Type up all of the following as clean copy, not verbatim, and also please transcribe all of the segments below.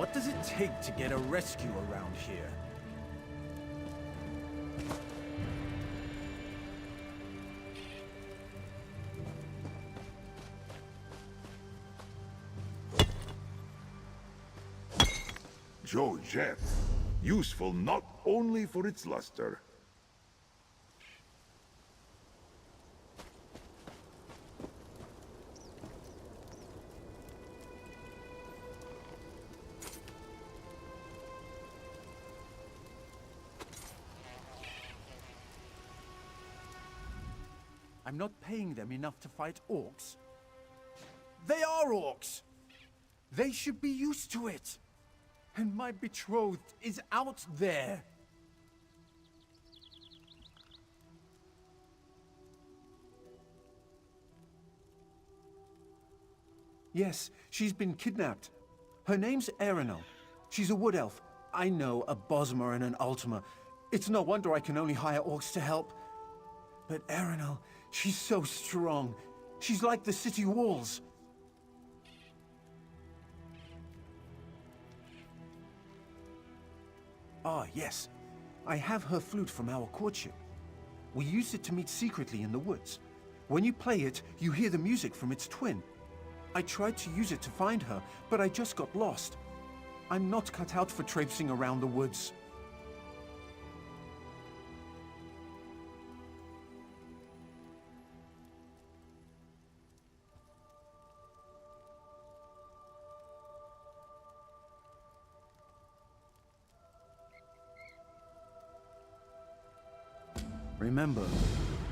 What does it take to get a rescue around here? Jet, useful not only for its luster. I'm not paying them enough to fight orcs. They are orcs! They should be used to it! And my betrothed is out there! Yes, she's been kidnapped. Her name's Aerenal. She's a wood elf. I know, a Bosmer and an Ultima. It's no wonder I can only hire orcs to help. But Aerenal, she's so strong. She's like the city walls. Ah, yes. I have her flute from our courtship. We used it to meet secretly in the woods. When you play it, you hear the music from its twin. I tried to use it to find her, but I just got lost. I'm not cut out for traipsing around the woods. Remember,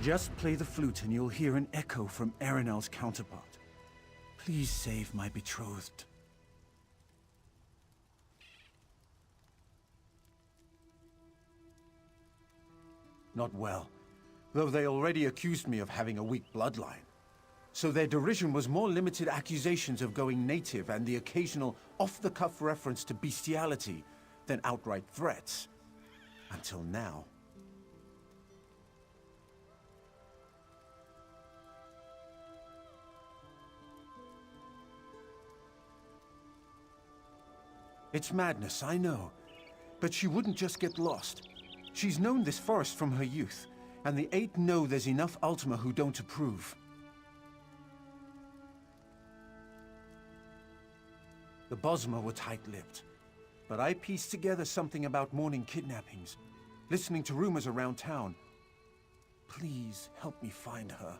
just play the flute and you'll hear an echo from Aerenal's counterpart. Please save my betrothed. Not well, though they already accused me of having a weak bloodline. So their derision was more limited accusations of going native and the occasional off-the-cuff reference to bestiality than outright threats. Until now. It's madness, I know. But she wouldn't just get lost. She's known this forest from her youth, and the Eight know there's enough Ultima who don't approve. The Bosmer were tight-lipped, but I pieced together something about morning kidnappings, listening to rumors around town. Please help me find her.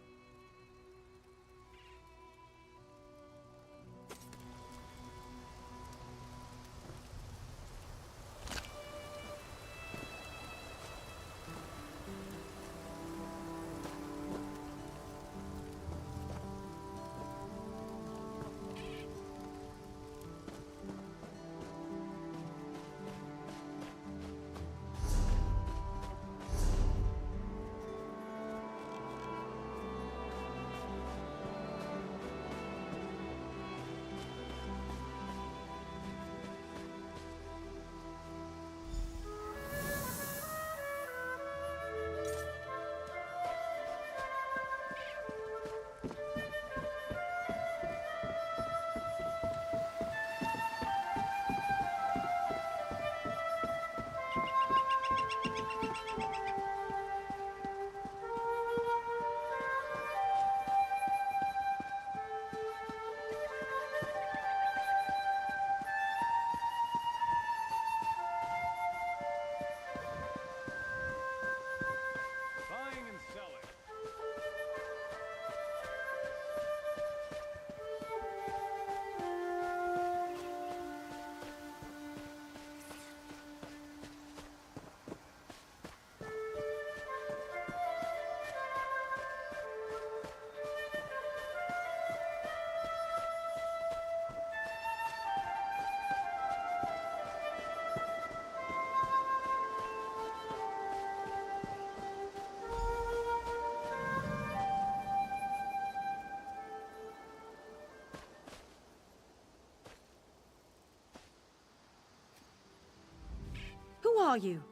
Who are you?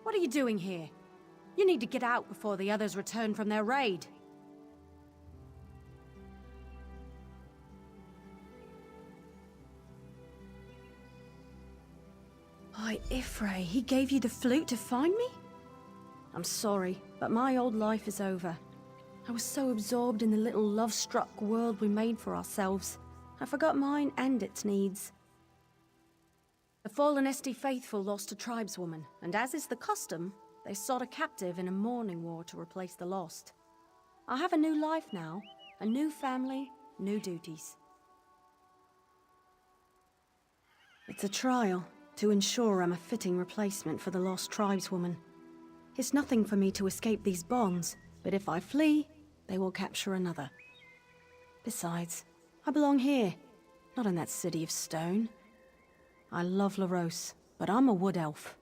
What are you doing here? You need to get out before the others return from their raid. By Ifrei, he gave you the flute to find me? I'm sorry, but my old life is over. I was so absorbed in the little love-struck world we made for ourselves, I forgot mine and its needs. The fallen Esti faithful lost a tribeswoman, and as is the custom, they sought a captive in a mourning war to replace the lost. I have a new life now, a new family, new duties. It's a trial to ensure I'm a fitting replacement for the lost tribeswoman. It's nothing for me to escape these bonds, but if I flee, they will capture another. Besides, I belong here, not in that city of stone. I love Larose, but I'm a wood elf.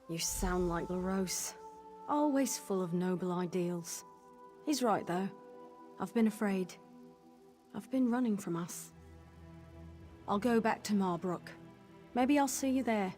You sound like Larose. Always full of noble ideals. He's right, though. I've been afraid. I've been running from us. I'll go back to Marbrook. Maybe I'll see you there.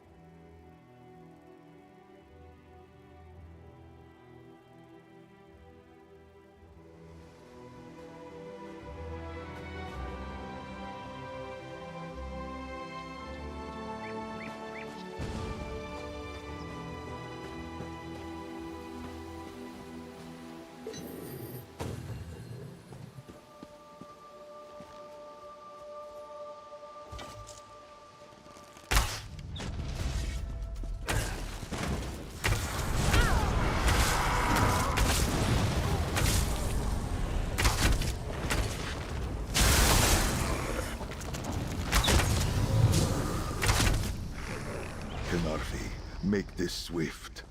Kenarthi, make this swift.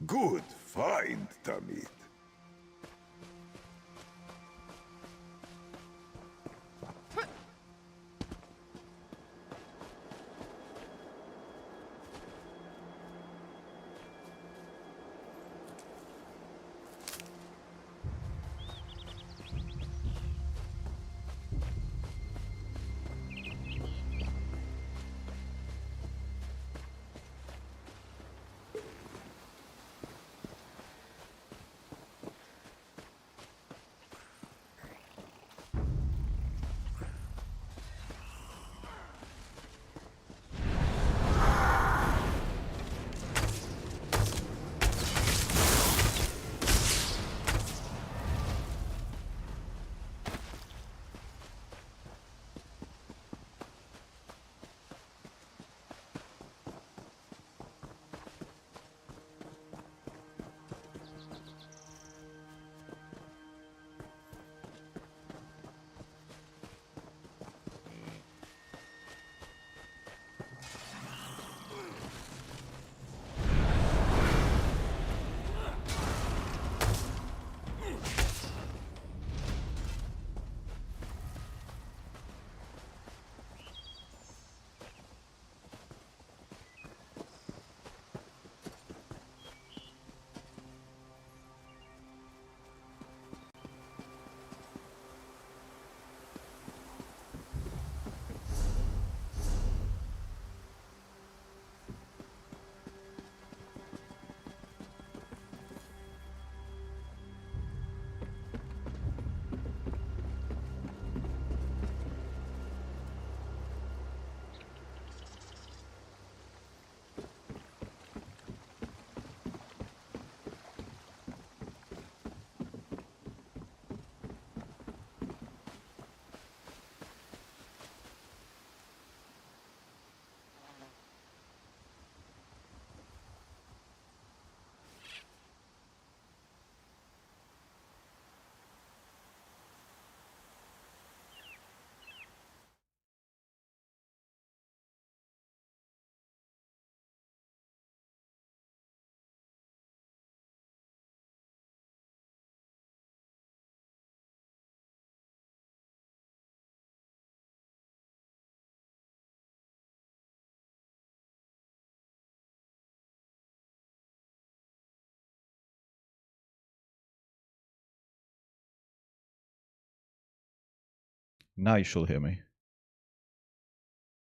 Good find, Tamid. Now you should hear me.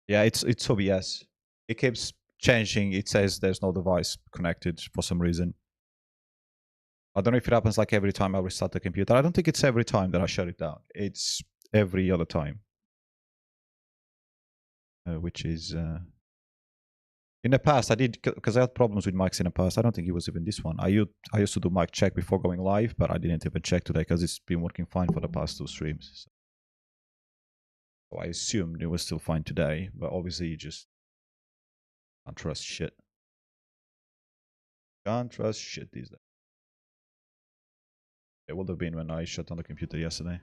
Yeah, it's OBS. It keeps changing. It says there's no device connected for some reason. I don't know if it happens like every time I restart the computer. I don't think it's every time that I shut it down. It's every other time. Which is... in the past, I did, because I had problems with mics in the past. I don't think it was even this one. I used to do mic check before going live, but I didn't even check today because it's been working fine for the past 2 streams. So I assumed it was still fine today, but obviously you just can't trust shit. Can't trust shit these days. It would have been when I shut down the computer yesterday.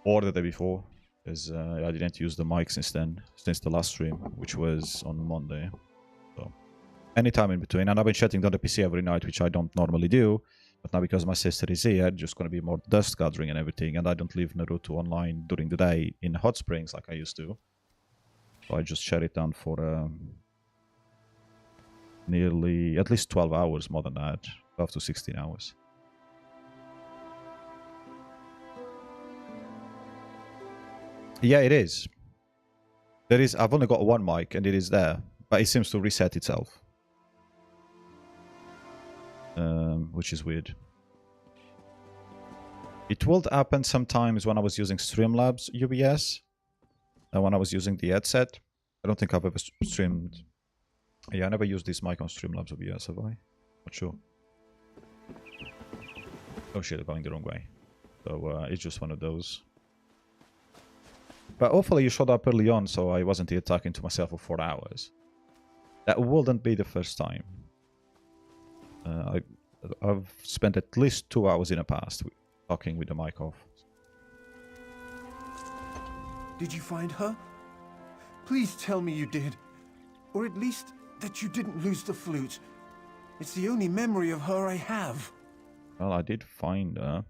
Or the day before. Because I didn't use the mic since then, since the last stream, which was on Monday. So, anytime in between. And I've been shutting down the PC every night, which I don't normally do. But now because my sister is here, just going to be more dust gathering and everything. And I don't leave Naruto online during the day in hot springs like I used to. So I just shut it down for nearly, at least 12 hours, more than that. 12 to 16 hours. Yeah, it is. There is. I've only got one mic, and it is there, but it seems to reset itself, which is weird. It will happen sometimes when I was using Streamlabs UBS, and when I was using the headset. I don't think I've ever streamed. Yeah, I never used this mic on Streamlabs UBS, have I? Not sure. Oh shit, I'm going the wrong way. So it's just one of those. But hopefully you showed up early on, so I wasn't here talking to myself for 4 hours. That wouldn't be the first time. I've spent at least 2 hours in the past talking with the mic off. Did you find her? Please tell me you did. Or at least that you didn't lose the flute. It's the only memory of her I have. Well, I did find her.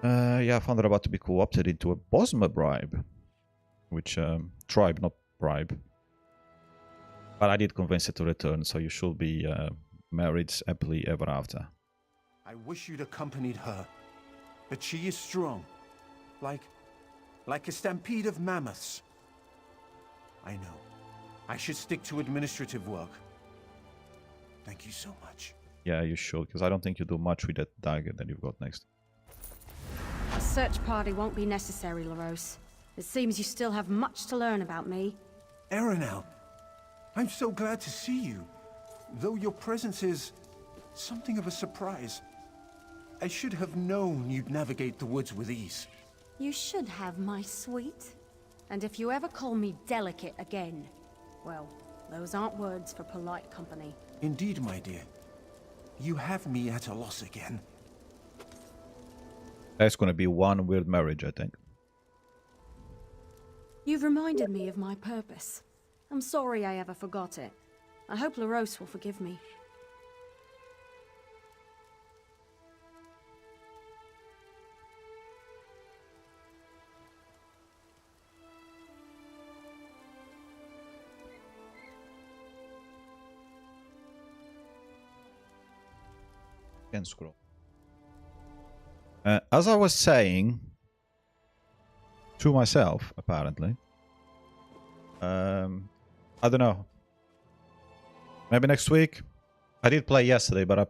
Yeah, I found her about to be co-opted into a Bosma bribe. Which, tribe, not bribe. But I did convince her to return, so you should be married happily ever after. I wish you'd accompanied her. But she is strong. Like a stampede of mammoths. I know. I should stick to administrative work. Thank you so much. Yeah, you should, because I don't think you do much with that dagger that you've got next. A search party won't be necessary, LaRose. It seems you still have much to learn about me. Arenal, I'm so glad to see you. Though your presence is something of a surprise. I should have known you'd navigate the woods with ease. You should have, my sweet. And if you ever call me delicate again, well, those aren't words for polite company. Indeed, my dear. You have me at a loss again. That's going to be one weird marriage, I think. You've reminded me of my purpose. I'm sorry I ever forgot it. I hope LaRose will forgive me. Can scroll. As I was saying to myself, apparently, I don't know. Maybe next week. I did play yesterday, but I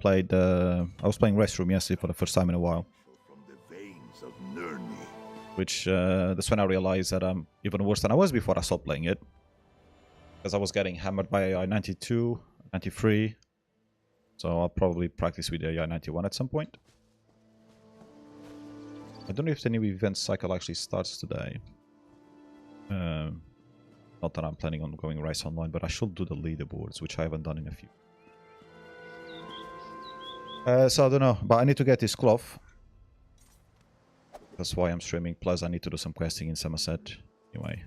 was playing Restroom yesterday for the first time in a while. From the veins of Nurni. Which that's when I realized that I'm even worse than I was before I stopped playing it, because I was getting hammered by AI 92, 93. So I'll probably practice with AI 91 at some point. I don't know if the new event cycle actually starts today. Not that I'm planning on going race online, but I should do the leaderboards, which I haven't done in a few. So I don't know, but I need to get this cloth. That's why I'm streaming. Plus I need to do some questing in Summerset. Anyway.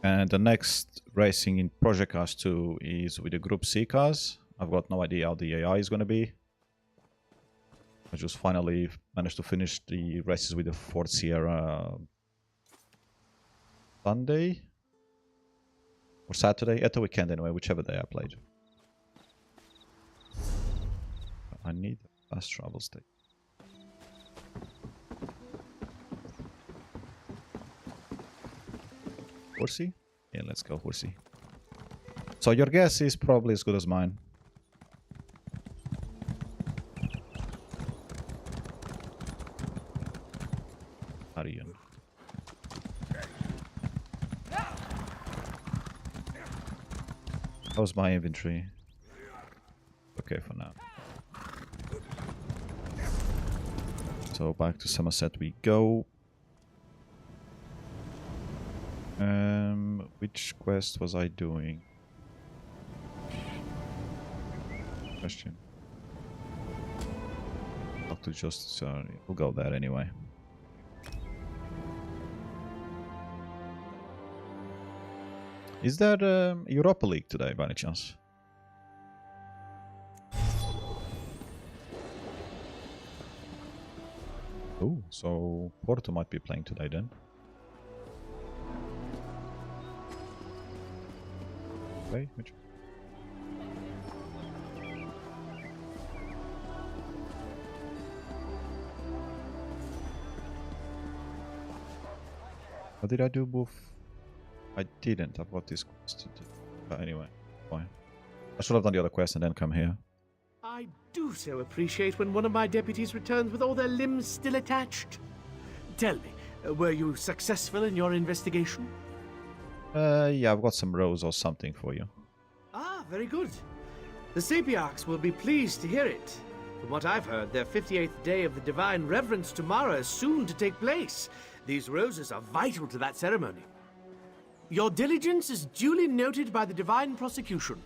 And the next racing in Project Cars 2 is with the Group C cars. I've got no idea how the AI is going to be. I just finally managed to finish the races with the Ford Sierra Sunday or Saturday, at the weekend anyway, whichever day I played. I need a fast travel state. Horsey? Yeah, let's go Horsey. So your guess is probably as good as mine. Arian. How's my inventory? Okay for now. So back to Summerset we go. Which quest was I doing? Question. Talk to Justice. Sorry, we'll go there anyway. Is there Europa League today by any chance? Oh, so Porto might be playing today then. Okay, which... What did I do both? I didn't. I've got this quest to do. But anyway, fine. I should have done the other quest and then come here. I do so appreciate when one of my deputies returns with all their limbs still attached. Tell me, were you successful in your investigation? Yeah, I've got some rose or something for you. Ah, very good. The Sapiarchs will be pleased to hear it. From what I've heard, their 58th day of the Divine Reverence tomorrow is soon to take place. These roses are vital to that ceremony. Your diligence is duly noted by the Divine Prosecution.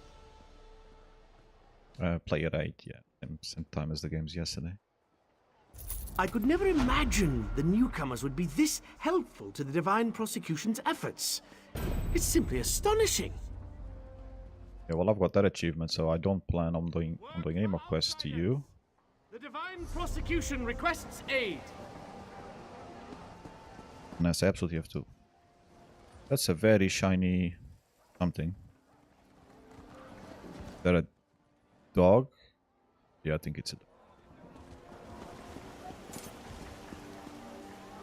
Player 8, yeah. Same time as the games yesterday. I could never imagine the newcomers would be this helpful to the Divine Prosecution's efforts. It's simply astonishing. Yeah, well, I've got that achievement, so I don't plan on doing any more quests to you. The Divine Prosecution requests aid. Yes, I absolutely have to. That's a very shiny something. Is that a dog? Yeah, I think it's a dog.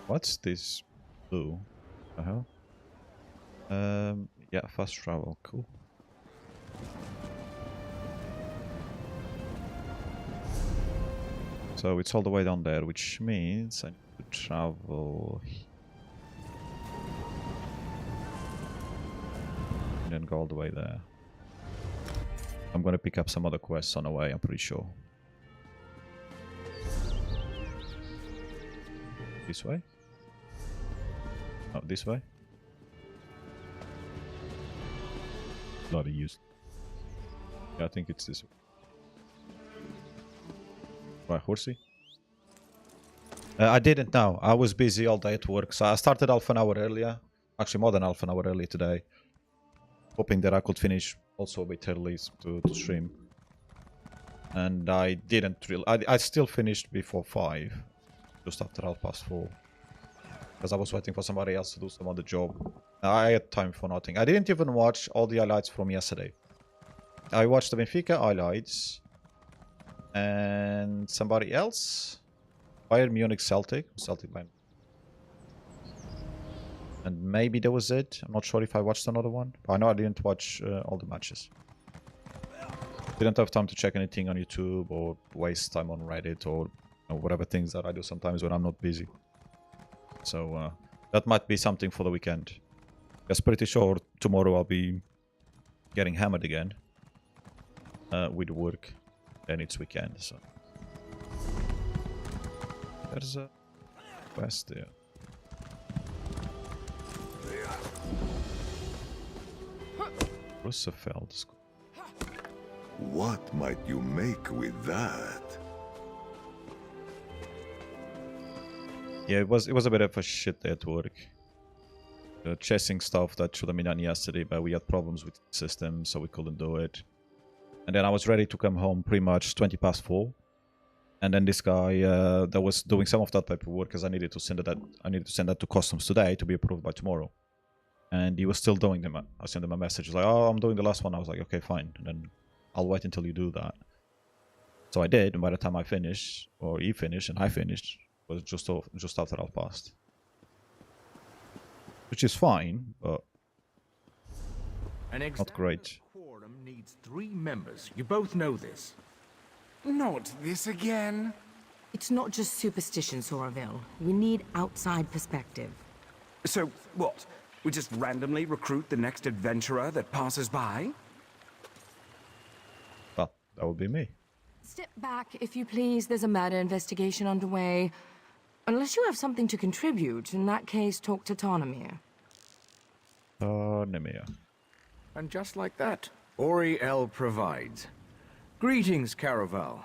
What's this blue? The hell? Yeah, fast travel, cool. So it's all the way down there, which means I need to travel and then go all the way there. I'm gonna pick up some other quests on the way, I'm pretty sure. This way? Oh, this way? Bloody use. Yeah, I think it's this way. Right, Horsey? I didn't know. I was busy all day at work, so I started half an hour earlier. Actually, more than half an hour early today. Hoping that I could finish also a bit early to stream. And I didn't really... I still finished before 5. Just after 4:30. Because I was waiting for somebody else to do some other job. I had time for nothing. I didn't even watch all the highlights from yesterday. I watched the Benfica highlights. And somebody else? Bayern Munich Celtic. Celtic Bayern. And maybe that was it. I'm not sure if I watched another one. But I know I didn't watch all the matches. Didn't have time to check anything on YouTube or waste time on Reddit or whatever things that I do sometimes when I'm not busy. So that might be something for the weekend. Because pretty sure tomorrow I'll be getting hammered again with work. And it's weekend, so there's a quest there. Roosevelt. What might you make with that? Yeah, it was a bit of a shit day at work. Chasing stuff that should have been done yesterday, but we had problems with the system, so we couldn't do it. And then I was ready to come home pretty much 4:20. And then this guy that was doing some of that paperwork, because I needed to send that to customs today to be approved by tomorrow. And he was still doing them. I sent him a message like, "Oh, I'm doing the last one." I was like, "Okay, fine." And then I'll wait until you do that. So I did, and by the time I finished, or he finished, and I finished, it was just after 4:30. Which is fine, but An not great. quorum needs 3 members. You both know this. Not this again. It's not just superstition, Soraville. We need outside perspective. So, what? We just randomly recruit the next adventurer that passes by? Well, that would be me. Step back, if you please. There's a murder investigation underway. Unless you have something to contribute, in that case, talk to Tarnamir. Nemea. And just like that, Oriel provides. Greetings, Caraval.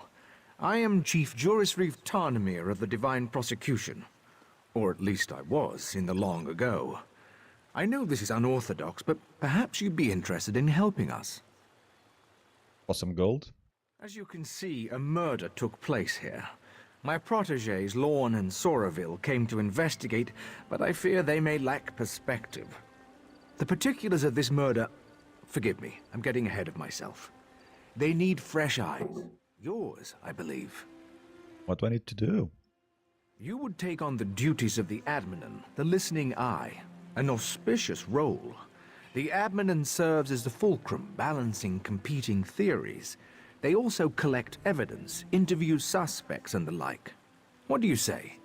I am Chief Juris Reeve Tarnamir of the Divine Prosecution. Or at least I was, in the long ago. I know this is unorthodox, but perhaps you'd be interested in helping us. For some gold? As you can see, a murder took place here. My protégés, Lorne and Soraville, came to investigate, but I fear they may lack perspective. The particulars of this murder... Forgive me, I'm getting ahead of myself. They need fresh eyes. Yours, I believe. What do I need to do? You would take on the duties of the Adminan, the listening eye. An auspicious role. The Adminan serves as the fulcrum, balancing competing theories. They also collect evidence, interview suspects and the like. What do you say?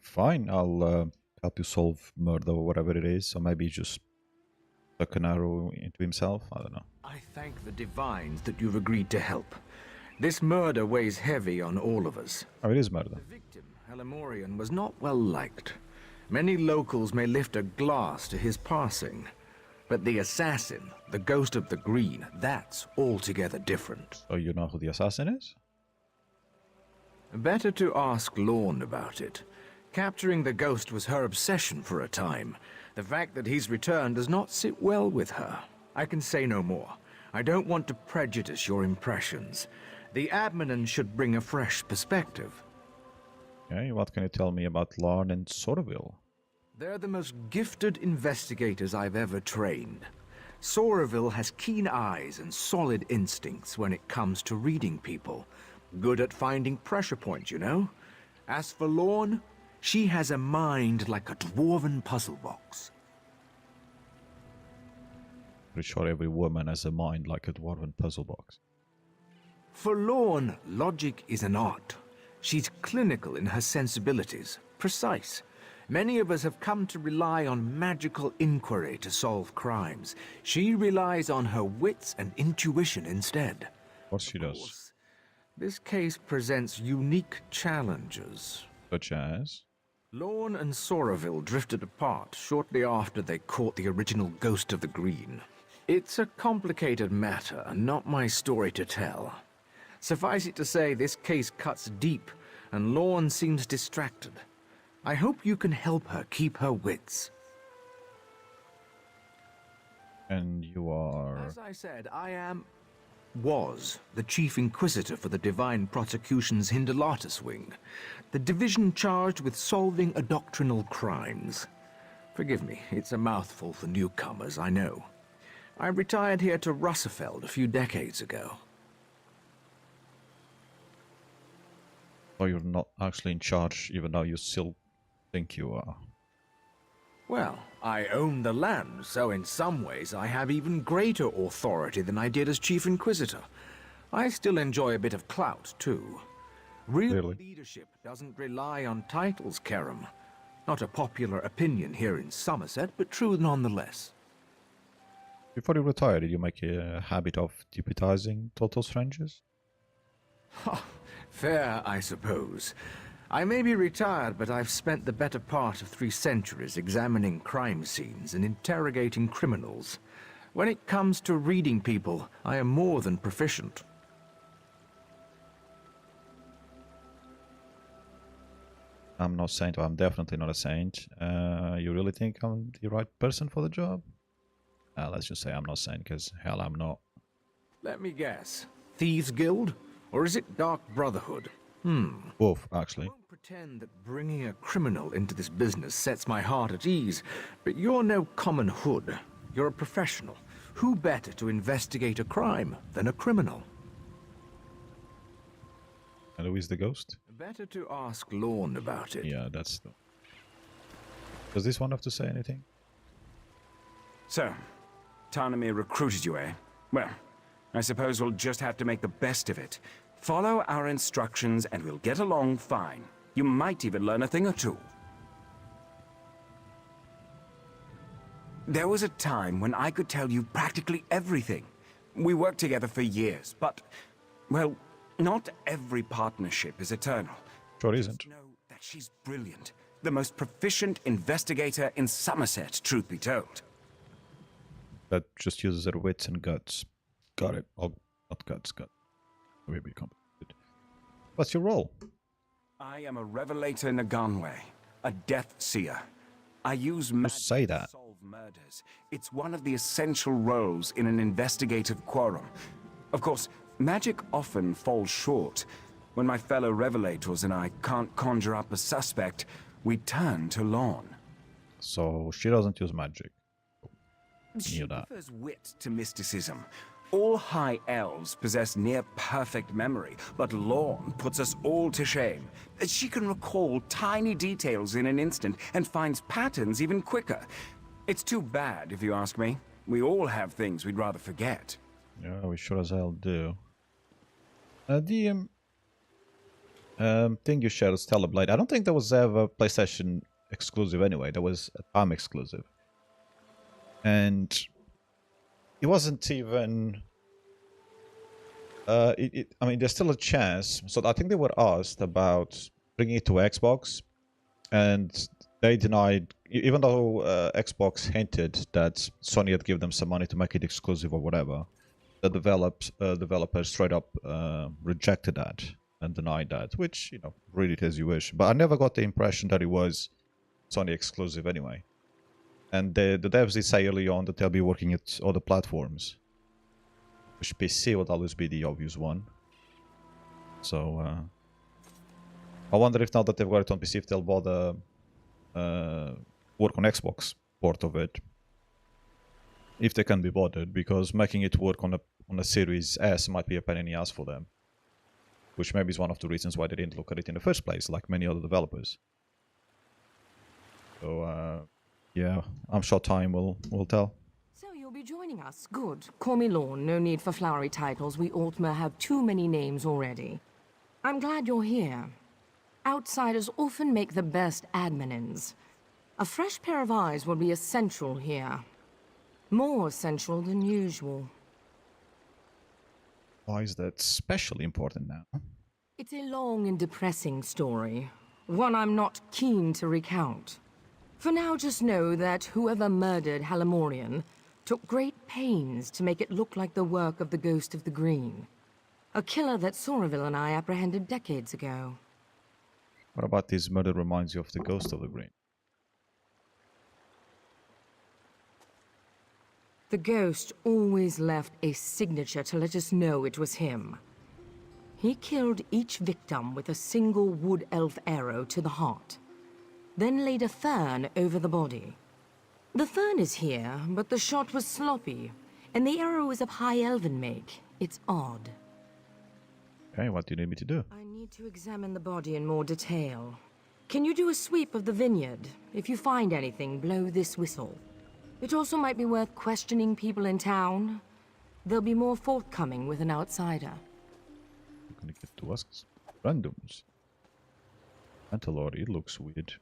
Fine, I'll help you solve murder or whatever it is, or maybe just stuck an arrow into himself, I don't know. I thank the divines that you've agreed to help. This murder weighs heavy on all of us. Oh, it is murder. The victim, Helimorian, was not well liked. Many locals may lift a glass to his passing. But the assassin, the Ghost of the Green, that's altogether different. So you know who the assassin is? Better to ask Lorne about it. Capturing the ghost was her obsession for a time. The fact that he's returned does not sit well with her. I can say no more. I don't want to prejudice your impressions. The Adminan should bring a fresh perspective. Okay, what can you tell me about Lorne and Soraville? They're the most gifted investigators I've ever trained. Soraville has keen eyes and solid instincts when it comes to reading people. Good at finding pressure points, you know? As for Lorne, she has a mind like a dwarven puzzle box. Pretty sure every woman has a mind like a dwarven puzzle box. For Lorne, logic is an art. She's clinical in her sensibilities, precise. Many of us have come to rely on magical inquiry to solve crimes. She relies on her wits and intuition instead. Of course she does. Course, this case presents unique challenges. Such as? Lorne and Soraville drifted apart shortly after they caught the original Ghost of the Green. It's a complicated matter, not my story to tell. Suffice it to say, this case cuts deep, and Lorne seems distracted. I hope you can help her keep her wits. And you are... As I said, was the Chief Inquisitor for the Divine Prosecution's Hindelatus wing, the division charged with solving adoctrinal crimes. Forgive me, it's a mouthful for newcomers, I know. I retired here to Russefeld a few decades ago. So you're not actually in charge, even though you still think you are. Well, I own the land, so in some ways I have even greater authority than I did as Chief Inquisitor. I still enjoy a bit of clout, too. Real Clearly. leadership doesn't rely on titles, Kerem. Not a popular opinion here in Summerset, but true nonetheless. Before you retired, did you make a habit of deputizing total strangers? Fair, I suppose. I may be retired, but I've spent the better part of 3 centuries examining crime scenes and interrogating criminals. When it comes to reading people, I am more than proficient. I'm no saint, or I'm definitely not a saint. You really think I'm the right person for the job? Let's just say I'm not saint, because hell, I'm not. Let me guess. Thieves' Guild? Or is it Dark Brotherhood? Both, actually. I won't pretend that bringing a criminal into this business sets my heart at ease, but you're no common hood. You're a professional. Who better to investigate a crime than a criminal? And who is the ghost? Better to ask Lorne about it. Yeah, that's the... Does this one have to say anything? So, Tarnamir recruited you, eh? Well, I suppose we'll just have to make the best of it. Follow our instructions and we'll get along fine. You might even learn a thing or two. There was a time when I could tell you practically everything. We worked together for years, but, well, not every partnership is eternal. Sure isn't. Just know that she's brilliant. The most proficient investigator in Summerset, truth be told. That just uses her wits and guts. Got it. Oh, not guts, guts. Maybe complicated. What's your role? I am a Revelator Naganwe, a Death Seer. I use magic say that. to solve murders. It's one of the essential roles in an investigative quorum. Of course, magic often falls short. When my fellow Revelators and I can't conjure up a suspect, we turn to Lorne. So she doesn't use magic. She Knew that. prefers wit to mysticism. All high elves possess near-perfect memory, but Lorne puts us all to shame. She can recall tiny details in an instant and finds patterns even quicker. It's too bad, if you ask me. We all have things we'd rather forget. Yeah, we sure as hell do. The thing you shared with Stellar Blade, I don't think there was ever PlayStation exclusive anyway. There was a time exclusive. And it wasn't even... I mean, there's still a chance. So I think they were asked about bringing it to Xbox. And they denied, even though Xbox hinted that Sony had given them some money to make it exclusive or whatever. The developers straight up rejected that and denied that, which, you know, read it as you wish. But I never got the impression that it was Sony exclusive anyway. And the devs did say early on that they'll be working at other platforms. Which PC would always be the obvious one. So, I wonder if now that they've got it on PC, if they'll bother work on Xbox port of it. If they can be bothered, because making it work on a Series S might be a pain in the ass for them. Which maybe is one of the reasons why they didn't look at it in the first place, like many other developers. So, yeah, I'm sure time will tell. So you'll be joining us. Good. Call me Lorne. No need for flowery titles. We Altmer have too many names already. I'm glad you're here. Outsiders often make the best adminins. A fresh pair of eyes will be essential here. More essential than usual. Why is that especially important now? It's a long and depressing story. One I'm not keen to recount. For now, just know that whoever murdered Halimorian took great pains to make it look like the work of the Ghost of the Green. A killer that Soraville and I apprehended decades ago. What about this murder reminds you of the Ghost of the Green? The ghost always left a signature to let us know it was him. He killed each victim with a single wood elf arrow to the heart, then laid a fern over the body. The fern is here, but the shot was sloppy, and the arrow is of high elven make. It's odd. Okay, what do you need me to do? I need to examine the body in more detail. Can you do a sweep of the vineyard? If you find anything, blow this whistle. It also might be worth questioning people in town. They'll be more forthcoming with an outsider. I'm gonna get to us randoms. Antelori, it looks weird.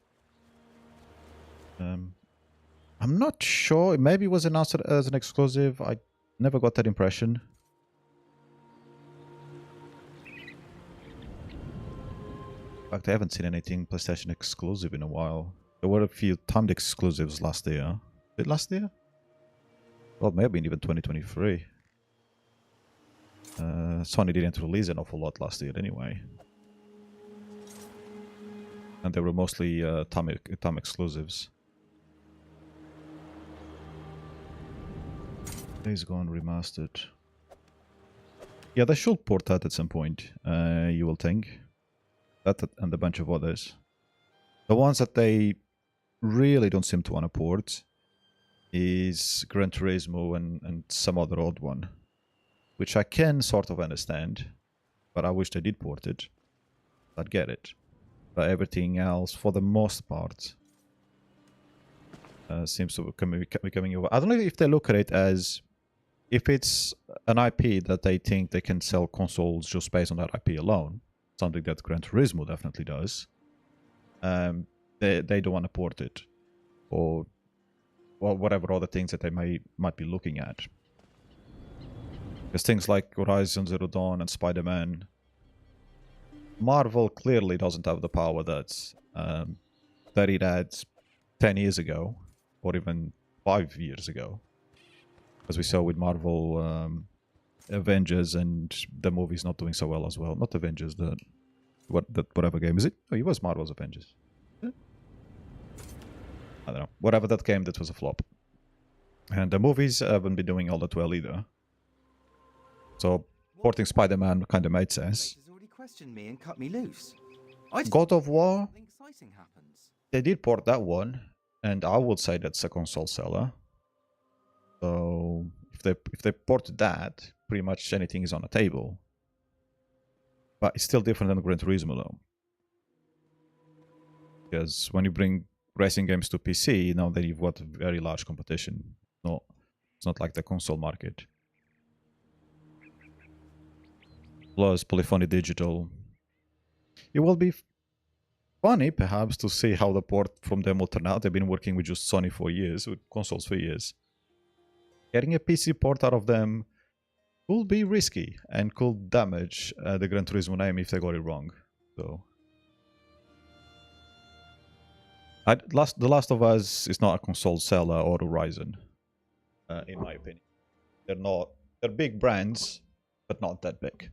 I'm not sure. Maybe it was announced as an exclusive. I never got that impression. In fact, I haven't seen anything PlayStation exclusive in a while. There were a few timed exclusives last year. Did last year? Well, maybe even 2023. Sony didn't release an awful lot last year anyway. And they were mostly time exclusives. Days Gone Remastered. Yeah, they should port that at some point, you will think. That and a bunch of others. The ones that they really don't seem to want to port is Gran Turismo and some other odd one. Which I can sort of understand, but I wish they did port it. I'd get it. But everything else, for the most part, seems to be becoming over. I don't know if they look at it as if it's an IP that they think they can sell consoles just based on that IP alone, something that Gran Turismo definitely does. They don't want to port it, or whatever other things that they might be looking at. Because things like Horizon Zero Dawn and Spider-Man, Marvel clearly doesn't have the power that it had 10 years ago, or even 5 years ago. As we saw with Marvel Avengers, and the movie's not doing so well as well. Not Avengers, whatever game is it? Oh, it was Marvel's Avengers. Yeah. I don't know. Whatever that game, that was a flop. And the movies haven't been doing all that well either. So porting Spider-Man kind of made sense. Already questioned me and cut me loose. God of War, Something exciting happens. they did port that one, and I would say that's a console seller. So if they ported that, pretty much anything is on the table. But it's still different than Gran Turismo though. Because when you bring racing games to PC, now that you've got a very large competition. No, it's not like the console market. Plus Polyphony Digital. It will be funny perhaps to see how the port from them will turn out. They've been working with just Sony for years, with consoles for years. Getting a PC port out of them could be risky and could damage the Gran Turismo name if they got it wrong. So, The Last of Us is not a console seller or Horizon, in my opinion. They're big brands, but not that big.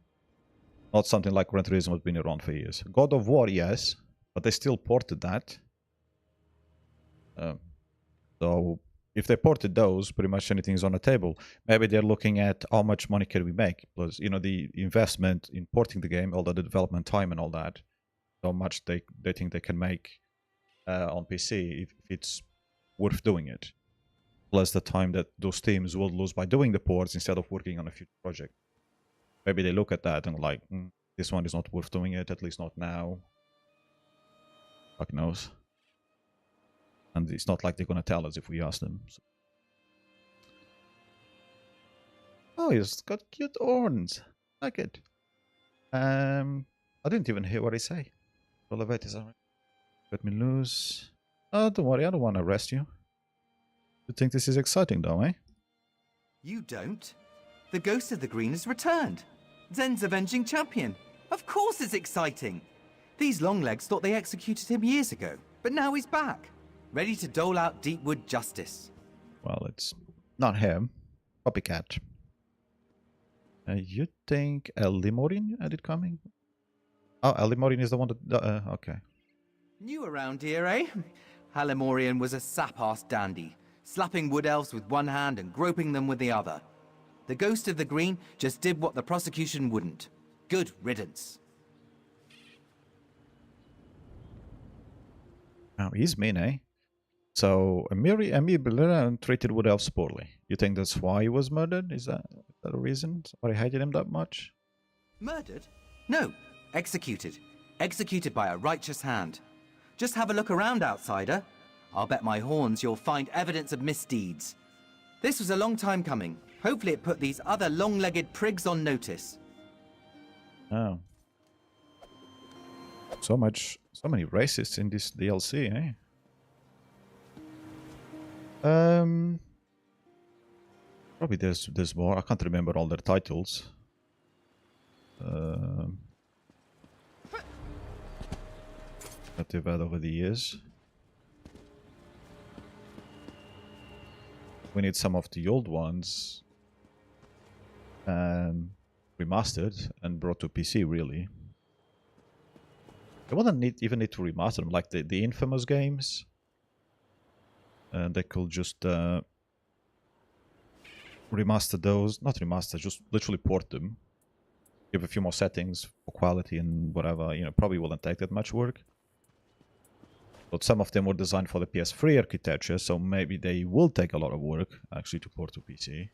Not something like Gran Turismo has been around for years. God of War, yes, but they still ported that. So if they ported those, pretty much anything is on the table. Maybe they're looking at how much money can we make. Plus, the investment in porting the game, all the development time and all that, how much they think they can make on PC if it's worth doing it. Plus the time that those teams will lose by doing the ports instead of working on a future project. Maybe they look at that and like, this one is not worth doing it, at least not now. Fuck knows. And it's not like they're gonna tell us if we ask them. So. Oh, he's got cute horns. Like it. I didn't even hear what he say. Elevators are. Let me lose. Oh, don't worry, I don't want to arrest you. You think this is exciting though, eh? You don't? The Ghost of the Green has returned. Zen's avenging champion. Of course it's exciting. These Longlegs thought they executed him years ago, but now he's back, ready to dole out Deepwood justice. Well, it's not him. Copycat. You think Elimorin had it coming? Oh, Elimorin is the one that... okay. New around here, eh? Halimorian was a sap-ass dandy, slapping wood elves with one hand and groping them with the other. The Ghost of the Green just did what the prosecution wouldn't. Good riddance. Oh, he's mean, eh? So, Amir Belera treated wood elves poorly. You think that's why he was murdered? Is that a reason? Somebody hated him that much? Murdered? No, executed. Executed by a righteous hand. Just have a look around, outsider. I'll bet my horns you'll find evidence of misdeeds. This was a long time coming. Hopefully it put these other long-legged prigs on notice. Oh. So many racists in this DLC, eh? Probably there's more. I can't remember all their titles. That they've had over the years. We need some of the old ones remastered and brought to PC, really. They wouldn't even need to remaster them, like the infamous games. And they could just remaster those. Not remaster, just literally port them. Give a few more settings for quality and whatever. Probably wouldn't take that much work. But some of them were designed for the PS3 architecture, so maybe they will take a lot of work actually to port to PC.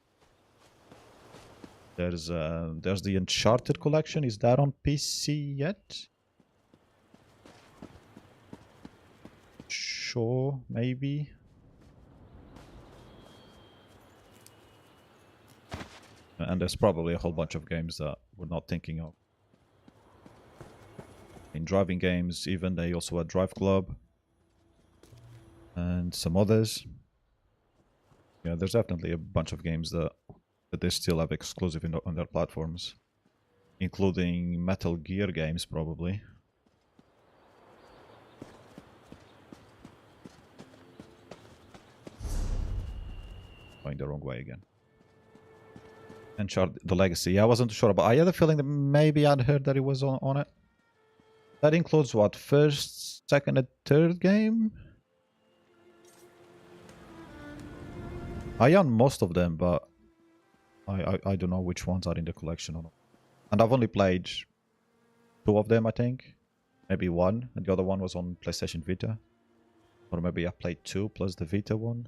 There's the Uncharted collection. Is that on PC yet? Sure, maybe. And there's probably a whole bunch of games that we're not thinking of. In driving games, even they also had Drive Club. And some others. Yeah, there's definitely a bunch of games that they still have exclusive on their platforms. Including Metal Gear games, probably. Going the wrong way again. Uncharted The Legacy. Yeah, I wasn't sure, but I had a feeling that maybe I'd heard that it was on it. That includes what? First, second, and third game? I own most of them, but I don't know which ones are in the collection or not. And I've only played 2 of them, I think. Maybe 1, and the other one was on PlayStation Vita. Or maybe I played 2 plus the Vita one.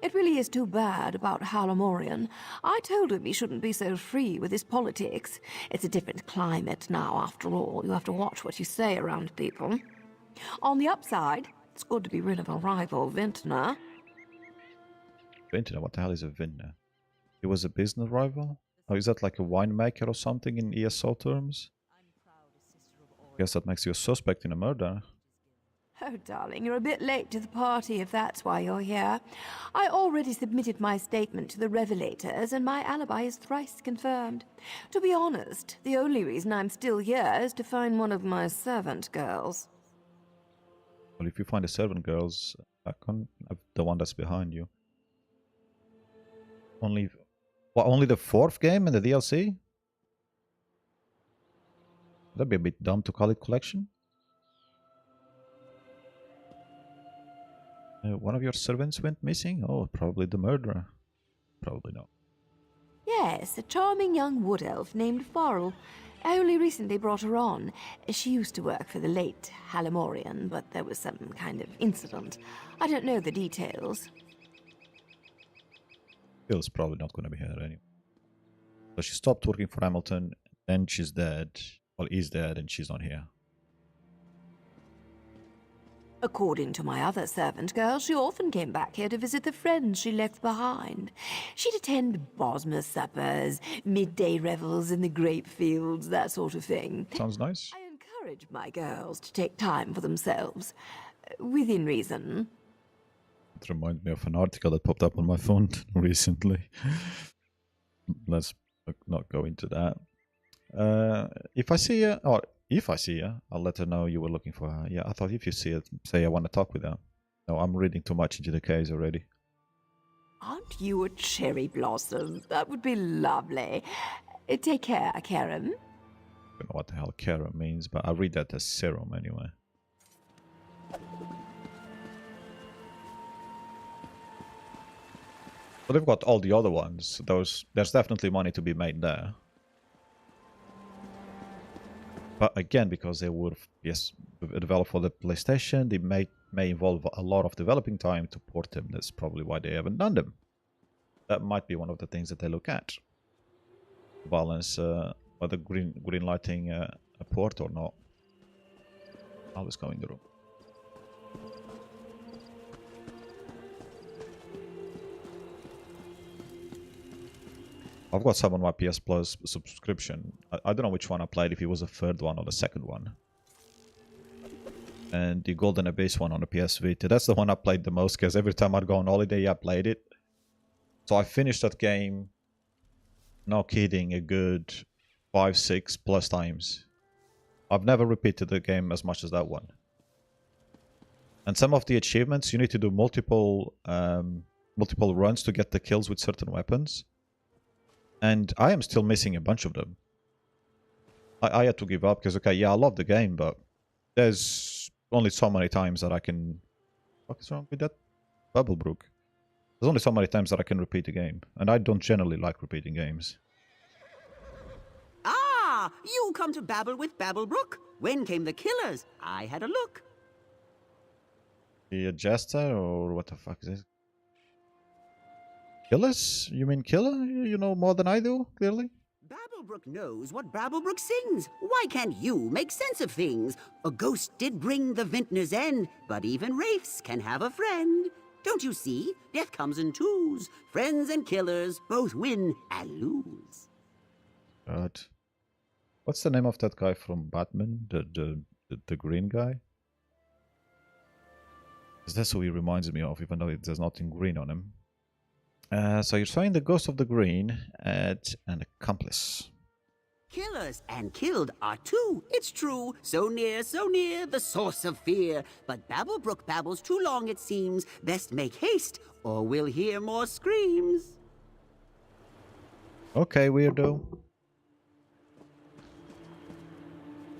It really is too bad about Halamorian. I told him he shouldn't be so free with his politics. It's a different climate now, after all. You have to watch what you say around people. On the upside, it's good to be rid of a rival, Vintner. Vintner? What the hell is a vintner? He was a business rival? Or is that like a winemaker or something in ESO terms? Guess that makes you a suspect in a murder. Oh, darling, you're a bit late to the party if that's why you're here. I already submitted my statement to the revelators, and my alibi is thrice confirmed. To be honest, the only reason I'm still here is to find one of my servant girls. Well, if you find the servant girls, I can't have the one that's behind you. Only the 4th game in the DLC? That'd be a bit dumb to call it collection. One of your servants went missing? Oh, probably the murderer. Probably not. Yes, a charming young wood elf named Farrell. I only recently brought her on. She used to work for the late Halamorian, but there was some kind of incident. I don't know the details. Phil's probably not going to be here anyway. So she stopped working for Hamilton, then she's dead. Well, is dead, and she's not here. According to my other servant girl, she often came back here to visit the friends she left behind. She'd attend Bosma suppers, midday revels in the grape fields, that sort of thing. Sounds nice. I encourage my girls to take time for themselves, within reason. It reminds me of an article that popped up on my phone recently. Let's not go into that. If I see her, I'll let her know you were looking for her. Yeah, I thought if you see her, say I want to talk with her. No, I'm reading too much into the case already. Aren't you a cherry blossom? That would be lovely. Take care, Karen. I don't know what the hell Karen means, but I read that as serum anyway. But they've got all the other ones. There's definitely money to be made there. But again, because they would, yes, develop for the PlayStation, they may involve a lot of developing time to port them. That's probably why they haven't done them. That might be one of the things that they look at. Balance whether green lighting a port or not. I'll just go in the room. I've got some on my PS Plus subscription. I don't know which one I played, if it was the 3rd one or the 2nd one. And the Golden Abyss one on the PS Vita. That's the one I played the most, because every time I'd go on holiday, I played it. So I finished that game, no kidding, a good 5-6 plus times. I've never repeated the game as much as that one. And some of the achievements, you need to do multiple runs to get the kills with certain weapons. And I am still missing a bunch of them. I had to give up because, okay, yeah, I love the game, but there's only so many times that I can... What is wrong with that? Bubblebrook. There's only so many times that I can repeat the game. And I don't generally like repeating games. Ah, you come to babble with Babblebrook? When came the killers? I had a look. The jester, or what the fuck is this? Killers? You mean killer? You know more than I do, clearly. Babblebrook knows what Babblebrook sings. Why can't you make sense of things? A ghost did bring the vintner's end, but even wraiths can have a friend. Don't you see? Death comes in twos. Friends and killers both win and lose. God. What's the name of that guy from Batman? The green guy? 'Cause that's who he reminds me of, even though there's nothing green on him. So you're saying the Ghost of the Green at an accomplice. Killers and killed are two. It's true. So near, the source of fear. But Babblebrook babbles too long, it seems. Best make haste, or we'll hear more screams. Okay, weirdo.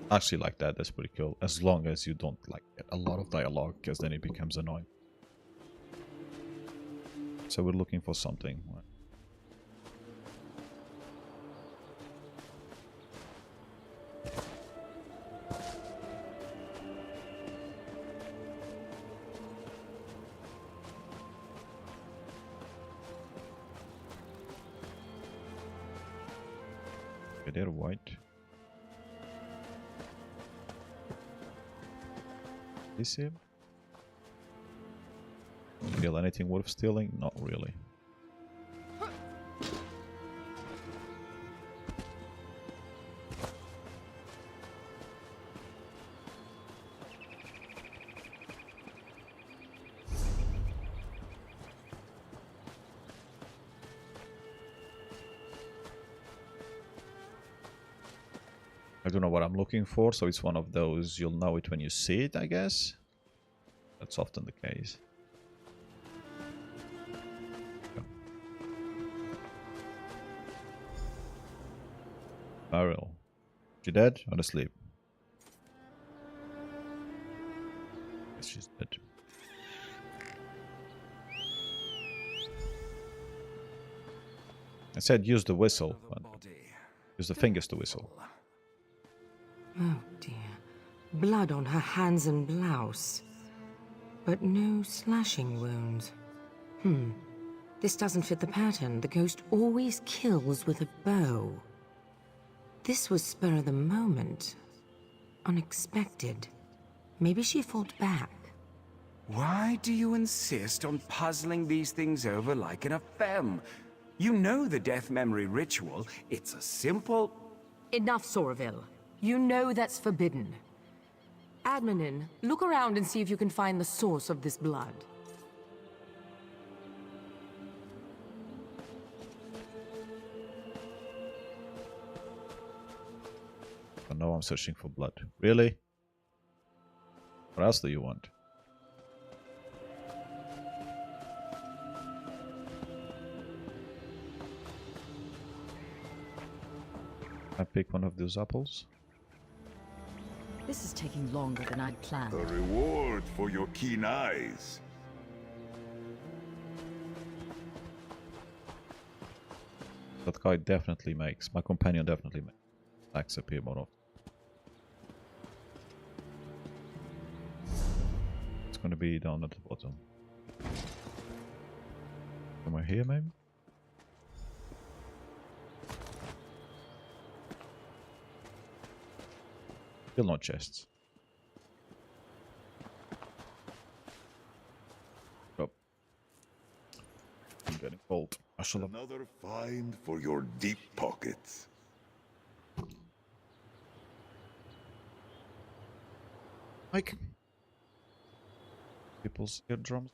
I actually like that. That's pretty cool. As long as you don't like get a lot of dialogue, because then it becomes annoying. So we're looking for something. Okay, they're white. This him? Steal anything worth stealing? Not really. I don't know what I'm looking for, so it's one of those, you'll know it when you see it, I guess. That's often the case. Yeah. Ariel. She dead or asleep? Guess she's dead. I said use the whistle, but use the fingers to whistle. Oh dear. Blood on her hands and blouse. But no slashing wounds. This doesn't fit the pattern. The ghost always kills with a bow. This was spur of the moment. Unexpected. Maybe she fought back. Why do you insist on puzzling these things over like an femme? You know the death memory ritual. It's a simple... Enough, Sorville. You know that's forbidden. Admin, look around and see if you can find the source of this blood. I know I'm searching for blood. Really? What else do you want? I pick one of those apples. This is taking longer than I'd planned. A reward for your keen eyes. That guy definitely makes, my companion definitely makes attacks appear more often. It's gonna be down at the bottom. Somewhere here maybe? Still not chests. Oh. I'm getting cold. I shall have... Another find for your deep pockets. Like people's eardrums.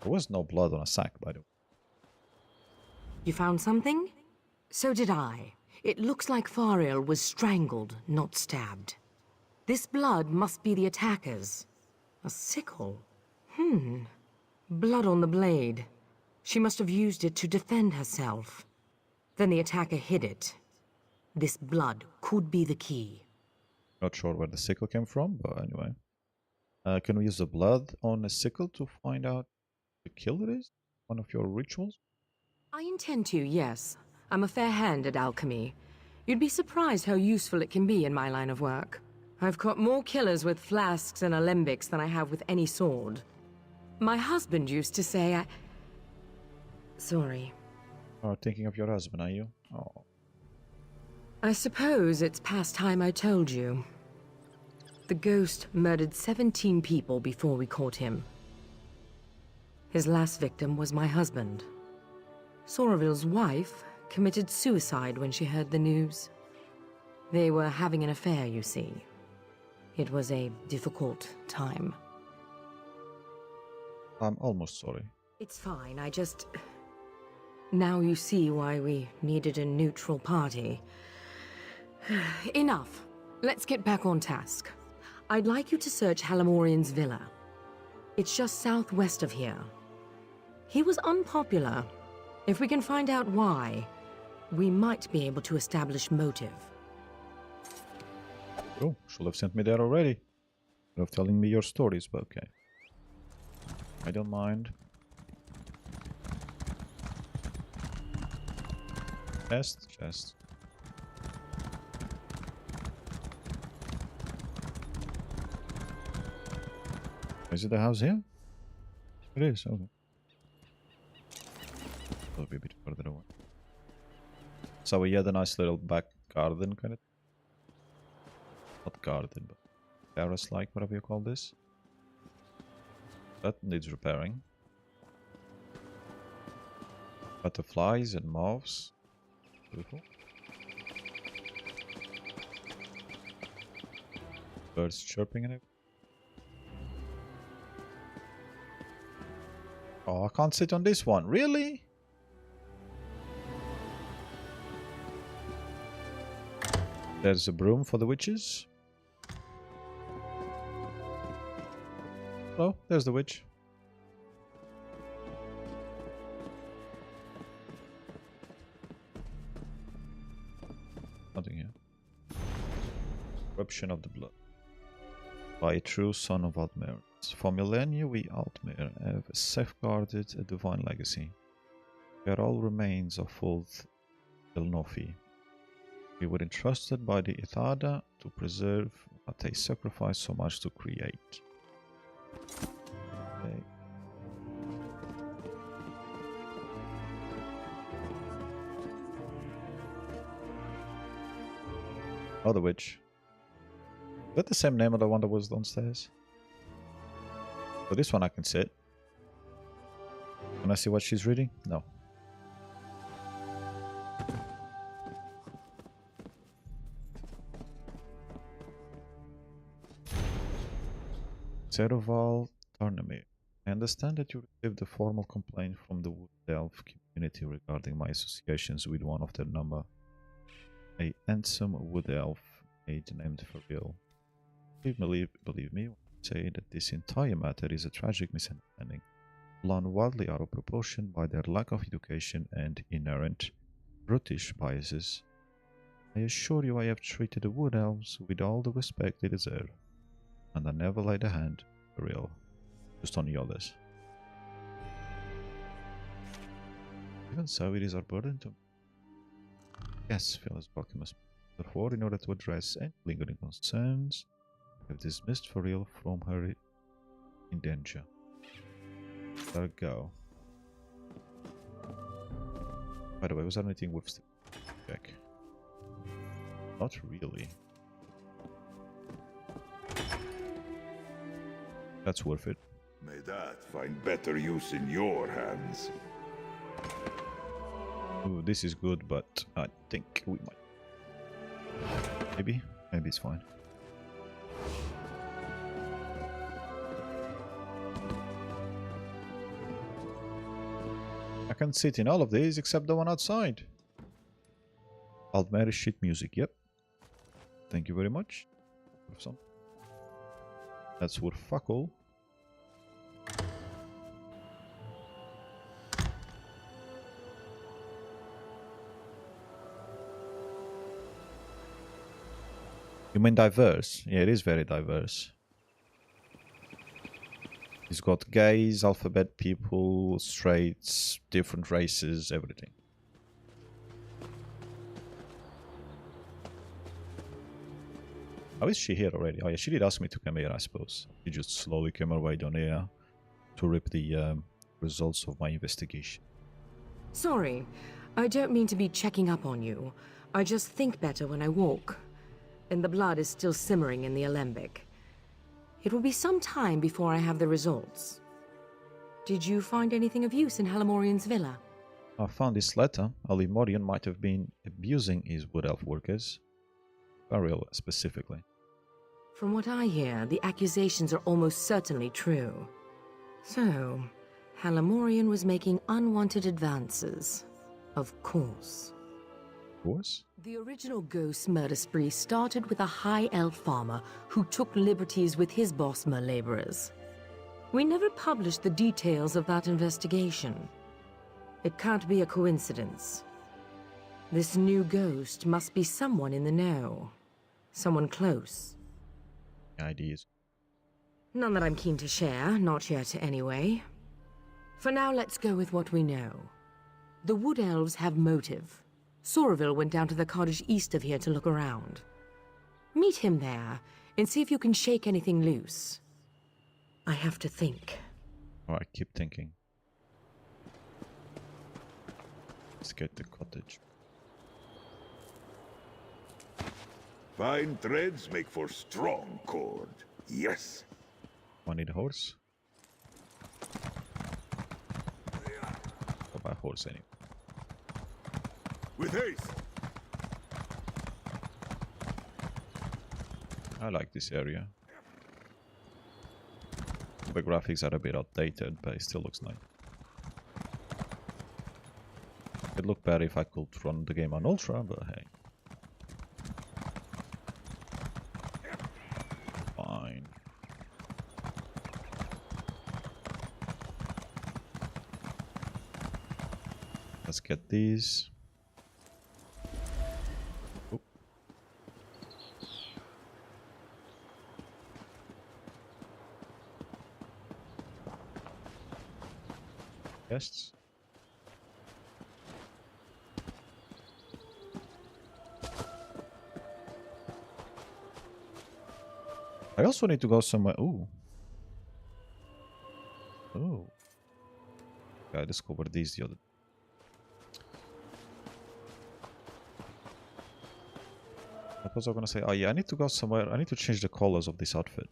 There was no blood on a sack, by the way. You found something? So did I. It looks like Fariel was strangled, not stabbed. This blood must be the attacker's. A sickle? Blood on the blade. She must have used it to defend herself. Then the attacker hid it. This blood could be the key. Not sure where the sickle came from, but anyway. Can we use the blood on a sickle to find out the kill it is? One of your rituals? I intend to, yes. I'm a fair hand at alchemy. You'd be surprised how useful it can be in my line of work. I've caught more killers with flasks and alembics than I have with any sword. My husband used to say Sorry. Oh, thinking of your husband, are you? Oh. I suppose it's past time I told you. The ghost murdered 17 people before we caught him. His last victim was my husband. Soraville's wife committed suicide when she heard the news. They were having an affair, you see. It was a difficult time. I'm almost sorry. It's fine, Now you see why we needed a neutral party. Enough. Let's get back on task. I'd like you to search Halamorian's villa. It's just southwest of here. He was unpopular. If we can find out why, we might be able to establish motive. Oh, should have sent me there already. Instead of telling me your stories, but okay. I don't mind. Chest. Is it the house here? It is, okay. It'll be a bit further away. So we had a nice little back garden, kind of. Not garden, but terrace-like, whatever you call this. That needs repairing. Butterflies and moths. Beautiful. Birds chirping in it. Oh, I can't sit on this one. Really? There's a broom for the witches. Oh, there's the witch. Nothing here. Corruption of the blood. By a true son of Altmer. For millennia we Altmer have safeguarded a divine legacy. We are all remains of old Elnofi. We were entrusted by the Ithada to preserve what they sacrificed so much to create. Okay. Oh, the witch. Is that the same name of the one that was downstairs? For this one I can sit. Can I see what she's reading? No. Ceroval Tarnamir. I understand that you received a formal complaint from the Wood Elf community regarding my associations with one of their number. A handsome Wood Elf maid named Feril. Believe me when I say that this entire matter is a tragic misunderstanding, blown wildly out of proportion by their lack of education and inherent brutish biases. I assure you I have treated the Wood Elves with all the respect they deserve, and I never laid a hand, for real, just on the others. Even so, it is our burden to... Yes, Phyllis Buckingham. Therefore, in order to address any lingering concerns, we have dismissed for real from her in danger. Let her go. By the way, was there anything worth the check? Not really. That's worth it. May that find better use in your hands. Ooh, this is good, but I think we might. Maybe it's fine. I can sit in all of these except the one outside. Altmer shit music, yep. Thank you very much. Some. That's worth fuck all. You mean diverse? Yeah, it is very diverse. He's got gays, alphabet people, straights, different races, everything. How is she here already? Oh yeah, she did ask me to come here, I suppose. She just slowly came her way down here to rip the results of my investigation. Sorry, I don't mean to be checking up on you. I just think better when I walk. And the blood is still simmering in the alembic. It will be some time before I have the results. Did you find anything of use in Halamorian's villa? I found this letter. Halamorian might have been abusing his wood elf workers. Burial specifically. From what I hear, the accusations are almost certainly true. So, Halamorian was making unwanted advances. Of course. Of course? The original ghost murder spree started with a high elf farmer who took liberties with his Bosmer laborers. We never published the details of that investigation. It can't be a coincidence. This new ghost must be someone in the know. Someone close. Ideas. None that I'm keen to share, not yet anyway. For now, let's go with what we know. The Wood Elves have motive. Soraville went down to the cottage east of here to look around. Meet him there, and see if you can shake anything loose. I have to think. Alright, keep thinking. Let's get the cottage. Fine threads make for strong cord. Yes. I need a horse. I'll buy a horse anyway. With haste. I like this area. The graphics are a bit outdated, but it still looks nice. It'd look better if I could run the game on Ultra, but hey. Fine. Let's get these. Oh. Guests. I also need to go somewhere. Ooh. Oh. I discovered these the other. What was I gonna say? Oh yeah, I need to go somewhere. I need to change the colors of this outfit.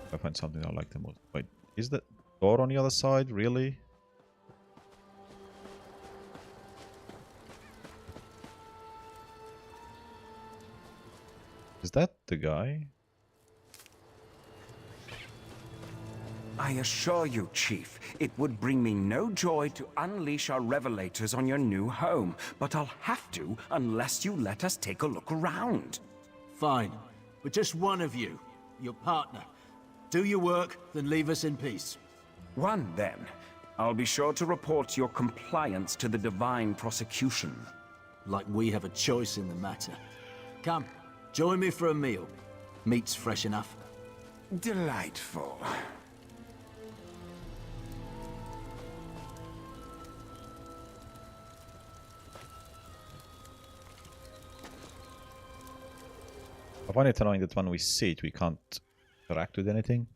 If I find something I like the most. Wait, is the door on the other side? Really? Is that the guy? I assure you, Chief, it would bring me no joy to unleash our revelators on your new home, but I'll have to unless you let us take a look around. Fine. But just one of you, your partner. Do your work, then leave us in peace. One, then. I'll be sure to report your compliance to the divine prosecution. Like we have a choice in the matter. Come, join me for a meal. Meat's fresh enough. Delightful. I find it annoying that when we see it, we can't interact with anything.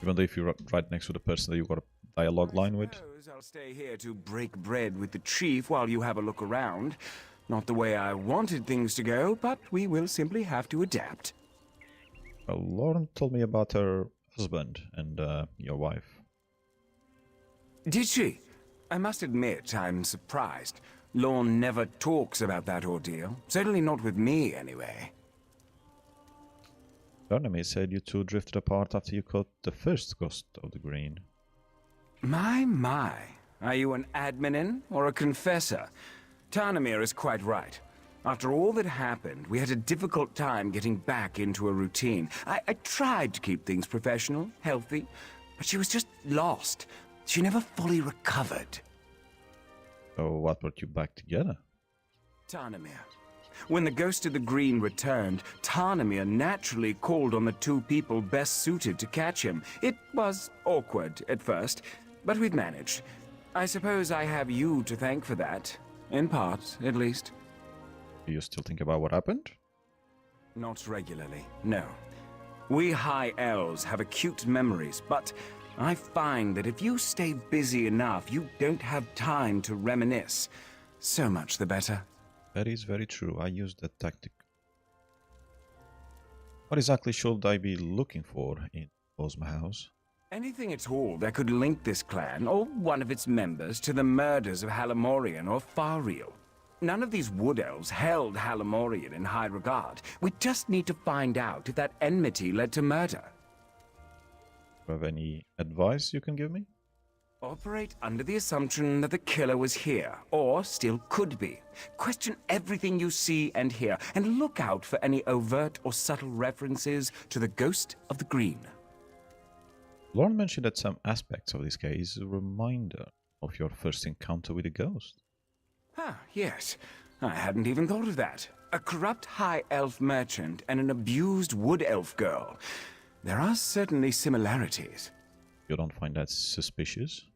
Even though if you're right next to the person that you've got a dialogue line with. I'll stay here to break bread with the Chief while you have a look around. Not the way I wanted things to go, but we will simply have to adapt. Well, Lauren told me about her husband and your wife. Did she? I must admit, I'm surprised. Lorne never talks about that ordeal. Certainly not with me, anyway. Barnaby said you two drifted apart after you caught the first ghost of the green. My. Are you an adminin or a confessor? Tarnamir is quite right. After all that happened, we had a difficult time getting back into a routine. I tried to keep things professional, healthy, but she was just lost. She never fully recovered. So what brought you back together? Tarnamir. When the Ghost of the Green returned, Tarnamir naturally called on the two people best suited to catch him. It was awkward at first, but we've managed. I suppose I have you to thank for that. In part, at least. Do you still think about what happened? Not regularly, no. We High Elves have acute memories, but I find that if you stay busy enough, you don't have time to reminisce. So much the better. That is very true. I use that tactic. What exactly should I be looking for in Ozma House? Anything at all that could link this clan, or one of its members, to the murders of Halamorian or Fariel. None of these wood elves held Halamorian in high regard. We just need to find out if that enmity led to murder. Do you have any advice you can give me? Operate under the assumption that the killer was here, or still could be. Question everything you see and hear, and look out for any overt or subtle references to the ghost of the green. Lauren mentioned that some aspects of this case a reminder of your first encounter with a ghost. Ah, yes. I hadn't even thought of that. A corrupt high elf merchant and an abused wood elf girl. There are certainly similarities. You don't find that suspicious?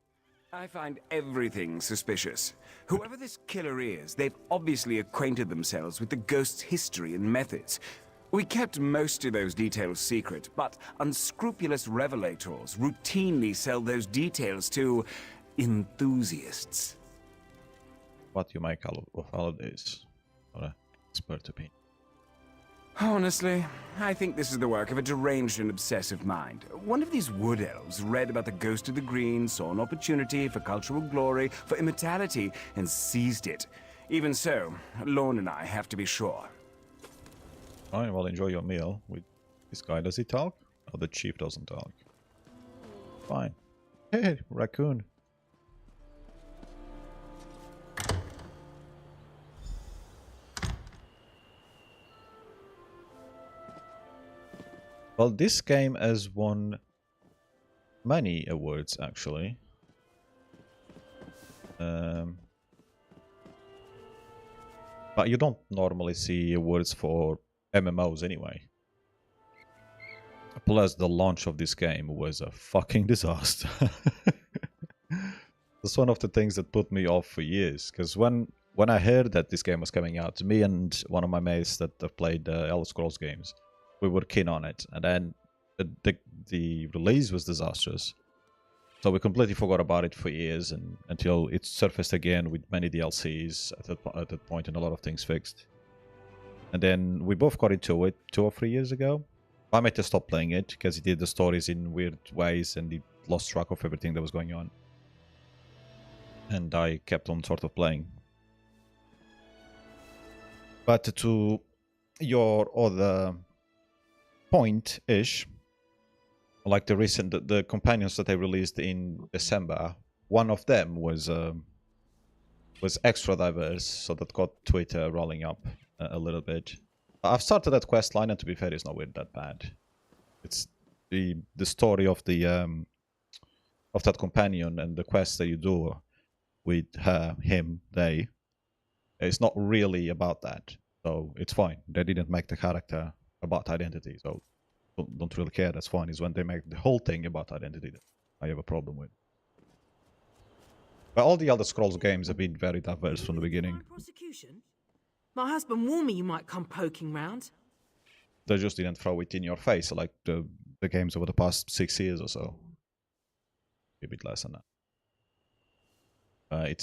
I find everything suspicious. Whoever this killer is, they've obviously acquainted themselves with the ghost's history and methods. We kept most of those details secret, but unscrupulous revelators routinely sell those details to enthusiasts. What you make of all of this? Not an expert opinion. Honestly, I think this is the work of a deranged and obsessive mind. One of these wood elves read about the ghost of the green, saw an opportunity for cultural glory, for immortality, and seized it. Even so, Lorne and I have to be sure. Fine, well, enjoy your meal. With this guy, does he talk? Oh, the chief doesn't talk. Fine. Hey, raccoon. Well, this game has won many awards, actually. But you don't normally see awards for MMOs anyway. Plus, the launch of this game was a fucking disaster. That's one of the things that put me off for years. Because when I heard that this game was coming out, me and one of my mates that have played Elder Scrolls games, we were keen on it, and then the release was disastrous. So we completely forgot about it for years, and until it surfaced again with many DLCs at that point and a lot of things fixed. And then we both got into it 2 or 3 years ago. I made to stop playing it because he did the stories in weird ways and he lost track of everything that was going on. And I kept on sort of playing. But to your other point-ish, like the companions that they released in December, one of them was extra diverse, so that got Twitter rolling up a little bit. I've started that quest line, and to be fair, it's not really that bad. It's the story of the of that companion and the quests that you do with her, him, they. It's not really about that, so it's fine. They didn't make the character about identity, so don't really care. That's fine. It's when they make the whole thing about identity that I have a problem with. But all the Elder Scrolls games have been very diverse from the beginning. Prosecution? My husband warned me you might come poking round. They just didn't throw it in your face like the games over the past 6 years or so. A bit less than that.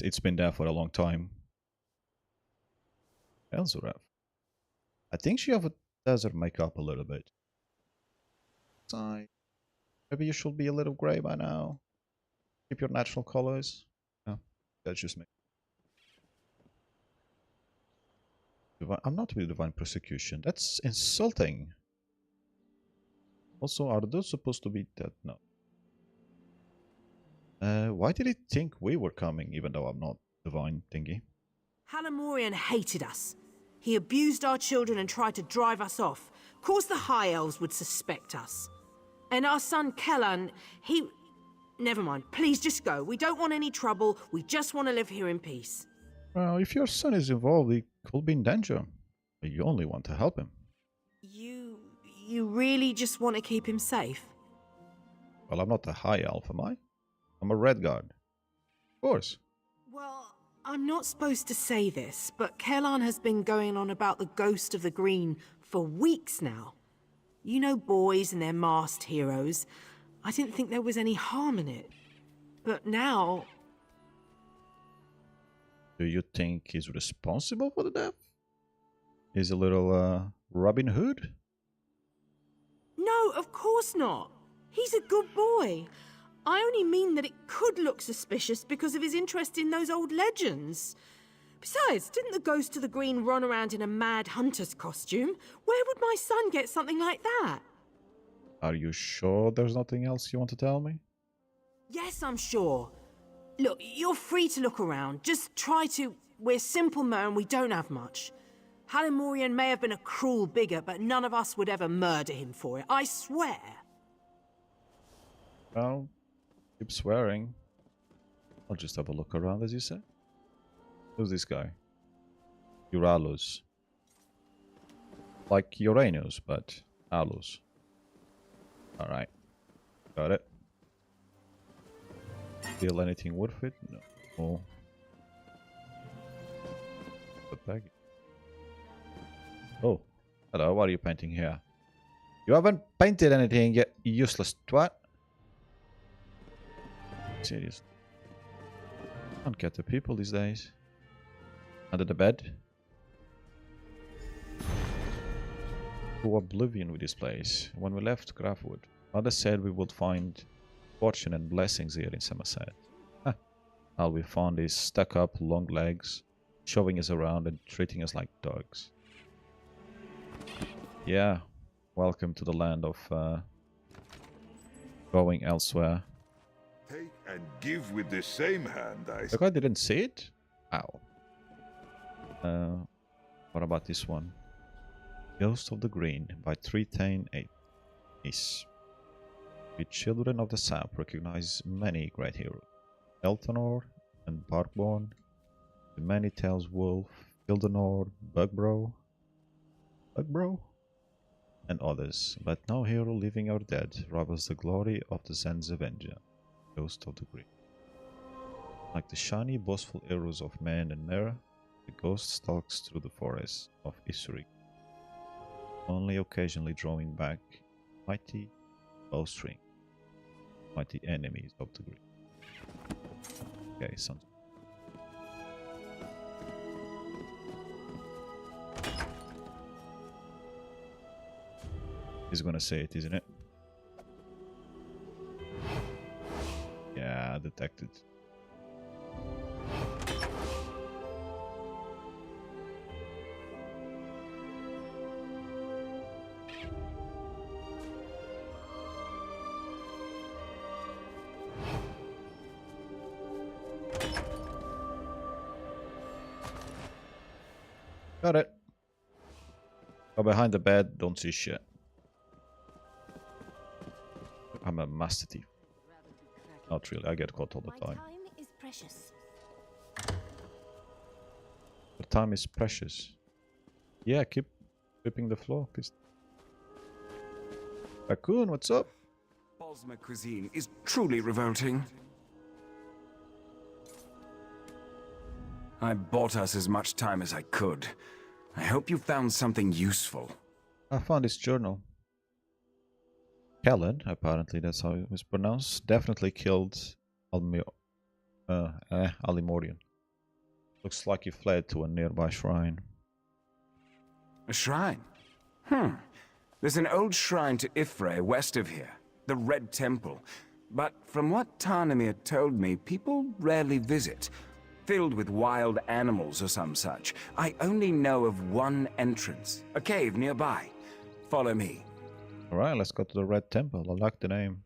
It's been there for a long time. Elzuref. I think she does her makeup a little bit. Maybe you should be a little grey by now. Keep your natural colors. No, that's just me. I'm not with Divine Persecution. That's insulting. Also, are those supposed to be dead? No. Why did it think we were coming, even though I'm not Divine thingy? Halamorian hated us. He abused our children and tried to drive us off. Of course the High Elves would suspect us. And our son Kellan, he... Never mind, please just go. We don't want any trouble. We just want to live here in peace. Well, if your son is involved, he could be in danger. You only want to help him. You really just want to keep him safe? Well, I'm not a high elf, am I? I'm a red guard. Of course. Well, I'm not supposed to say this, but Kellan has been going on about the ghost of the green for weeks now. You know boys and their masked heroes. I didn't think there was any harm in it. But now... Do you think he's responsible for the death? He's a little Robin Hood? No, of course not. He's a good boy. I only mean that it could look suspicious because of his interest in those old legends. Besides, didn't the Ghost of the Green run around in a mad hunter's costume? Where would my son get something like that? Are you sure there's nothing else you want to tell me? Yes, I'm sure. Look, you're free to look around. Just try to... We're simple men, we don't have much. Halimorian may have been a cruel bigot, but none of us would ever murder him for it, I swear. Well, keep swearing. I'll just have a look around, as you said. Who's this guy? Euralus. Like Uranus, but Alus. Alright. Got it. Feel anything worth it? No. Oh. The bag. Oh. Hello, what are you painting here? You haven't painted anything yet, you useless twat. Seriously. Can't get the people these days. Under the bed. To oblivion with this place. When we left Grafwood, Mother said we would find fortune and blessings here in Summerset. Huh. All we found is stuck up long legs, shoving us around and treating us like dogs. Yeah, welcome to the land of going elsewhere. Take and give with the same hand, I Look, I didn't see it. Ow. What about this one? Ghost of the Green by 310 Ace. We children of the Sap recognize many great heroes. Eltonor and Barkborn, the Many Tails Wolf, Gildenor, Bugbro, and others, but no hero living or dead rivals the glory of the Zen's Avenger, Ghost of the Green. Like the shiny, boastful arrows of man and mirror, the ghost stalks through the forests of Isurik, only occasionally drawing back mighty bowstring, mighty enemies of the Green. Okay, sounds. He's gonna say it, isn't it? Yeah, detected. Got it. Go behind the bed, don't see shit. I'm a master thief. Not really, I get caught all the time. Time is precious. The time is precious. Yeah, keep sweeping the floor, please. Raccoon, what's up? Bosmer cuisine is truly revolting. I bought us as much time as I could. I hope you found something useful. I found this journal. Kellen, apparently that's how it was pronounced, definitely killed Alimorian. Looks like he fled to a nearby shrine. A shrine? There's an old shrine to Ifre west of here, the Red Temple. But from what Tarnamir told me, people rarely visit. Filled with wild animals or some such. I only know of one entrance, a cave nearby. Follow me. Alright, let's go to the Red Temple. I like the name.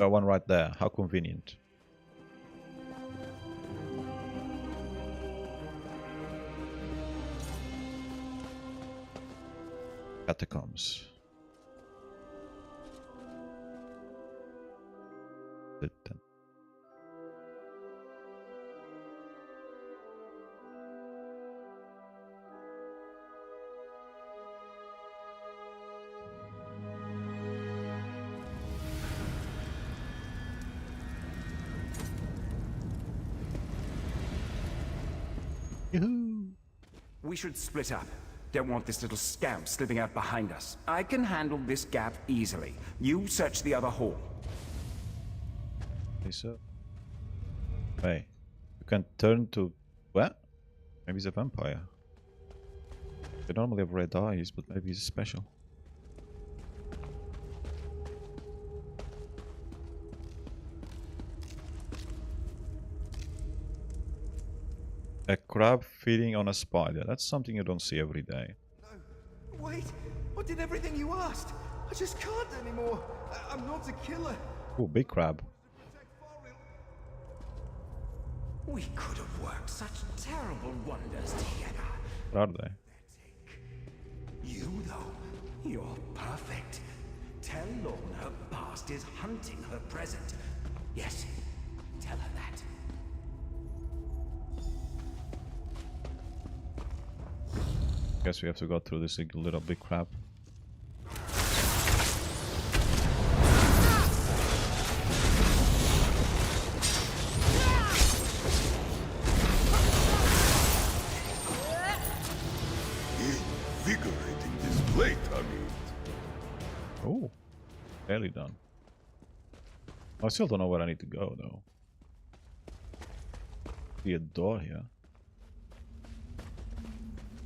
Got one right there. How convenient. Catacombs. We should split up. Don't want this little scamp slipping out behind us. I can handle this gap easily. You search the other hall. So, wait, you can turn to what? Maybe he's a vampire. They normally have red eyes, but maybe he's special. A crab feeding on a spider. That's something you don't see every day. No, wait! What did everything you asked? I just can't anymore. I'm not a killer. Oh, big crab. We could have worked such terrible wonders together. What are they? You, though, you're perfect. Tell Lorne her past is hunting her present. Yes, tell her that. Guess we have to go through this little big crab. Invigorating display, Tommy. Oh, barely done. I still don't know where I need to go, though. See a door here.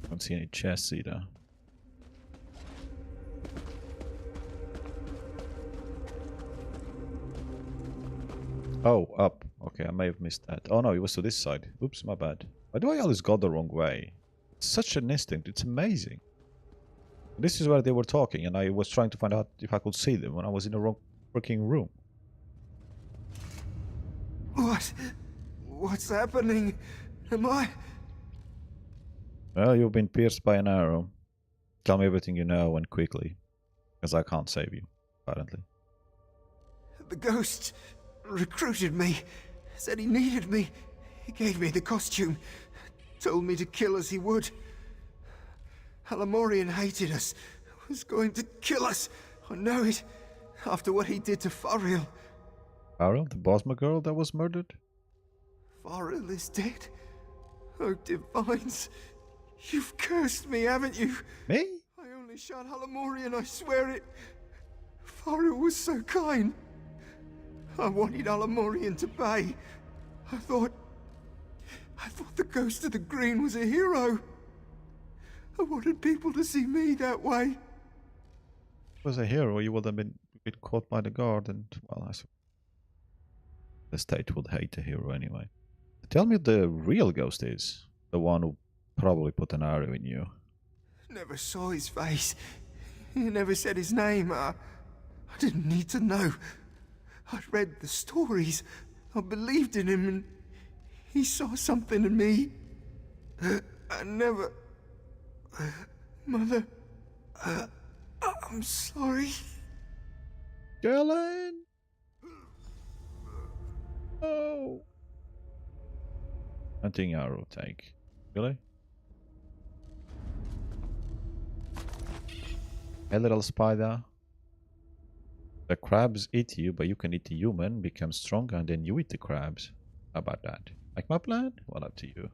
Don't see any chests either. Oh, up. Okay, I may have missed that. Oh no, it was to this side. Oops, my bad. Why do I always go the wrong way? It's such an instinct. It's amazing. This is where they were talking, and I was trying to find out if I could see them when I was in the wrong freaking room. What? What's happening? Am I... Well, you've been pierced by an arrow. Tell me everything you know, and quickly. Because I can't save you, apparently. The ghost recruited me. Said he needed me. He gave me the costume. Told me to kill as he would. Alamorian hated us. Was going to kill us. I know it. After what he did to Fariel. Fariel, the Bosma girl that was murdered? Fariel is dead. Oh, Divines. You've cursed me, haven't you? Me? I only shot Alamorian, I swear it. Fariel was so kind. I wanted Alamorian to pay. I thought the ghost of the green was a hero. I wanted people to see me that way. Was a hero, you would have been caught by the guard, and well, I suppose the state would hate a hero anyway. Tell me the real ghost is. The one who probably put an arrow in you. Never saw his face. He never said his name. I didn't need to know. I'd read the stories. I believed in him, and he saw something in me. I never... Mother... I'm sorry. Galen! Oh! Hunting arrow take. Really? Hey little spider. The crabs eat you, but you can eat the human, become stronger, and then you eat the crabs. How about that? Like my plan? Well, up to you.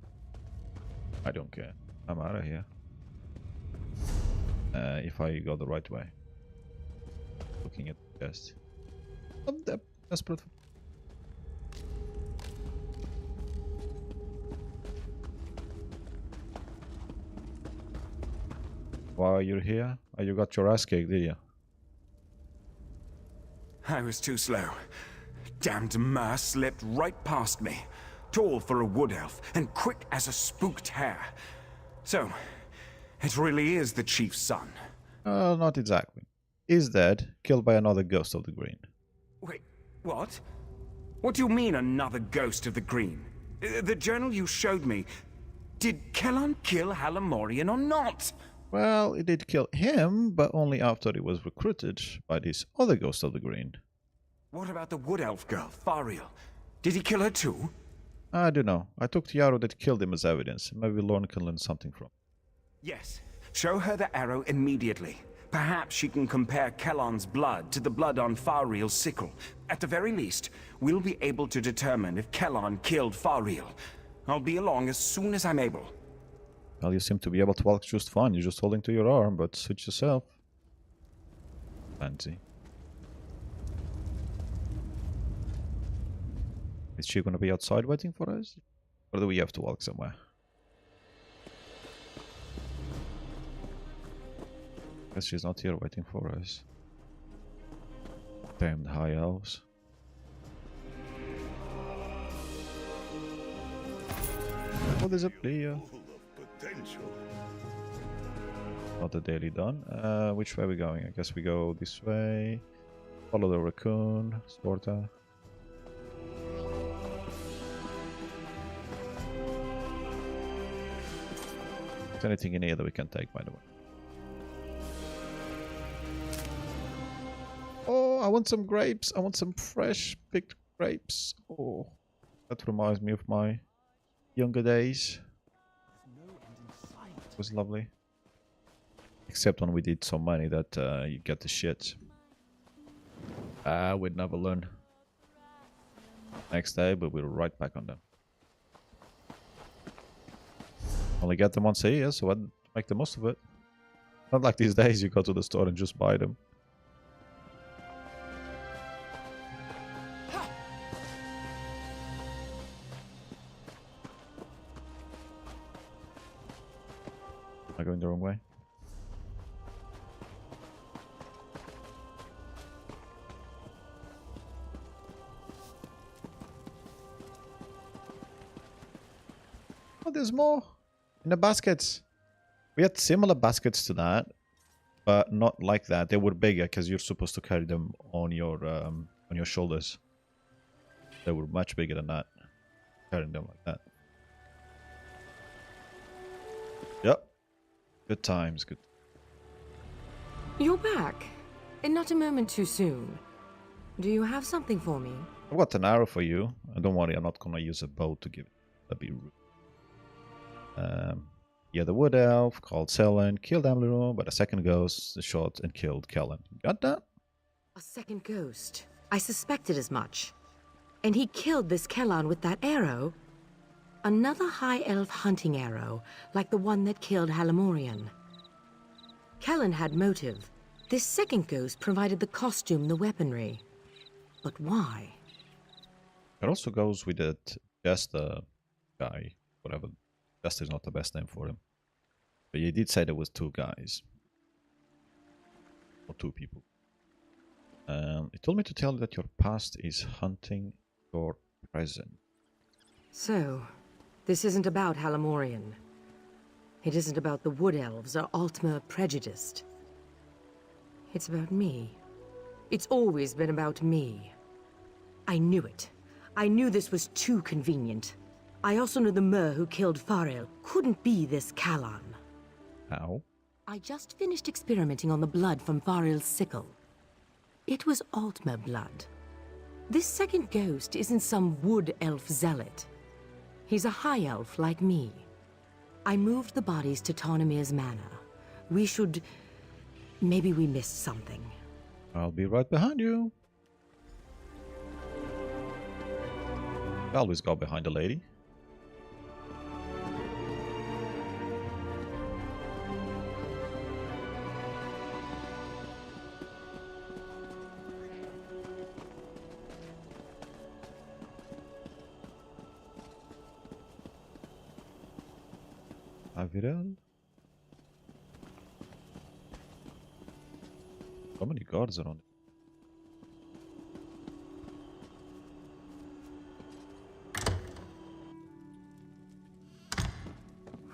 I don't care. I'm out of here. If I go the right way. Looking at the chest. I'm desperate. While you're here, you got your ass kicked, did you? I was too slow. Damned Mer slipped right past me. Tall for a wood elf, and quick as a spooked hare. So, it really is the chief's son. Not exactly. He's dead, killed by another ghost of the green. Wait, what? What do you mean, another ghost of the green? The journal you showed me, did Kellan kill Halamorian or not? Well, he did kill him, but only after he was recruited by this other ghost of the green. What about the wood elf girl, Fariel? Did he kill her too? I don't know. I took the arrow that killed him as evidence. Maybe Lorne can learn something from. Yes. Show her the arrow immediately. Perhaps she can compare Kellan's blood to the blood on Fariel's sickle. At the very least, we'll be able to determine if Kellan killed Fariel. I'll be along as soon as I'm able. Well, you seem to be able to walk just fine. You're just holding to your arm, but suit yourself. Fancy. Is she gonna be outside waiting for us? Or do we have to walk somewhere? Guess she's not here waiting for us. Damn the high elves. Oh, there's a player. Full of potential. Not the daily done. Which way are we going? I guess we go this way. Follow the raccoon, sorta. Is anything in here that we can take, by the way? Oh, I want some grapes. I want some fresh picked grapes. Oh, that reminds me of my younger days. It was lovely. Except when we did so many that you get the shit. We'd never learn. Next day, but we're right back on them. Only get them once a year, so I'd make the most of it. Not like these days you go to the store and just buy them. Am I going the wrong way? Oh, there's more in the baskets. We had similar baskets to that, but not like that. They were bigger because you're supposed to carry them on your shoulders. They were much bigger than that. Carrying them like that. Yep. Good times. Good. You're back. And not a moment too soon. Do you have something for me? I've got an arrow for you. And don't worry, I'm not gonna use a bow to give it. That'd be rude. Yeah, the wood elf called Selene killed Amlero, but a second ghost shot and killed Kellen. Got that? A second ghost. I suspected as much. And he killed this Kellan with that arrow? Another high elf hunting arrow, like the one that killed Halamorian. Kellen had motive. This second ghost provided the costume, the weaponry. But why? It also goes with that Jester guy, whatever. Jester's not the best name for him. But you did say there was two guys. Or two people. It told me to tell you that your past is hunting your present. So, this isn't about Halamorian. It isn't about the Wood Elves or Altmer prejudiced. It's about me. It's always been about me. I knew it. I knew this was too convenient. I also knew the Mer who killed Faril couldn't be this Kallan. How? I just finished experimenting on the blood from Faril's sickle. It was Altmer blood. This second ghost isn't some wood elf zealot. He's a high elf like me. I moved the bodies to Tarnamir's manor. We should... Maybe we missed something. I'll be right behind you. I always go behind the lady. Avirel? How many guards are on it?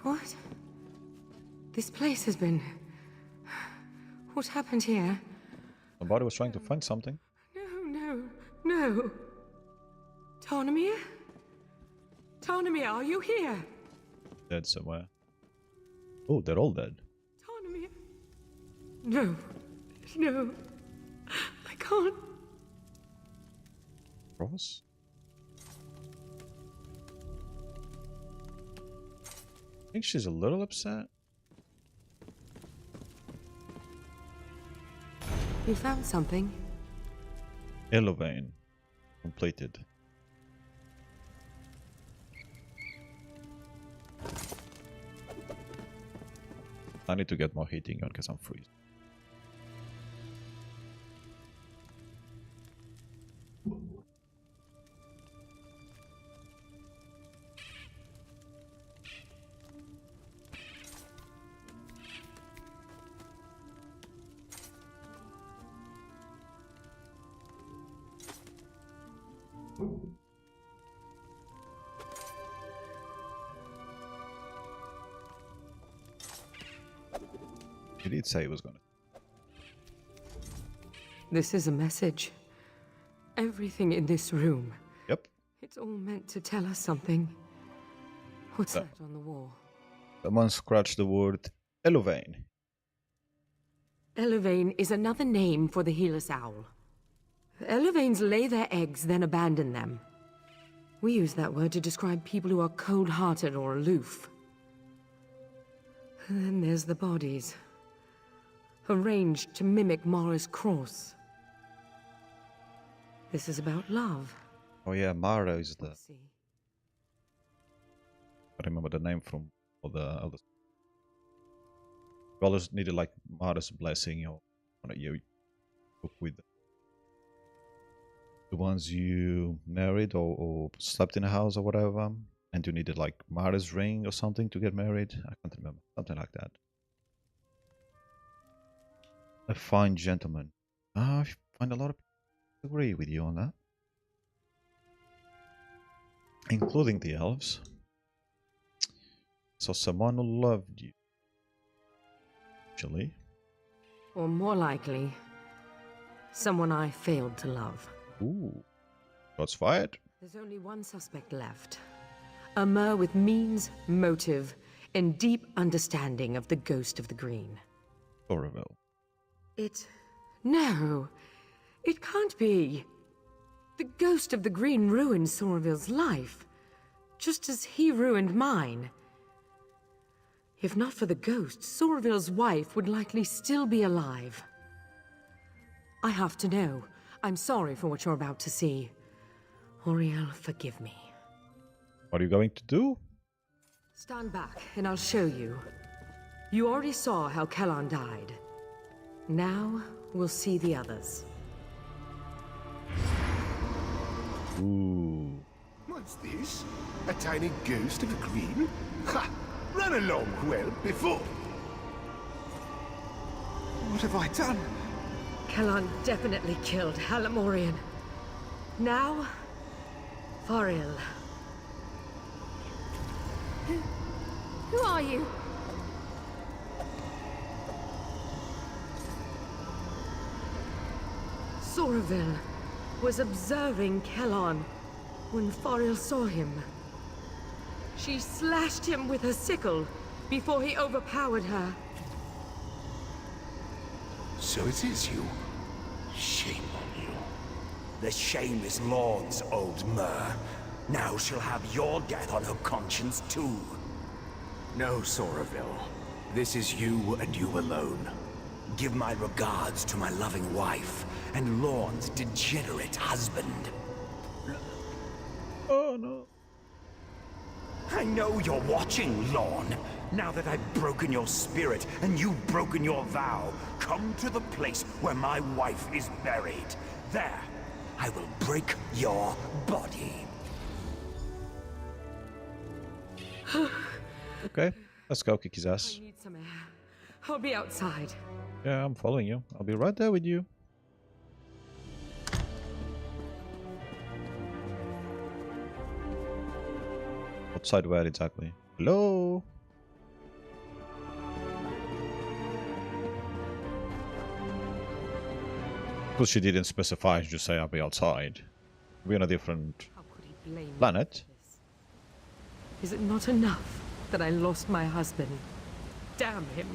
What? This place has been... What happened here? Somebody was trying to find something. No. Tarnamir? Tarnamir, are you here? Dead somewhere. Oh, they're all dead. Tarnamir? No. I can't. Ross? I think she's a little upset. You found something? Elovane. Completed. I need to get more heating on because I'm freezing. He did say he was gonna. This is a message. Everything in this room. Yep. It's all meant to tell us something. What's that on the wall? Someone scratched the word Elovane. Elevane is another name for the Helus owl. Elevanes lay their eggs, then abandon them. We use that word to describe people who are cold-hearted or aloof. And then there's the bodies. Arranged to mimic Mara's cross. This is about love. Oh yeah, Mara is the... See. I remember the name from all the others. You always needed like Mara's blessing or you cook with the ones you married or slept in a house or whatever, and you needed like Mara's ring or something to get married. I can't remember. Something like that. A fine gentleman. I find a lot of people agree with you on that. Including the elves. So someone who loved you. Actually. Or more likely, someone I failed to love. Ooh. Shots fired. There's only one suspect left. A mer with means, motive, and deep understanding of the ghost of the green. Sorrowville. No, it can't be. The ghost of the green ruined Sorreville's life, just as he ruined mine. If not for the ghost, Sorreville's wife would likely still be alive. I have to know. I'm sorry for what you're about to see. Auriel, forgive me. What are you going to do? Stand back, and I'll show you. You already saw how Kellan died. Now, we'll see the others. Ooh. What's this? A tiny ghost of a green? Ha! Run along, whelp, before... What have I done? Kellan definitely killed Halamorian. Now, Faril. Who are you? Sorreville was observing Kellan when Faril saw him. She slashed him with her sickle before he overpowered her. So it is you. Shame on you. The shame is Lord's, old Mer. Now she'll have your death on her conscience too. No, Sorreville. This is you and you alone. Give my regards to my loving wife and Lorne's degenerate husband. Oh no. I know you're watching, Lorne. Now that I've broken your spirit and you've broken your vow, come to the place where my wife is buried. There, I will break your body. Okay, let's go kick his I ass. need some air. I'll be outside. Yeah, I'm following you. I'll be right there with you. Outside where exactly? Hello? Because she didn't specify, she just say I'll be outside. We're on a different How could he blame me planet. for this? Is it not enough that I lost my husband? Damn him.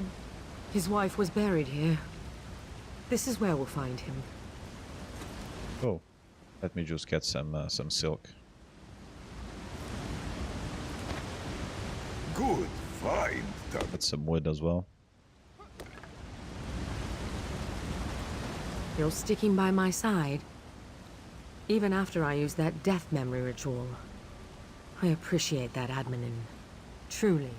His wife was buried here. This is where we'll find him. Oh, let me just get some silk. Good find, Doug. Get some wood as well. You're sticking by my side. Even after I used that death memory ritual. I appreciate that, Admin. Truly.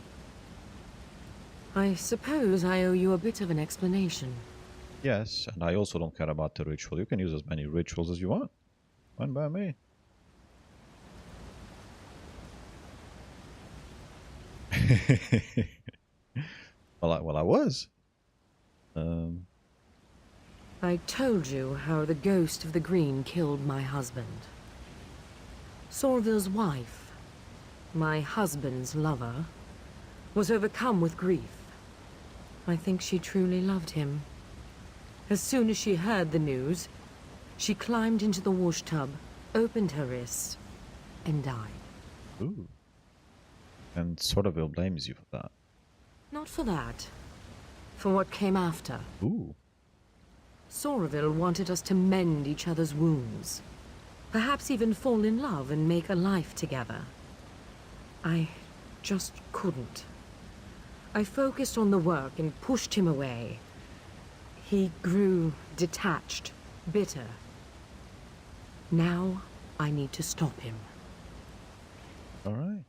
I suppose I owe you a bit of an explanation. Yes, and I also don't care about the ritual. You can use as many rituals as you want. Fine by me. well, I was. I told you how the ghost of the Green killed my husband. Sorville's wife, my husband's lover, was overcome with grief. I think she truly loved him. As soon as she heard the news, she climbed into the wash tub, opened her wrist, and died. Ooh. And Sorville blames you for that. Not for that. For what came after. Ooh. Sorville wanted us to mend each other's wounds. Perhaps even fall in love and make a life together. I just couldn't. I focused on the work and pushed him away. He grew detached, bitter. Now, I need to stop him. Alright.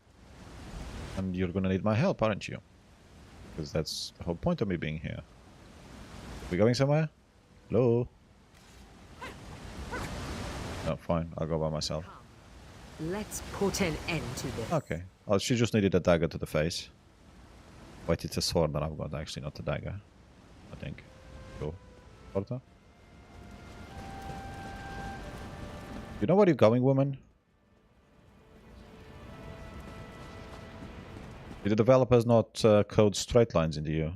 And you're gonna need my help, aren't you? Because that's the whole point of me being here. We going somewhere? Hello? No, fine. I'll go by myself. Let's put an end to this. Okay. Oh, she just needed a dagger to the face. Wait, it's a sword that I've got, actually, not a dagger. I think. Go. Porta? You know where you're going, woman? Did the developers not code straight lines into you?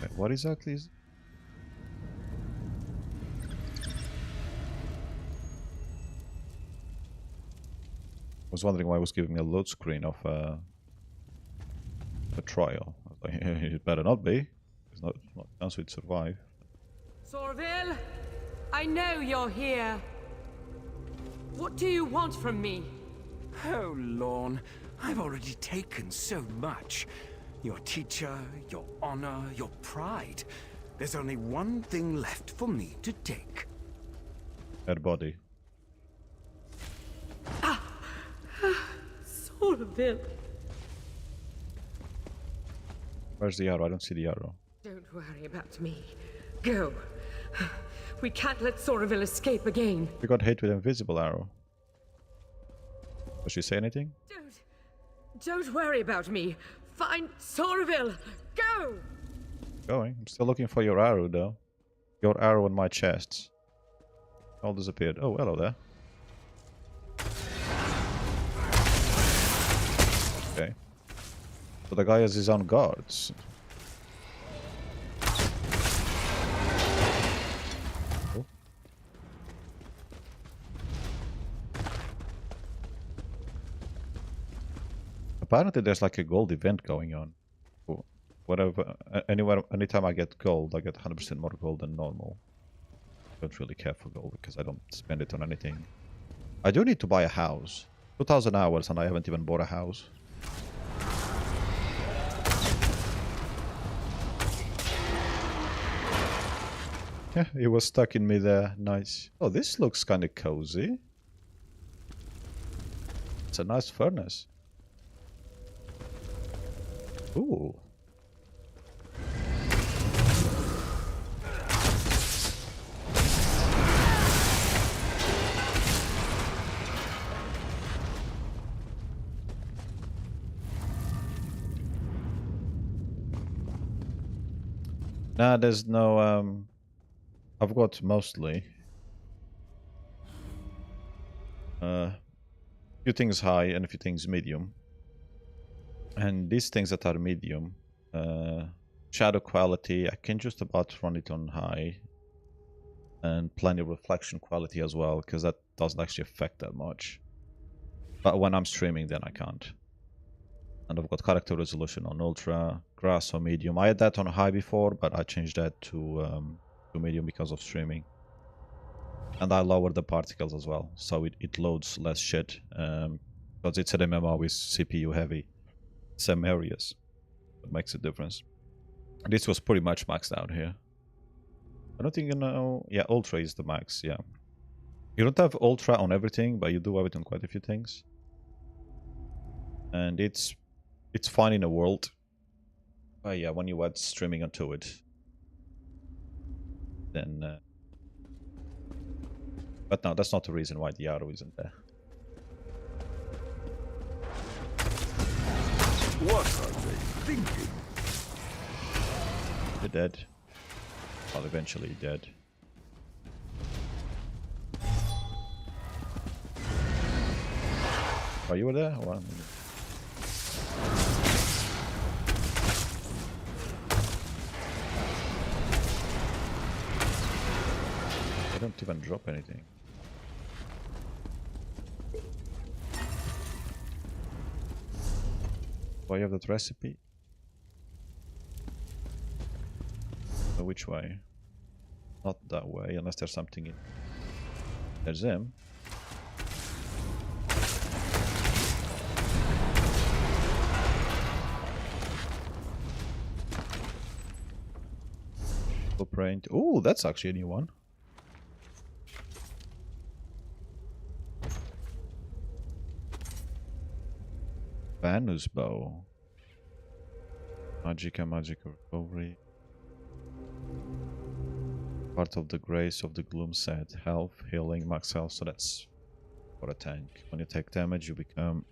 Wait, what exactly is... I was wondering why it was giving me a load screen of a trial. I was like, it better not be. It's not chance we'd survive. Sorville! I know you're here. What do you want from me? Oh, Lorne, I've already taken so much. Your teacher, your honor, your pride. There's only one thing left for me to take. Her body. Sorville! Where's the arrow? I don't see the arrow. Don't worry about me. Go. We can't let Sorville escape again. We got hit with invisible arrow. Does she say anything? Don't worry about me. Find Sorville. Go! Going. I'm still looking for your arrow, though. Your arrow on my chest. All disappeared. Oh, hello there. Okay. So the guy has his own guards. Oh. Apparently there's like a gold event going on. Whatever, anytime I get gold, I get 100% more gold than normal. Don't really care for gold because I don't spend it on anything. I do need to buy a house. 2,000 hours and I haven't even bought a house. Yeah, he was stuck in me there. Nice. Oh, this looks kind of cozy. It's a nice furnace. Ooh. Nah, there's no, I've got mostly a few things high and a few things medium. And these things that are medium, shadow quality, I can just about run it on high. And plenty of reflection quality as well, because that doesn't actually affect that much. But when I'm streaming, then I can't. And I've got character resolution on ultra, grass on medium. I had that on high before, but I changed that to medium because of streaming. And I lowered the particles as well, so it loads less shit. Because it's an MMO with CPU heavy. Same areas. That makes a difference. This was pretty much maxed out here. I don't think you know... Yeah, Ultra is the max, yeah. You don't have Ultra on everything, but you do have it on quite a few things. And it's fine in a world. But yeah, when you add streaming onto it, then... But no, that's not the reason why the arrow isn't there. What are they thinking? They're dead. Well, eventually dead. Oh, you were there? Well, I don't even drop anything. Do I have that recipe? So which way? Not that way, unless there's something in. There's him. Blueprint. Oh, that's actually a new one. Vanus bow. Magic recovery. Part of the Grace of the Gloom set. Health, healing, max health, so that's for a tank. When you take damage, you become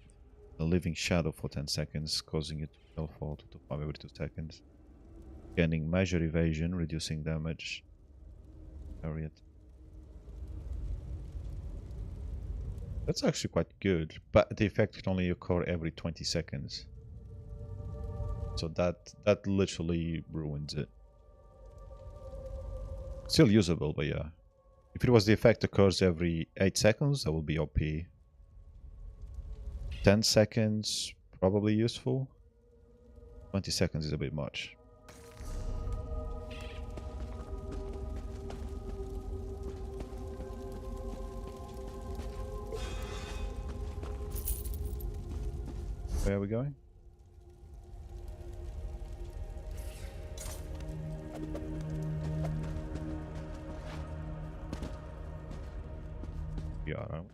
a living shadow for 10 seconds, causing you to heal for 2 to 5 every 2 seconds. Gaining measure evasion, reducing damage. Period. That's actually quite good, but the effect can only occur every 20 seconds. So that literally ruins it. Still usable, but yeah. If it was the effect occurs every 8 seconds, that would be OP. 10 seconds, probably useful. 20 seconds is a bit much. Where are we going? We are, aren't we?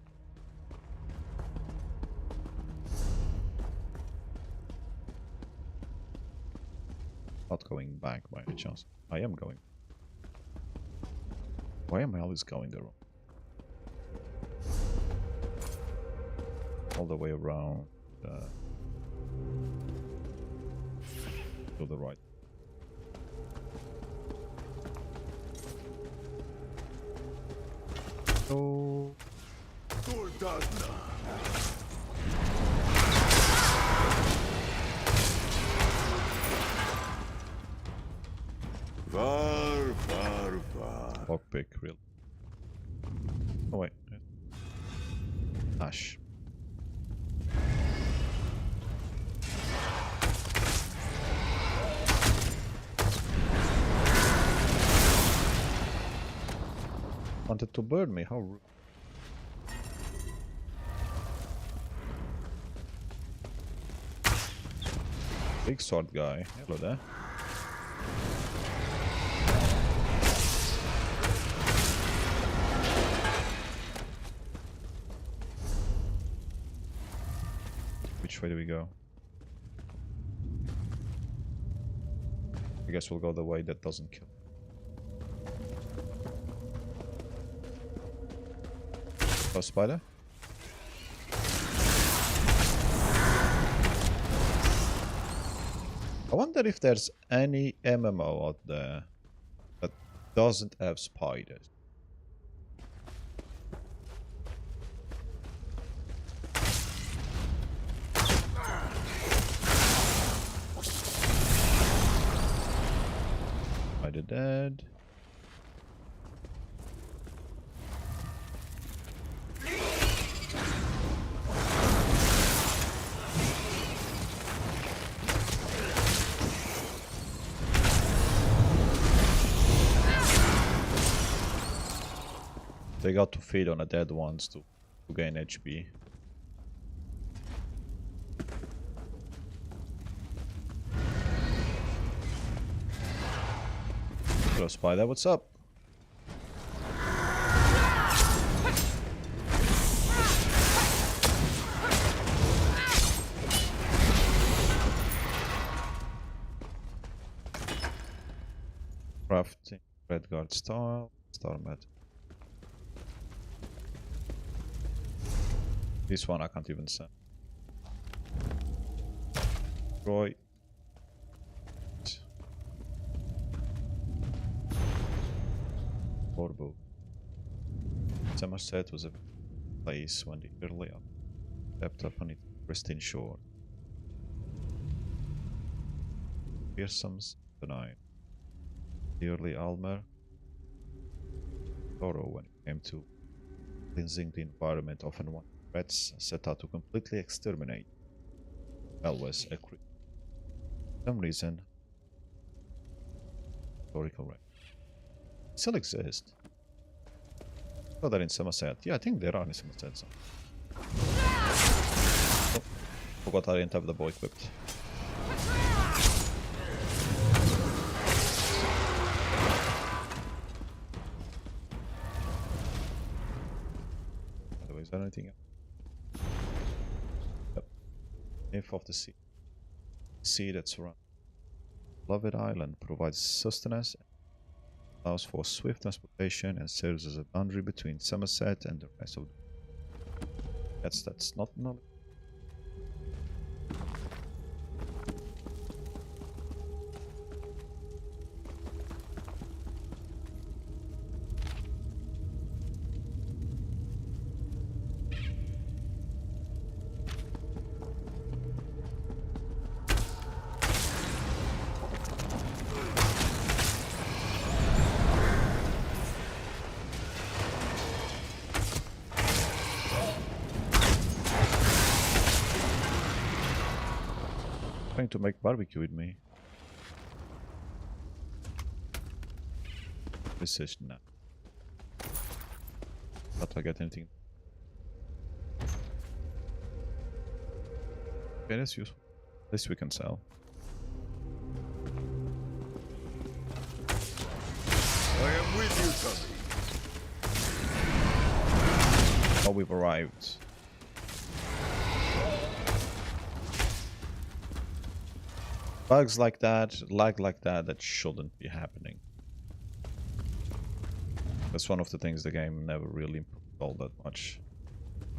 Not going back by any chance. I am going. Why am I always going the wrong? All the way around. To the right. Oh. Far, far, far. Lockpick, real. Oh wait. Ash. Wanted to burn me, how rude. Big sword guy, hello there. Which way do we go? I guess we'll go the way that doesn't kill. Oh, spider? I wonder if there's any MMO out there that doesn't have spiders. Spider dead. They got to feed on the dead ones to gain HP. Hello, Spider. What's up? Crafting, Redguard style, star mat. This one I can't even say. Roy. Borbo. Summerset was a place when the early stepped up on its pristine shore. Fearsome's benign. The early Almer thorough when it came to cleansing the environment, often one threats set out to completely exterminate. Always a creep. For some reason, historical record still exist. Oh, they're in Summerset. Yeah, I think there are in Summerset. So. Oh, forgot I didn't have the bow equipped. By the way, is there anything else? Yep. Nymph of the sea. Sea that surrounds Beloved Island provides sustenance, allows for swift transportation, and serves as a boundary between Summerset and the rest of the... That's not knowledge. Trying to make barbecue with me. This is not. Not I get anything. Okay, that's useful. This we can sell. I am with you, Tommy. Oh, we've arrived. Bugs like that, lag like that, that shouldn't be happening. That's one of the things the game never really improved all that much.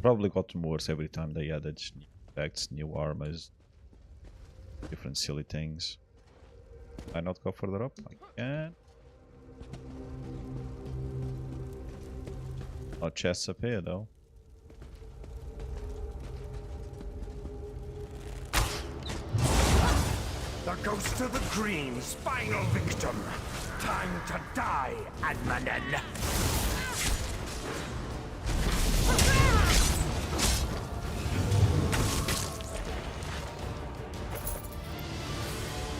Probably got worse every time they added new effects, new armors, different silly things. Can I not go further up? I can. No chests up here though. The ghost of the Green's final victim. Time to die, Admanen.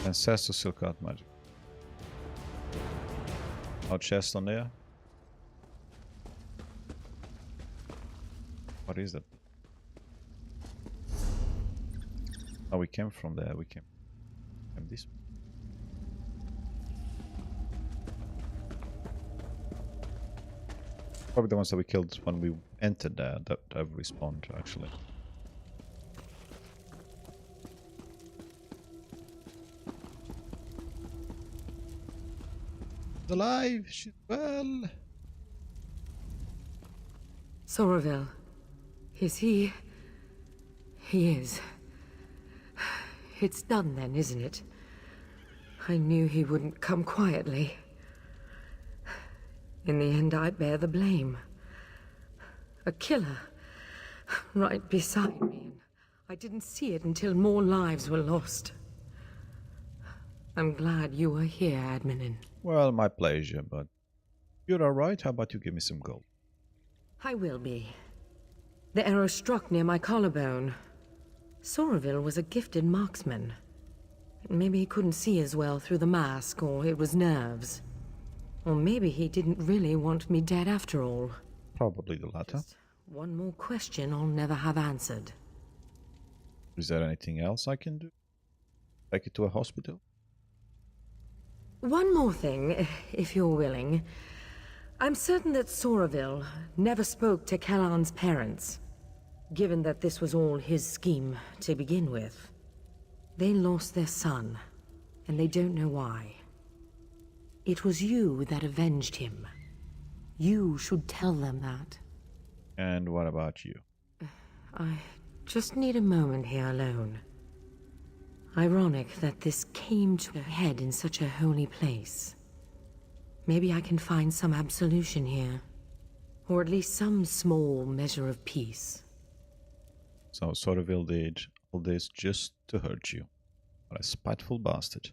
Ancestor Silk Out Magic. No chest on there. What is that? Oh, we came from there. We came this way. Probably the ones that we killed when we entered there that have respawned actually. She's alive, she's well. Somerville. Is he... He is. It's done then, isn't it? I knew he wouldn't come quietly. In the end, I bear the blame. A killer. Right beside me. And I didn't see it until more lives were lost. I'm glad you are here, Adminin. Well, my pleasure, but you're alright. How about you give me some gold? I will be. The arrow struck near my collarbone. Somerville was a gifted marksman. Maybe he couldn't see as well through the mask, or it was nerves. Or maybe he didn't really want me dead after all. Probably the latter. Just one more question I'll never have answered. Is there anything else I can do? Take it to a hospital? One more thing, if you're willing. I'm certain that Soraville never spoke to Kellan's parents, given that this was all his scheme to begin with. They lost their son, and they don't know why. It was you that avenged him. You should tell them that. And what about you? I just need a moment here alone. Ironic that this came to a head in such a holy place. Maybe I can find some absolution here. Or at least some small measure of peace. So Soraville did all this just to hurt you. What a spiteful bastard.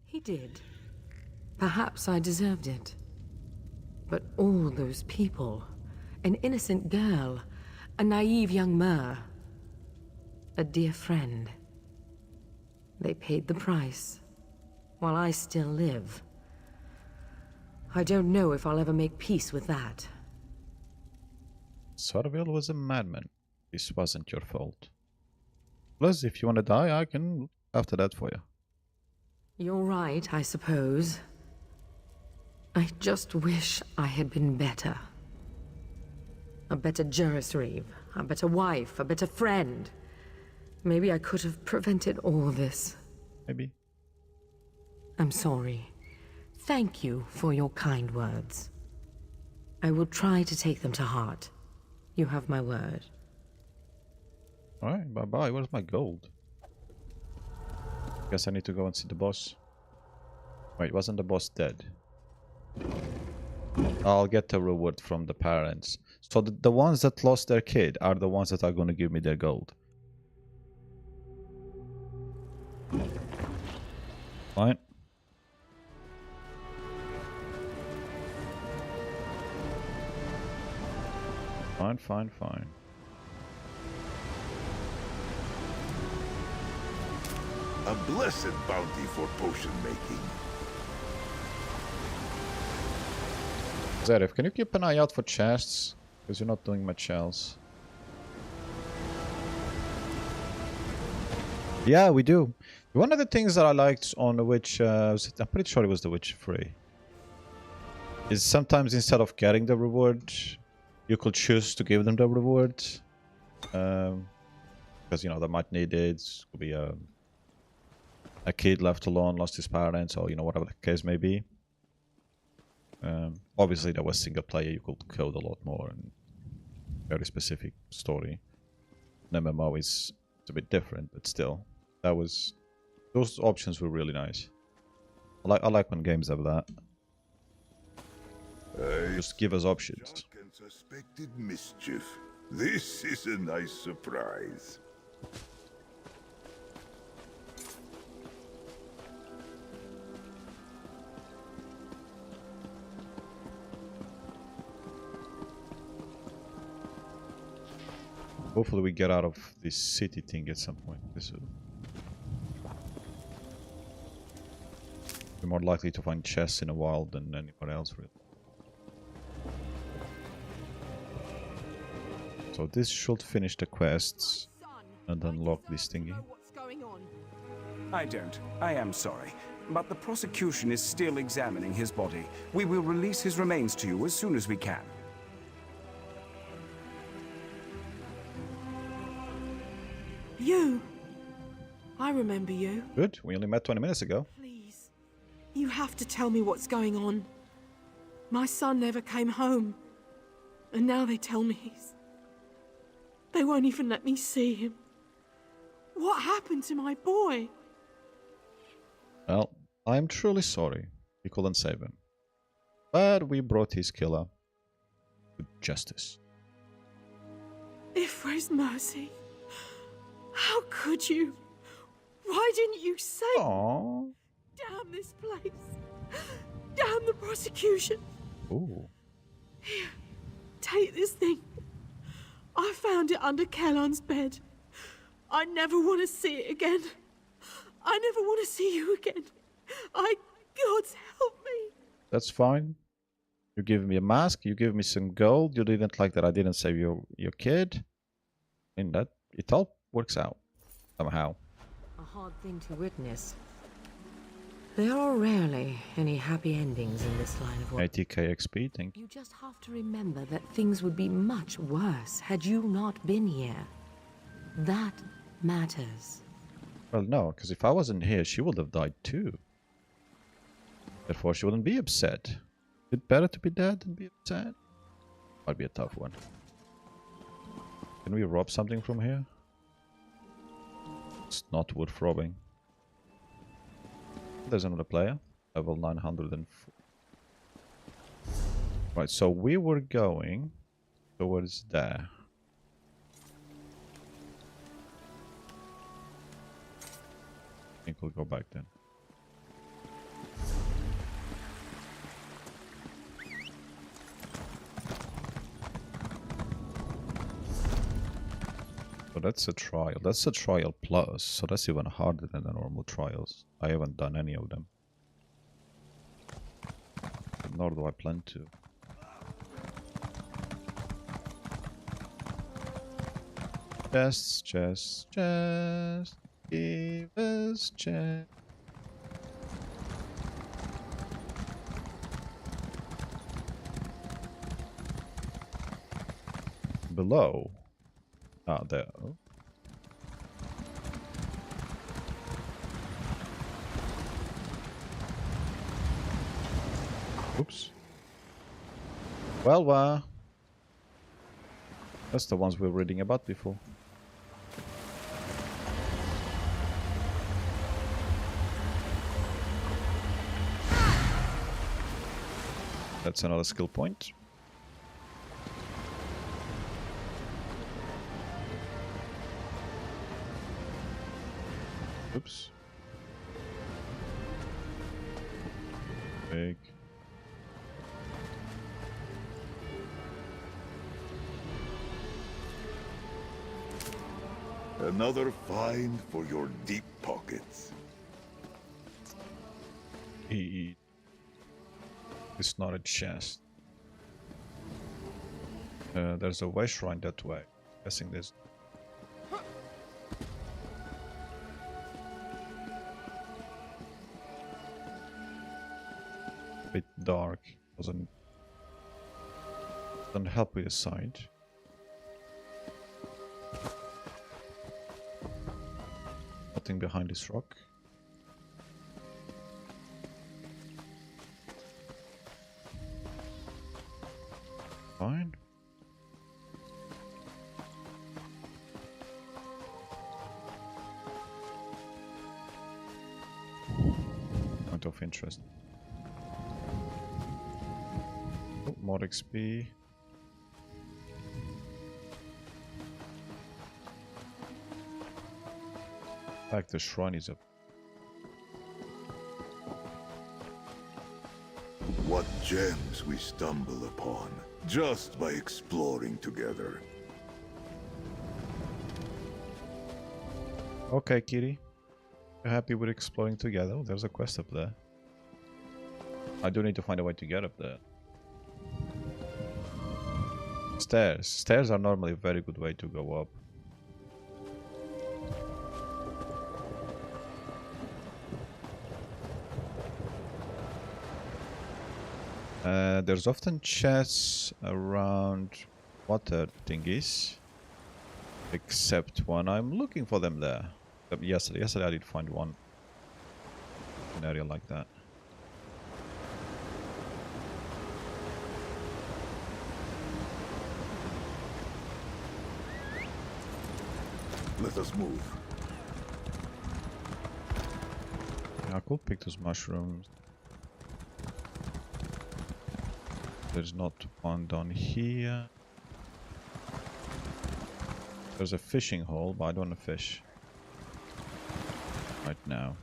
He did. Perhaps I deserved it. But all those people, an innocent girl, a naive young Mer, a dear friend. They paid the price, while I still live. I don't know if I'll ever make peace with that. Soraville was a madman. This wasn't your fault. Plus, if you want to die, I can look after that for you. You're right, I suppose. I just wish I had been better. A better Jurisreeve, a better wife, a better friend. Maybe I could have prevented all this. Maybe. I'm sorry. Thank you for your kind words. I will try to take them to heart. You have my word. Alright, bye-bye. Where's my gold? Guess I need to go and see the boss. Wait, wasn't the boss dead? I'll get a reward from the parents. So the ones that lost their kid are the ones that are going to give me their gold. Fine. Fine. A blessed bounty for potion making. Zarif, can you keep an eye out for chests? Because you're not doing much else. Yeah, we do. One of the things that I liked on The Witch, I'm pretty sure it was The Witch 3, is sometimes instead of getting the reward, you could choose to give them the reward. Because, you know, they might need it. Could be a kid left alone, lost his parents, or, you know, whatever the case may be. Obviously, there was single player, you could code a lot more and very specific story. An MMO is a bit different, but still, those options were really nice. I like when games have that. Just give us options. And suspected mischief. This is a nice surprise. Hopefully we get out of this city thing at some point. This will be more likely to find chests in a wild than anywhere else, really. So this should finish the quests and unlock this thingy. I don't. I am sorry. But the prosecution is still examining his body. We will release his remains to you as soon as we can. You. I remember you. Good. We only met 20 minutes ago. Please. You have to tell me what's going on. My son never came home. And now they tell me they won't even let me see him. What happened to my boy? Well, I'm truly sorry. We couldn't save him. But we brought his killer to justice. If for his mercy. How could you? Why didn't you say? Aww. Damn this place. Damn the prosecution. Ooh. Here, take this thing. I found it under Kellan's bed. I never want to see it again. I never want to see you again. God's help me. That's fine. You give me a mask, you give me some gold, you didn't like that I didn't save your kid. And that, it all works out. Somehow. A hard thing to witness. There are rarely any happy endings in this line of work. 80k XP, thank you. You just have to remember that things would be much worse had you not been here. That matters. Well, no, because if I wasn't here, she would have died too. Therefore, she wouldn't be upset. Is it better to be dead than be upset? Might be a tough one. Can we rob something from here? It's not worth robbing. There's another player. Level 904. Right, so we were going towards there. I think we'll go back then. So that's a trial. That's a trial plus. So that's even harder than the normal trials. I haven't done any of them. But nor do I plan to. Just give us chest. Below. Ah, there. Oops. Well, that's the ones we were reading about before. That's another skill point. Oops. Big. Another find for your deep pockets. It's not a chest. There's a way shrine that way. Guessing this. Bit dark. Doesn't help with the sight. Nothing behind this rock. Fine. Point of interest. Oh, more XP. In fact, the shrine is up. What gems we stumble upon, just by exploring together. Okay, Kitty. You're happy with exploring together? Oh, there's a quest up there. I do need to find a way to get up there. Stairs. Stairs are normally a very good way to go up. There's often chests around water thingies. Except when I'm looking for them there. Yesterday I did find one. An area like that. Let us move. Yeah, I could pick those mushrooms. There's not one down here. There's a fishing hole, but I don't want to fish right now.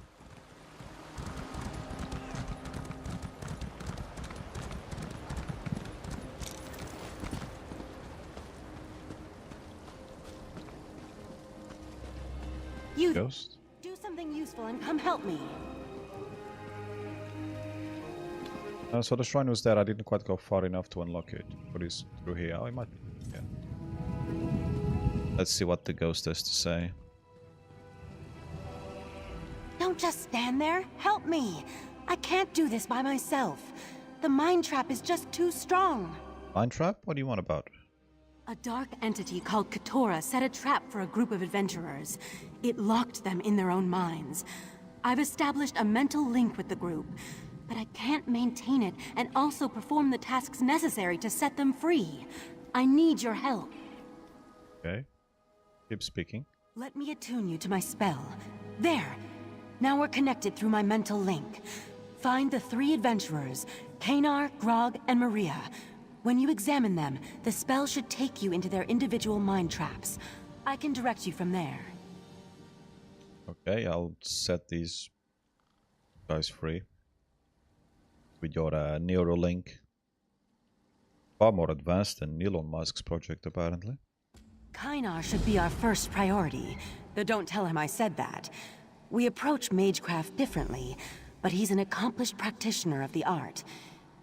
You Ghost? do something useful and come help me. So the shrine was there. I didn't quite go far enough to unlock it. What is through here? Oh, it might be. Yeah. Let's see what the ghost has to say. Don't just stand there. Help me. I can't do this by myself. The mind trap is just too strong. Mind trap? What do you want about? A dark entity called Keturah set a trap for a group of adventurers. It locked them in their own minds. I've established a mental link with the group, but I can't maintain it and also perform the tasks necessary to set them free. I need your help. Okay. Keep speaking. Let me attune you to my spell. There. Now we're connected through my mental link. Find the 3 adventurers, Kanar, Grog, and Maria. When you examine them, the spell should take you into their individual mind traps. I can direct you from there. Okay, I'll set these guys free. With your Neuralink. Far more advanced than Elon Musk's project, apparently. Kynar should be our first priority, though don't tell him I said that. We approach magecraft differently, but he's an accomplished practitioner of the art.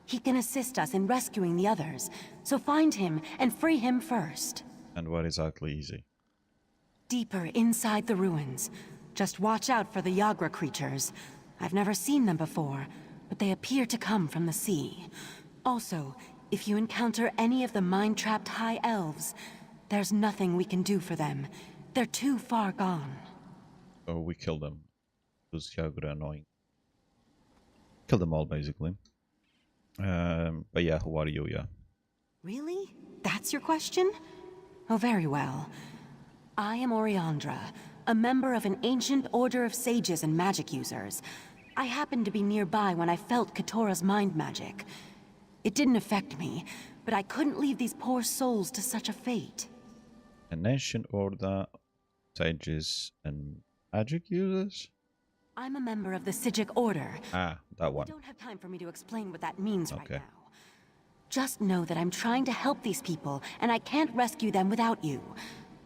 He can assist us in rescuing the others, so find him and free him first. And what exactly is he? Deeper inside the ruins. Just watch out for the Yagra creatures. I've never seen them before, but they appear to come from the sea. Also, if you encounter any of the mind-trapped High Elves, there's nothing we can do for them. They're too far gone. So we kill them. Those Yagra are annoying. Kill them all, basically. But yeah, who are you, yeah? Really? That's your question? Oh, very well. I am Oriandra, a member of an ancient order of sages and magic users. I happened to be nearby when I felt Keturah's mind magic. It didn't affect me, but I couldn't leave these poor souls to such a fate. An ancient order, sages, and magic users? I'm a member of the Sijic Order. Ah, that one. You don't have time for me to explain what that means right Okay. now. Just know that I'm trying to help these people, and I can't rescue them without you.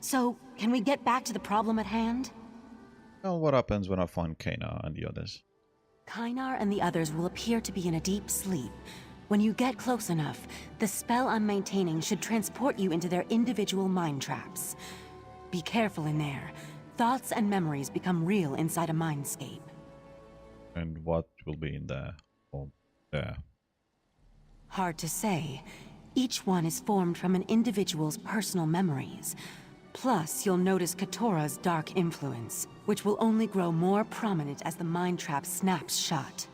So, can we get back to the problem at hand? Well, what happens when I find Kana and the others? Kynar and the others will appear to be in a deep sleep. When you get close enough, the spell I'm maintaining should transport you into their individual mind traps. Be careful in there. Thoughts and memories become real inside a mindscape. And what will be in there? Or there? Hard to say. Each one is formed from an individual's personal memories. Plus, you'll notice Keturah's dark influence, which will only grow more prominent as the mind trap snaps shut.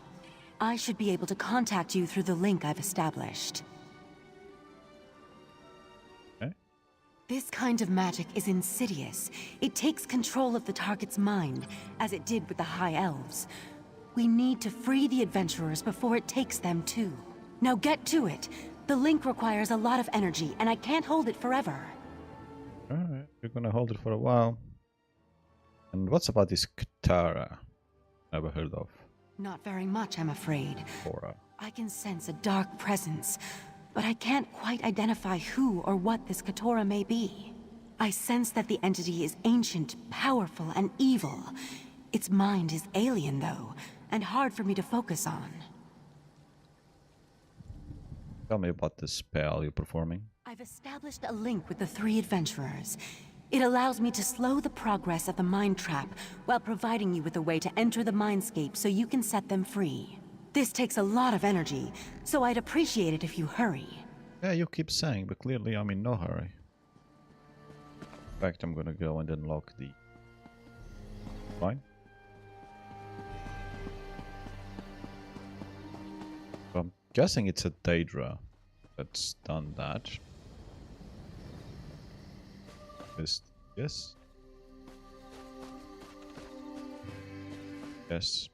I should be able to contact you through the link I've established. Okay. This kind of magic is insidious. It takes control of the target's mind, as it did with the High Elves. We need to free the adventurers before it takes them too. Now get to it. The link requires a lot of energy, and I can't hold it forever. Alright, you're gonna hold it for a while. And what's about this Katara? Never heard of. Not very much, I'm afraid. Aura. I can sense a dark presence, but I can't quite identify who or what this Keturah may be. I sense that the entity is ancient, powerful, and evil. Its mind is alien, though, and hard for me to focus on. Tell me about the spell you're performing. I've established a link with the 3 adventurers. It allows me to slow the progress of the mind trap while providing you with a way to enter the mindscape so you can set them free. This takes a lot of energy, so I'd appreciate it if you hurry. Yeah, you keep saying, but clearly I'm in no hurry. In fact, I'm gonna go and unlock the... Fine. So I'm guessing it's a Daedra that's done that. Yes. Yes.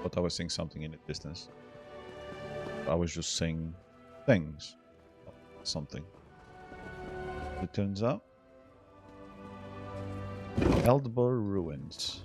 But I was seeing something in the distance. I was just seeing things. Something. It turns out Eldbor Ruins.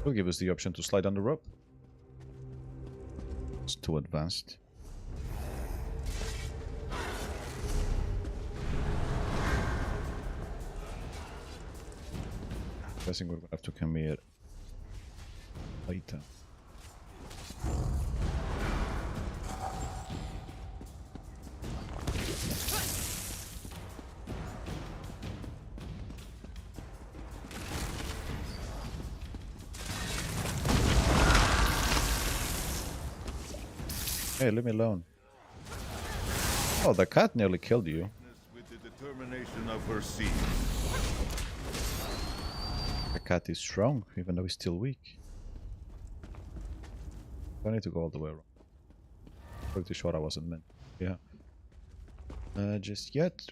Will give us the option to slide on the rope. It's too advanced. Guessing we're gonna have to come here later. Hey, leave me alone. Oh, the cat nearly killed you. With the determination of her seed. The cat is strong, even though he's still weak. I need to go all the way around. Pretty sure I wasn't meant. Yeah. Just yet.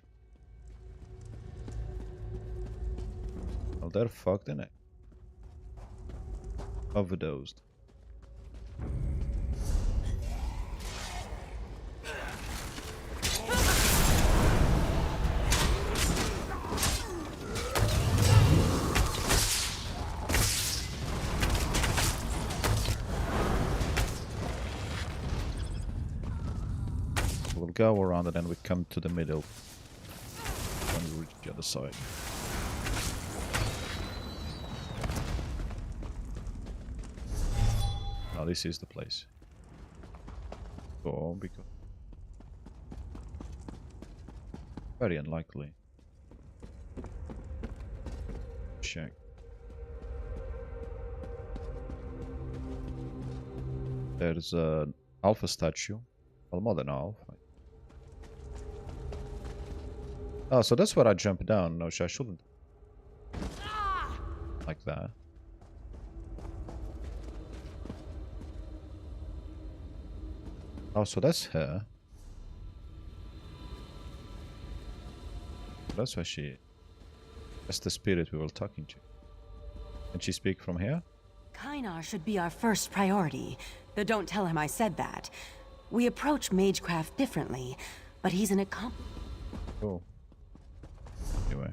Oh, they're fucked in it. Overdosed. We'll go around and then we come to the middle when we reach the other side. Now this is the place. Oh, because very unlikely. Check. There's an alpha statue. Well, more than alpha. Oh, so that's where I jump down. No, I shouldn't. Like that. Oh, so that's her. That's why she... That's the spirit we were talking to. Can she speak from here? Kynar should be our first priority, though don't tell him I said that. We approach magecraft differently, but he's an Cool. Anyway.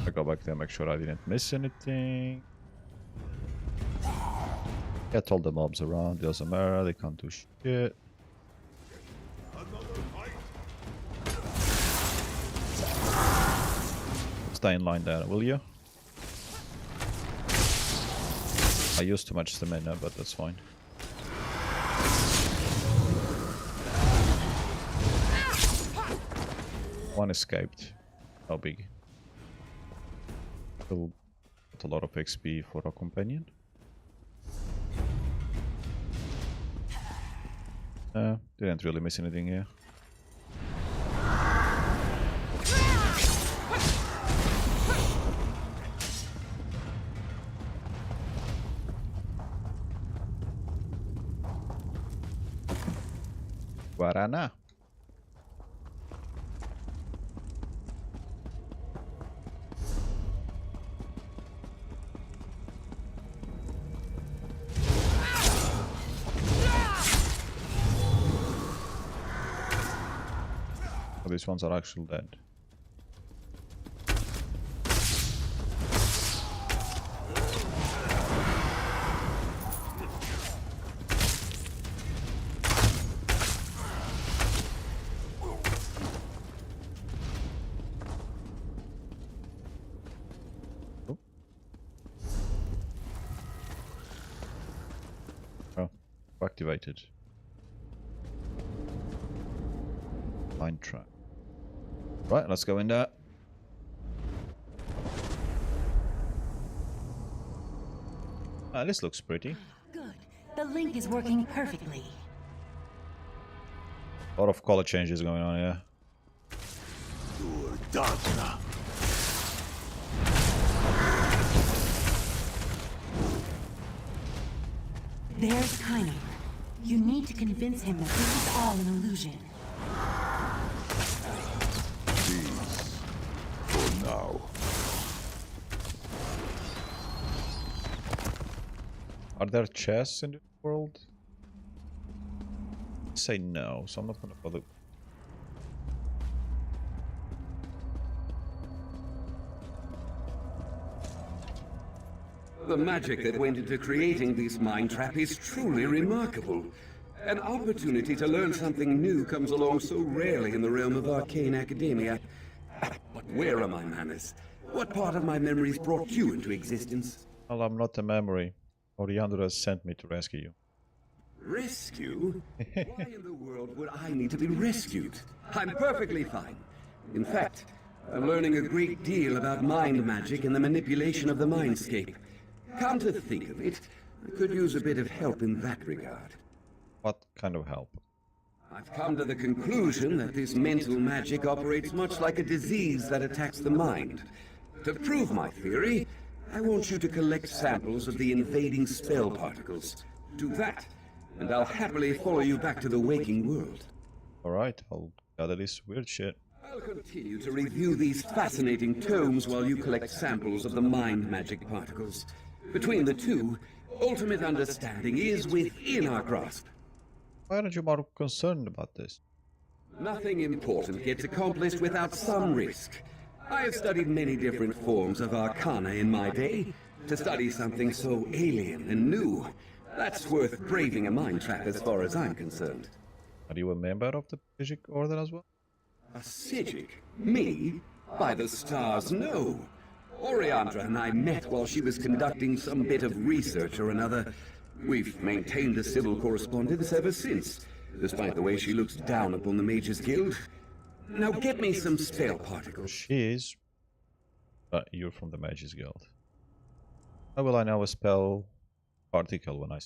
I go back there, make sure I didn't miss anything. Get all the mobs around, doesn't matter, they can't do shit. Stay in line there, will you? I used too much stamina, but that's fine. One escaped. How big? Still got a lot of XP for our companion. Didn't really miss anything here. Guarana. Oh, these ones are actually dead. Oh, activated. Mine trap. Right, let's go in there. Ah, this looks pretty. Good. The link is working perfectly. A lot of color changes going on here. You're done now. There's Kynar. You need to convince him that this is all an illusion. Peace. For now. Are there chests in the world? Say no, so I'm not gonna bother. The magic that went into creating this mind trap is truly remarkable. An opportunity to learn something new comes along so rarely in the realm of arcane academia. But where are my manners? What part of my memories brought you into existence? Well, I'm not a memory. Oriandra sent me to rescue you. Rescue? Why in the world would I need to be rescued? I'm perfectly fine. In fact, I'm learning a great deal about mind magic and the manipulation of the mindscape. Come to think of it, I could use a bit of help in that regard. What kind of help? I've come to the conclusion that this mental magic operates much like a disease that attacks the mind. To prove my theory, I want you to collect samples of the invading spell particles. Do that, and I'll happily follow you back to the waking world. Alright, I'll gather this weird shit. I'll continue to review these fascinating tomes while you collect samples of the mind magic particles. Between the two, ultimate understanding is within our grasp. Why aren't you more concerned about this? Nothing important gets accomplished without some risk. I have studied many different forms of arcana in my day. To study something so alien and new, that's worth braving a mind trap as far as I'm concerned. Are you a member of the Psijic Order as well? A Psijic? Me? By the stars, no. Oriandra and I met while she was conducting some bit of research or another. We've maintained a civil correspondence ever since, despite the way she looks down upon the Mages Guild. Now get me some spell particles. She is, but you're from the Mages Guild. How will I know a spell particle when I...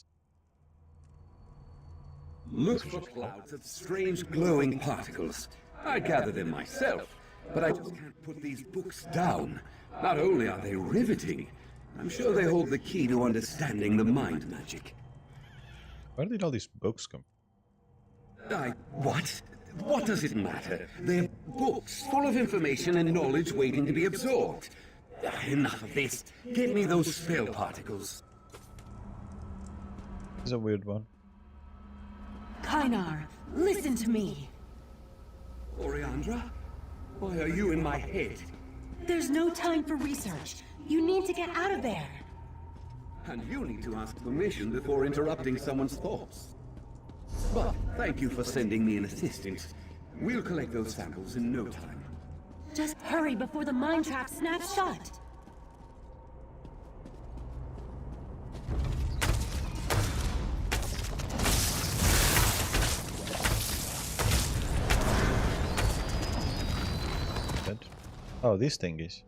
Look for clouds of strange glowing particles. I gather them myself, but I just can't put these books down. Not only are they riveting, I'm sure they hold the key to understanding the mind magic. Where did all these books come? What? What does it matter? They're books full of information and knowledge waiting to be absorbed. Enough of this. Get me those spell particles. This is a weird one. Kynar, listen to me. Oriandra? Why are you in my head? There's no time for research. You need to get out of there. And you need to ask permission before interrupting someone's thoughts. But thank you for sending me an assistant. We'll collect those samples in no time. Just hurry before the mind trap snaps shut. Oh, this thing is.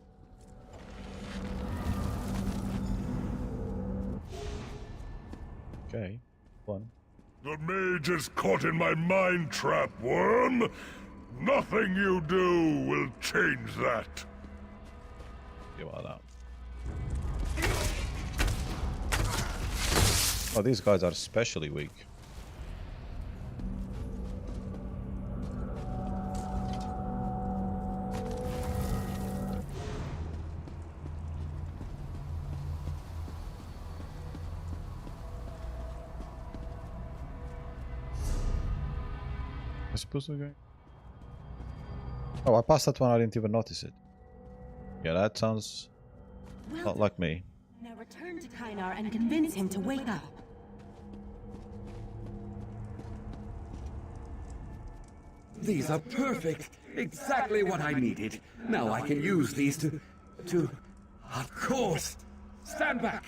Okay, one. The mage is caught in my mind trap, worm! Nothing you do will change that! You are that. Oh, these guys are especially weak. Supposed to be going? Oh, I passed that one, I didn't even notice it. Yeah, that sounds not like me. Now return to Kynar and convince him to wake up. These are perfect. Exactly what I needed. Now I can use these to... Of course! Stand back!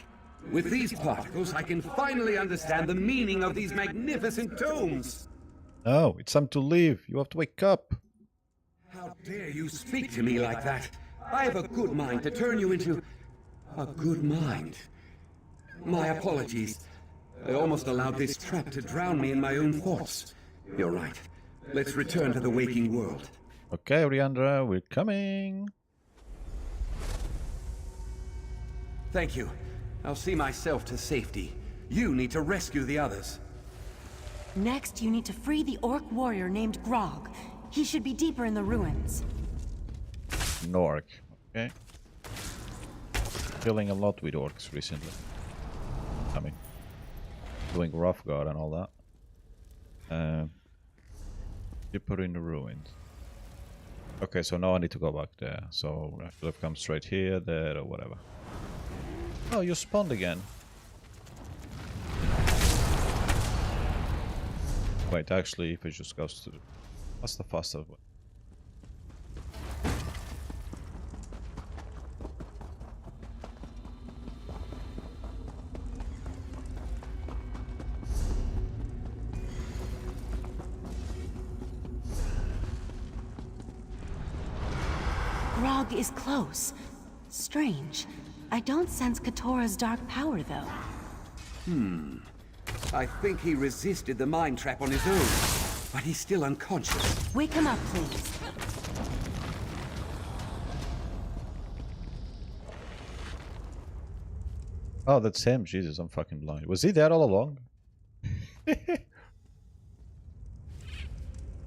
With these particles, I can finally understand the meaning of these magnificent tomes! No, it's time to leave. You have to wake up. How dare you speak to me like that? I have a good mind to turn you into... a good mind. My apologies. I almost allowed this trap to drown me in my own thoughts. You're right. Let's return to the waking world. Okay, Oriandra, we're coming. Thank you. I'll see myself to safety. You need to rescue the others. Next, you need to free the orc warrior named Grog. He should be deeper in the ruins. Nork. Okay. Killing a lot with orcs recently. I mean, doing rough guard and all that. Deeper in the ruins. Okay, so now I need to go back there. So I should have come straight here, there, or whatever. Oh, you spawned again. Wait, actually, if it just goes to... What's the faster way? Grog is close. Strange. I don't sense Katora's dark power, though. I think he resisted the mind trap on his own, but he's still unconscious. Wake him up, please. Oh, that's him. Jesus, I'm fucking blind. Was he there all along?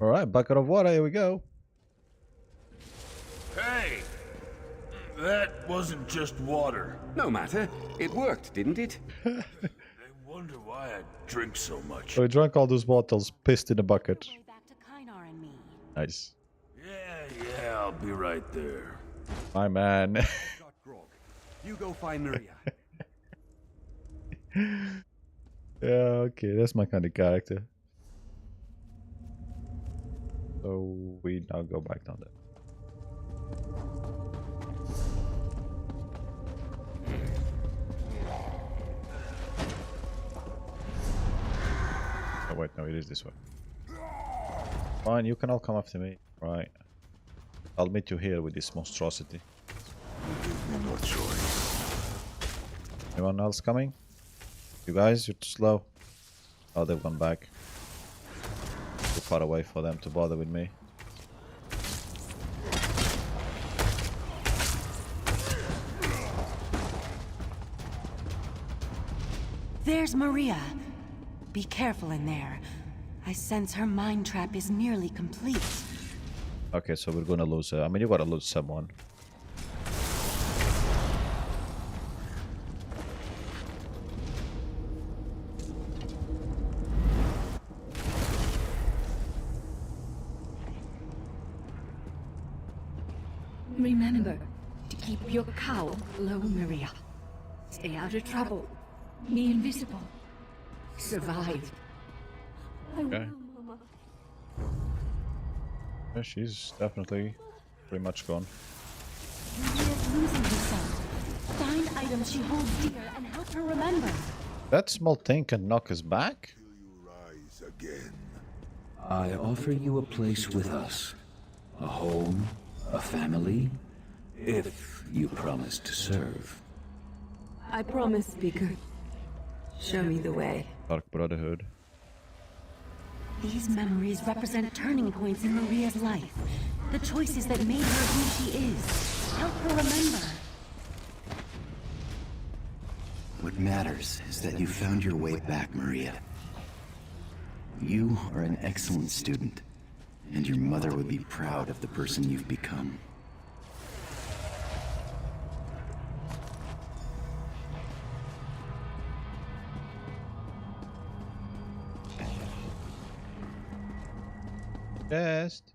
Alright, bucket of water, here we go. Hey! That wasn't just water. No matter. It worked, didn't it? I wonder why I drink so much. So he drank all those bottles, pissed in a bucket. Back to Kynar and me. Nice. Yeah, I'll be right there. My man. Got Grog. You go find Maria. Yeah, okay, that's my kind of character. So we now go back down there. Oh wait, no, it is this way. Fine, you can all come after me. Right. I'll meet you here with this monstrosity. No choice. Anyone else coming? You guys, you're too slow. Oh, they've gone back. Too far away for them to bother with me. There's Maria. Be careful in there. I sense her mind trap is nearly complete. Okay, so we're gonna lose her. I mean, you gotta lose someone. Remember to keep your cowl low, Maria. Stay out of trouble. Be invisible. Survive. Okay. Yeah, she's definitely pretty much gone. Maria's losing herself. Find items she holds dear and help her remember. That small thing can knock us back? You rise again. I offer you a place with us. A home, a family, if you promise to serve. I promise, Speaker. Show me the way. Dark Brotherhood. These memories represent turning points in Maria's life. The choices that made her who she is. Help her remember. What matters is that you found your way back, Maria. You are an excellent student, and your mother would be proud of the person you've become. Best.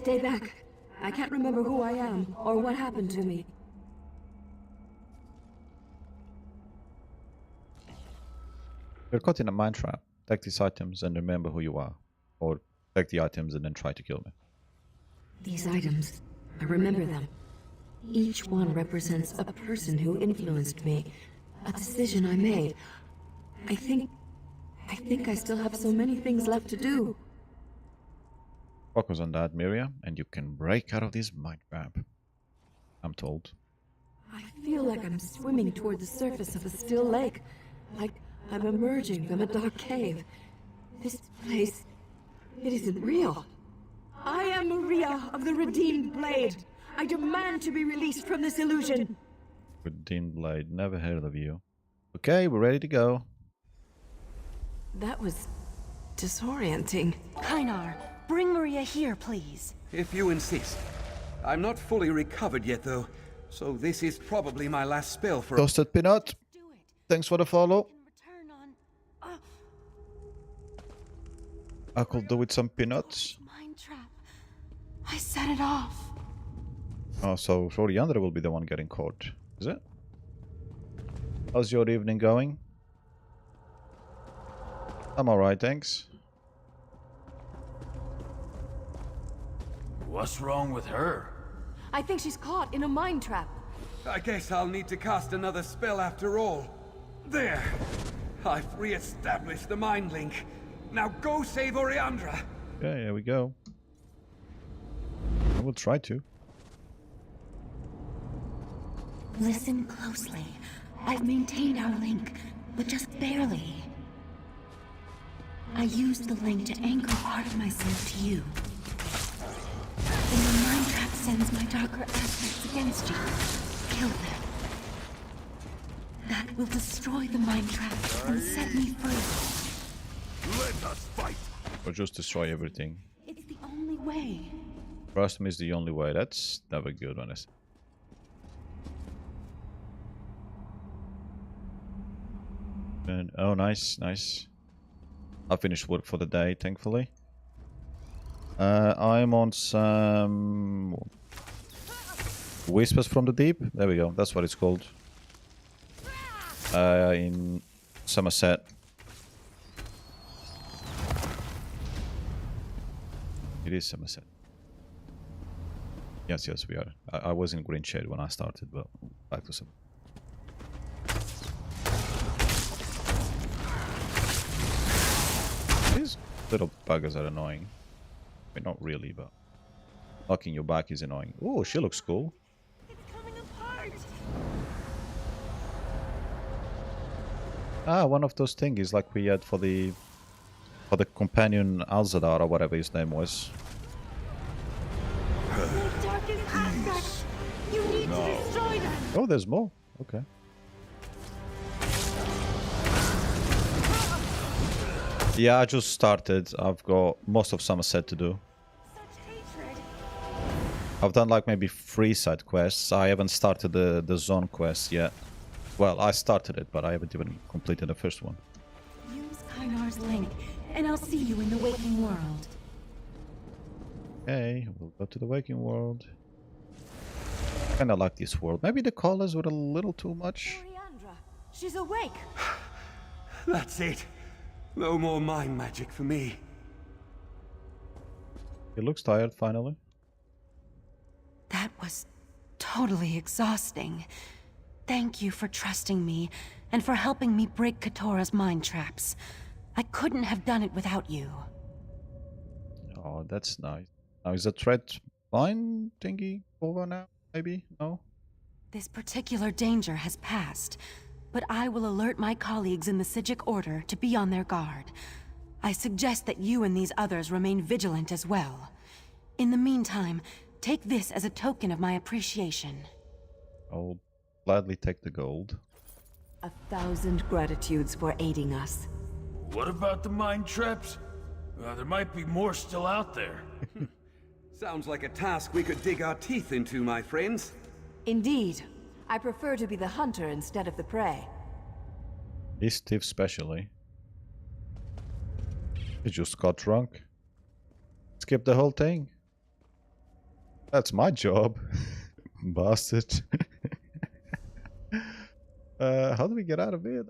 Stay back. I can't remember who I am or what happened to me. You're caught in a mind trap. Take these items and remember who you are. Or take the items and then try to kill me. These items, I remember them. Each one represents a person who influenced me, a decision I made. I think I still have so many things left to do. Focus on that, Miriam, and you can break out of this mind trap. I'm told. I feel like I'm swimming toward the surface of a still lake, like I'm emerging from a dark cave. This place, it isn't real. I am Maria of the Redeemed Blade. I demand to be released from this illusion. Redeemed Blade, never heard of you. Okay, we're ready to go. That was disorienting. Kynar, bring Maria here, please. If you insist. I'm not fully recovered yet, though, so this is probably my last spell for... Toasted Peanut, thanks for the follow. I could do with some peanuts. Mind trap. I set it off. Oh, so Oriandra will be the one getting caught, is it? How's your evening going? I'm alright, thanks. What's wrong with her? I think she's caught in a mind trap. I guess I'll need to cast another spell after all. There! I've re-established the mind link. Now go save Oriandra! Yeah, here we go. I will try to. Listen closely. I've maintained our link, but just barely. I used the link to anchor part of myself to you. When the mind trap sends my darker aspects against you, kill them. That will destroy the mind trap and set me free. Let us fight! Or just destroy everything. It's the only way. Trust me is the only way. That's never good, honestly. And, oh, nice, nice. I finished work for the day, thankfully. I'm on some Whispers from the Deep. There we go. That's what it's called. In Summerset. It is Summerset. Yes, yes, we are. I was in Green Shade when I started, but back to some. These little buggers are annoying. I mean, not really, but knocking your back is annoying. Oh, she looks cool. Ah, one of those things like we had for the companion Alzadar or whatever his name was. Oh, there's more. Okay. Yeah, I just started. I've got most of Summerset to do. I've done like maybe 3 side quests. I haven't started the zone quest yet. Well, I started it, but I haven't even completed the first one. Use Kainar's link, and I'll see you in the waking world. Okay, we'll go to the waking world. I kinda like this world. Maybe the colors were a little too much. Oriandra, she's awake. That's it. No more mind magic for me. He looks tired, finally. That was totally exhausting. Thank you for trusting me, and for helping me break Katora's mind traps. I couldn't have done it without you. Oh, that's nice. Now, is the threat mine thingy over now? Maybe? No? This particular danger has passed, but I will alert my colleagues in the Psijic Order to be on their guard. I suggest that you and these others remain vigilant as well. In the meantime, take this as a token of my appreciation. I'll gladly take the gold. 1,000 gratitudes for aiding us. What about the mind traps? There might be more still out there. Sounds like a task we could dig our teeth into, my friends. Indeed. I prefer to be the hunter instead of the prey. This thief especially. He just got drunk. Skip the whole thing. That's my job. Bastard. How do we get out of here?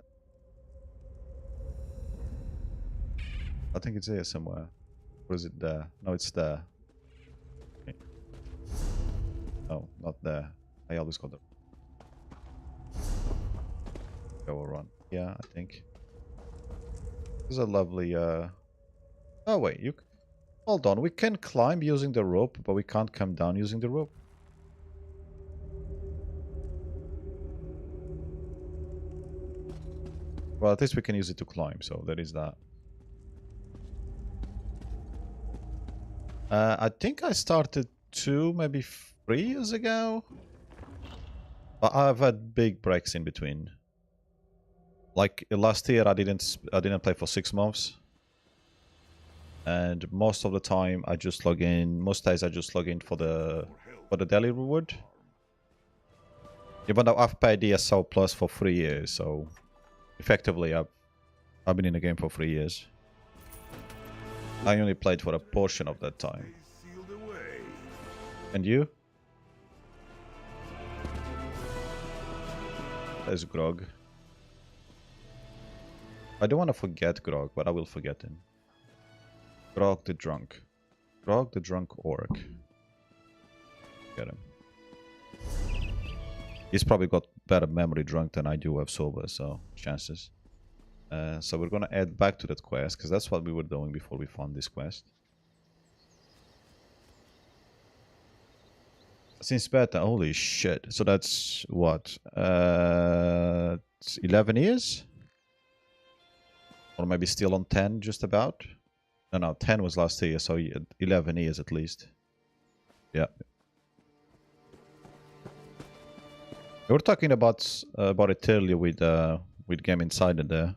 I think it's here somewhere. Or is it there? No, it's there. Okay. No, not there. I always got the... Go or run. Yeah, I think. This is a lovely... Oh wait, you... Hold on, we can climb using the rope, but we can't come down using the rope. Well, at least we can use it to climb, so there is that. I think I started 2, maybe 3 years ago. But I've had big breaks in between. Like last year, I didn't play for 6 months. And most of the time, I just log in. Most days, I just log in for the daily reward. Even though I've paid ESO Plus for 3 years, so effectively, I've been in the game for 3 years. I only played for a portion of that time. And you? There's Grog. I don't want to forget Grog, but I will forget him. Grog the Drunk. Grog the Drunk Orc. Get him. He's probably got better memory drunk than I do have sober, so chances. So we're gonna add back to that quest, because that's what we were doing before we found this quest. Since beta, holy shit. So that's what? It's 11 years? Or maybe still on 10, just about? No, 10 was last year, so 11 years at least. Yeah. We were talking about it earlier with Game Insider there.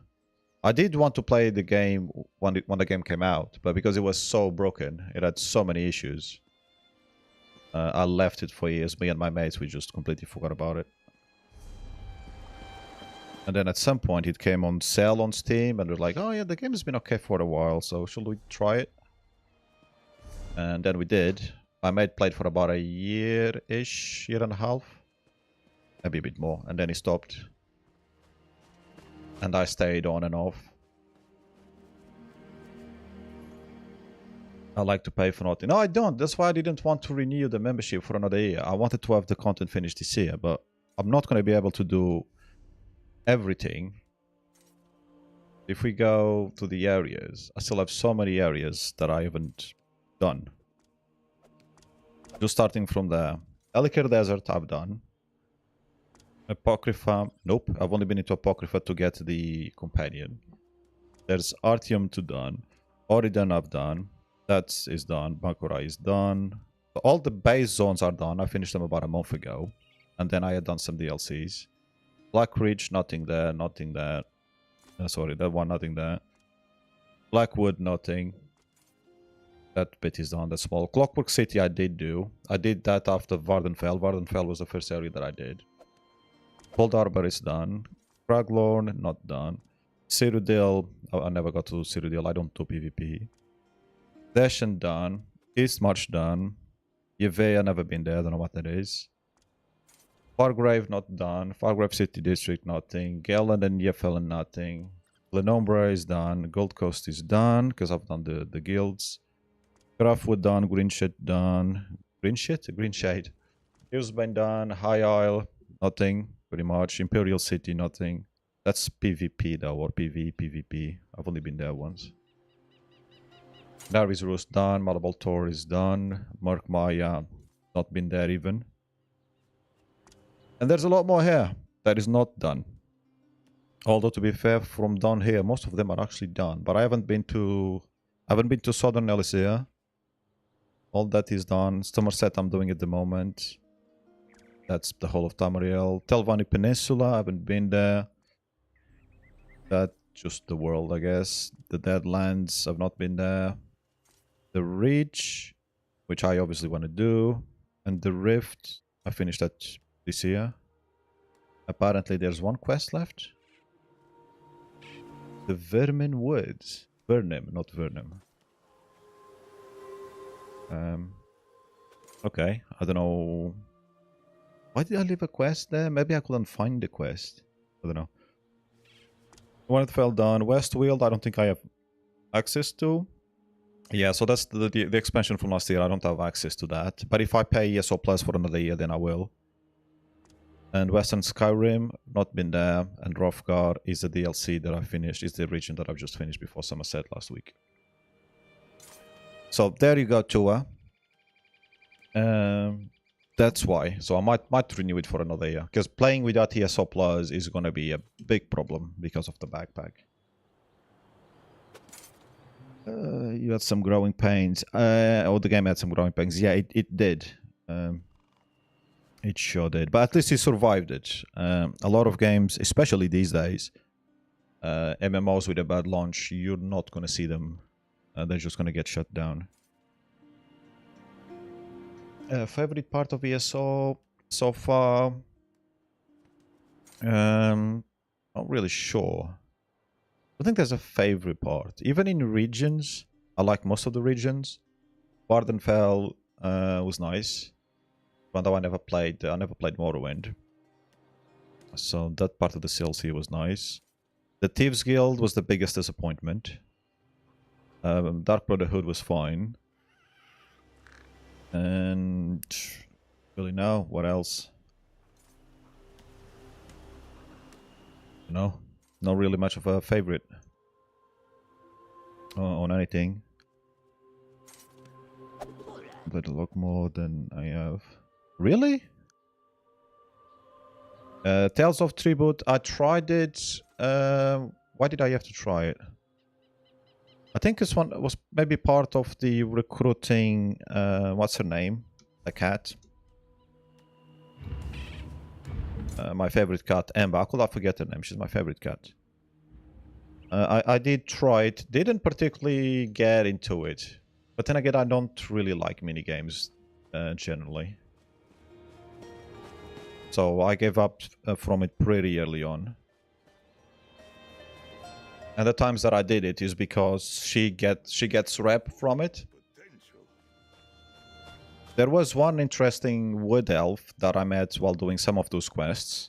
I did want to play the game when the game came out, but because it was so broken, it had so many issues. I left it for years. Me and my mates, we just completely forgot about it. And then at some point it came on sale on Steam, and we're like, oh yeah, the game has been okay for a while, so should we try it? And then we did. My mate played for about a year-ish, year and a half. Maybe a bit more, and then he stopped. And I stayed on and off. I like to pay for nothing. No, I don't. That's why I didn't want to renew the membership for another year. I wanted to have the content finished this year, but I'm not going to be able to do everything. If we go to the areas, I still have so many areas that I haven't done. Just starting from the Elikir Desert, I've done. Apocrypha, nope. I've only been into Apocrypha to get the companion. There's Artium to done. Oridan I've done. That is done. Bakura is done. All the base zones are done. I finished them about a month ago. And then I had done some DLCs. Black Ridge, nothing there, nothing there. Sorry, that one, nothing there. Blackwood, nothing. That bit is done, that's small. Clockwork City I did do. I did that after Vardenfell. Vardenfell was the first area that I did. Cold Arbor is done. Craglorn, not done. Cyrodiil, I never got to Cyrodiil, I don't do PvP. Dashen done. Eastmarch done. Yevea, never been there, I don't know what that is. Fargrave, not done. Fargrave City District, nothing. Gaeland and Yefelen, nothing. Glenombra is done. Gold Coast is done, because I've done the guilds. Grafwood done. Greenshade done. Greenshade. Hillsbane done. High Isle, nothing, pretty much. Imperial City, nothing. That's PvP though, or PvP. I've only been there once. Darby's Roost done. Malabal Tor is done. Merc Maya, not been there even. And there's a lot more here that is not done. Although to be fair, from down here, most of them are actually done. But I haven't been to Southern Elysia. All that is done. Summerset I'm doing at the moment. That's the whole of Tamariel. Telvanni Peninsula, I haven't been there. That's just the world, I guess. The Deadlands, I've not been there. The Reach, which I obviously want to do. And the Rift, I finished that this year. Apparently there's one quest left. The Vermin Woods. Vernim, not Vernum. Okay, I don't know. Why did I leave a quest there? Maybe I couldn't find the quest. I don't know. When it fell down, Westweald, I don't think I have access to. Yeah, so that's the expansion from last year. I don't have access to that. But if I pay ESO Plus for another year, then I will. And Western Skyrim, not been there. And Hrothgar is the DLC that I finished. Is the region that I've just finished before Summerset last week. So there you go, Tua. That's why. So I might renew it for another year. Because playing without ESO Plus is going to be a big problem because of the backpack. You had some growing pains. The game had some growing pains. Yeah, it did. It sure did. But at least he survived it. A lot of games, especially these days, MMOs with a bad launch, you're not going to see them. They're just going to get shut down. Favorite part of ESO so far? Not really sure. I think there's a favorite part. Even in regions, I like most of the regions. Vardenfell was nice. Even though I never played Morrowind. So that part of the DLC was nice. The Thieves Guild was the biggest disappointment. Dark Brotherhood was fine. And really now, what else? No, not really much of a favorite on anything. Played a lot more than I have. Really? Tales of Tribute, I tried it. Why did I have to try it? I think this one was maybe part of the recruiting, what's her name? The cat. My favorite cat, Amber. I could not forget her name. She's my favorite cat. I did try it. Didn't particularly get into it. But then again, I don't really like minigames generally. So I gave up from it pretty early on. And the times that I did it is because she gets rep from it. There was one interesting wood elf that I met while doing some of those quests.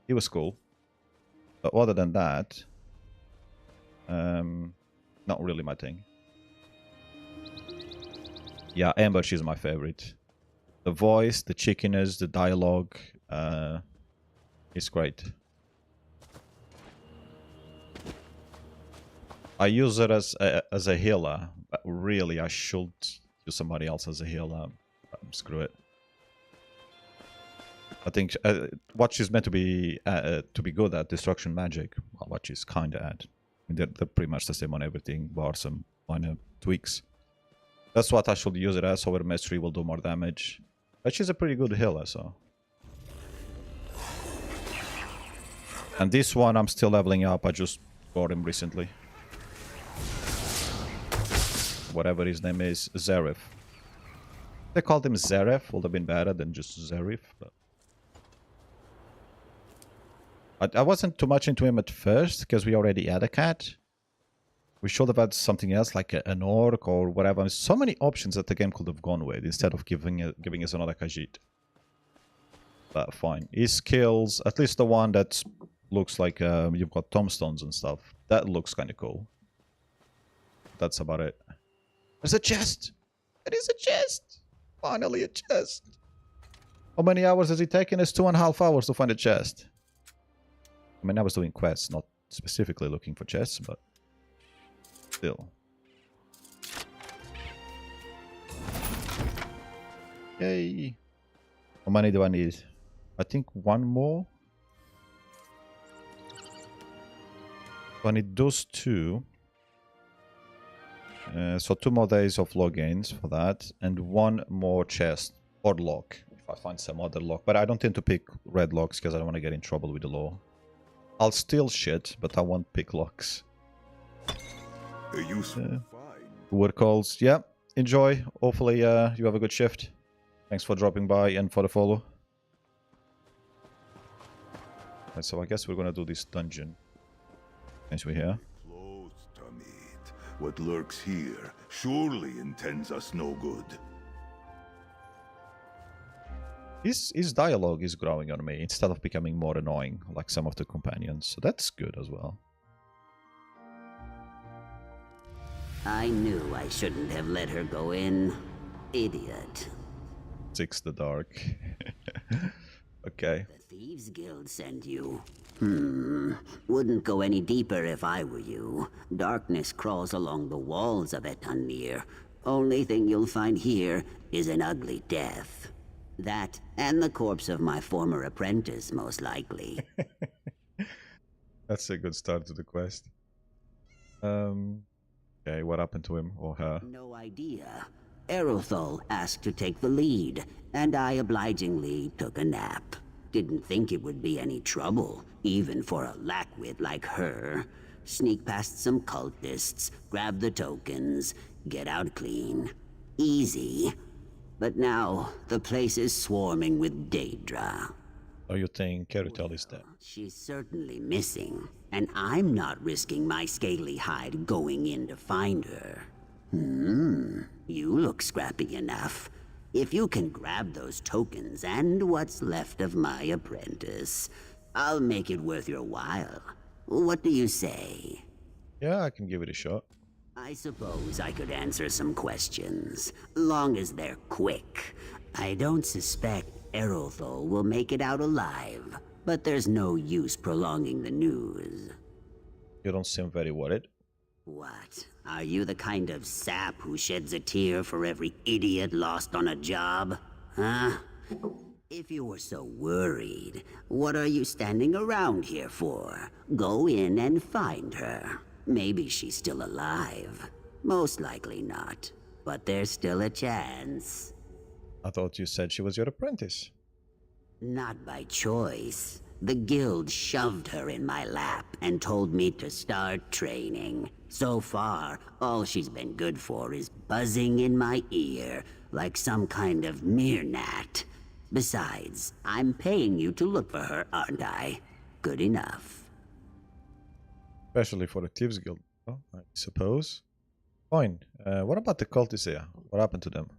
He was cool. But other than that, not really my thing. Yeah, Amber, she's my favorite. The voice, the cheekiness, the dialogue, it's great. I use it as a healer, but really I should use somebody else as a healer. Screw it. I think what she's meant to be good at, destruction magic, well, what she's kind of at. I mean, they're pretty much the same on everything, bar some minor tweaks. That's what I should use it as, so her mastery will do more damage. But she's a pretty good healer, so. And this one I'm still leveling up, I just got him recently. Whatever his name is, Zareth. They called him Zareth, would have been better than just Zareth, but... I wasn't too much into him at first, because we already had a cat. We should have had something else, like an orc or whatever. So many options that the game could have gone with, instead of giving us another Khajiit. But fine. His skills, at least the one that looks like you've got tombstones and stuff, that looks kind of cool. That's about it. There's a chest! It is a chest! Finally a chest! How many hours has it taken us? 2.5 hours to find a chest. I mean, I was doing quests, not specifically looking for chests, but still. Yay! How many do I need? I think one more. So I need those two. So 2 more days of logins for that, and 1 more chest or lock if I find some other lock. But I don't tend to pick red locks because I don't want to get in trouble with the law. I'll steal shit, but I won't pick locks. Word calls. Yeah, enjoy. Hopefully you have a good shift. Thanks for dropping by and for the follow. Right, so I guess we're gonna do this dungeon. Since we're here. What lurks here surely intends us no good. His dialogue is growing on me instead of becoming more annoying like some of the companions, so that's good as well. I knew I shouldn't have let her go in. Idiot. 6 the dark. Okay. The Thieves Guild sent you. Wouldn't go any deeper if I were you. Darkness crawls along the walls of Etanir. Only thing you'll find here is an ugly death. That, and the corpse of my former apprentice, most likely. That's a good start to the quest. Okay, what happened to him or her? No idea. Erothal asked to take the lead, and I obligingly took a nap. Didn't think it would be any trouble, even for a lackwit like her. Sneak past some cultists, grab the tokens, get out clean. Easy. But now, the place is swarming with Daedra. Oh, you think Kerutel is dead? She's certainly missing, and I'm not risking my scaly hide going in to find her. You look scrappy enough. If you can grab those tokens and what's left of my apprentice, I'll make it worth your while. What do you say? Yeah, I can give it a shot. I suppose I could answer some questions, long as they're quick. I don't suspect Erothol will make it out alive, but there's no use prolonging the news. You don't seem very worried. What? Are you the kind of sap who sheds a tear for every idiot lost on a job? Huh? If you were so worried, what are you standing around here for? Go in and find her. Maybe she's still alive. Most likely not. But there's still a chance. I thought you said she was your apprentice. Not by choice. The guild shoved her in my lap and told me to start training. So far, all she's been good for is buzzing in my ear, like some kind of meerkat. Besides, I'm paying you to look for her, aren't I? Good enough. Especially for the Thieves Guild, oh, I suppose. Fine. What about the cultists here? What happened to them?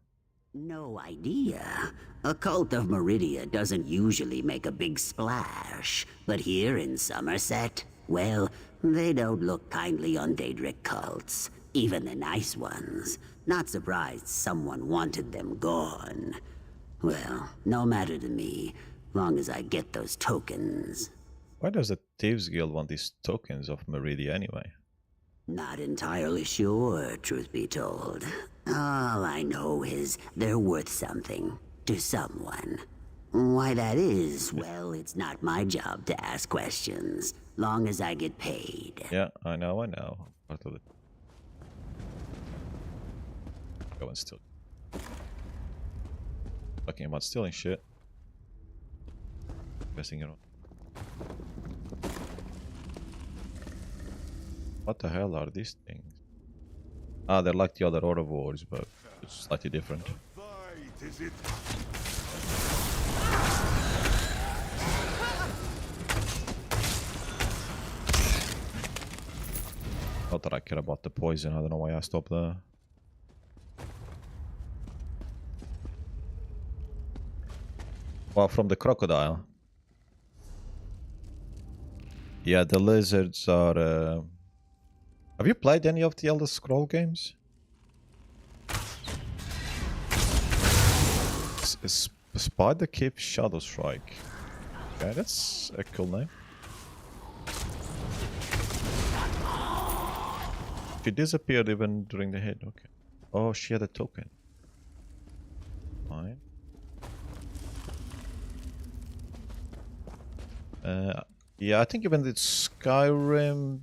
No idea. A cult of Meridia doesn't usually make a big splash, but here in Summerset, well, they don't look kindly on Daedric cults, even the nice ones. Not surprised someone wanted them gone. Well, no matter to me, long as I get those tokens. Why does the Thieves Guild want these tokens of Meridia anyway? Not entirely sure, truth be told. All I know is they're worth something to someone. Why that is, well, it's not my job to ask questions, long as I get paid. Yeah, I know. Part of it. Go and steal. Talking about stealing shit. Guessing it. What the hell are these things? Ah, they're like the other Ouroboros, but it's slightly different. Not that I care about the poison, I don't know why I stopped there. Well, from the crocodile. Yeah, the lizards are... Have you played any of the Elder Scroll games? Spider Keep Shadow Strike. Okay, that's a cool name. She disappeared even during the hit, okay. Oh, she had a token. Fine. Yeah, I think even in Skyrim,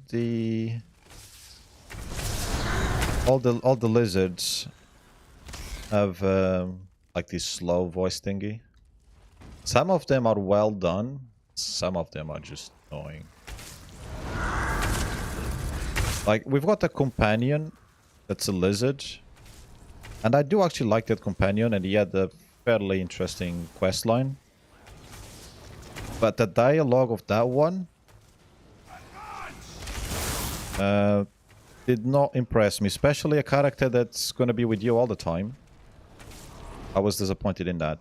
all the lizards have like this slow voice thingy. Some of them are well done, some of them are just annoying. Like, we've got a companion that's a lizard, and I do actually like that companion, and he had a fairly interesting quest line. But the dialogue of that one did not impress me, especially a character that's going to be with you all the time. I was disappointed in that.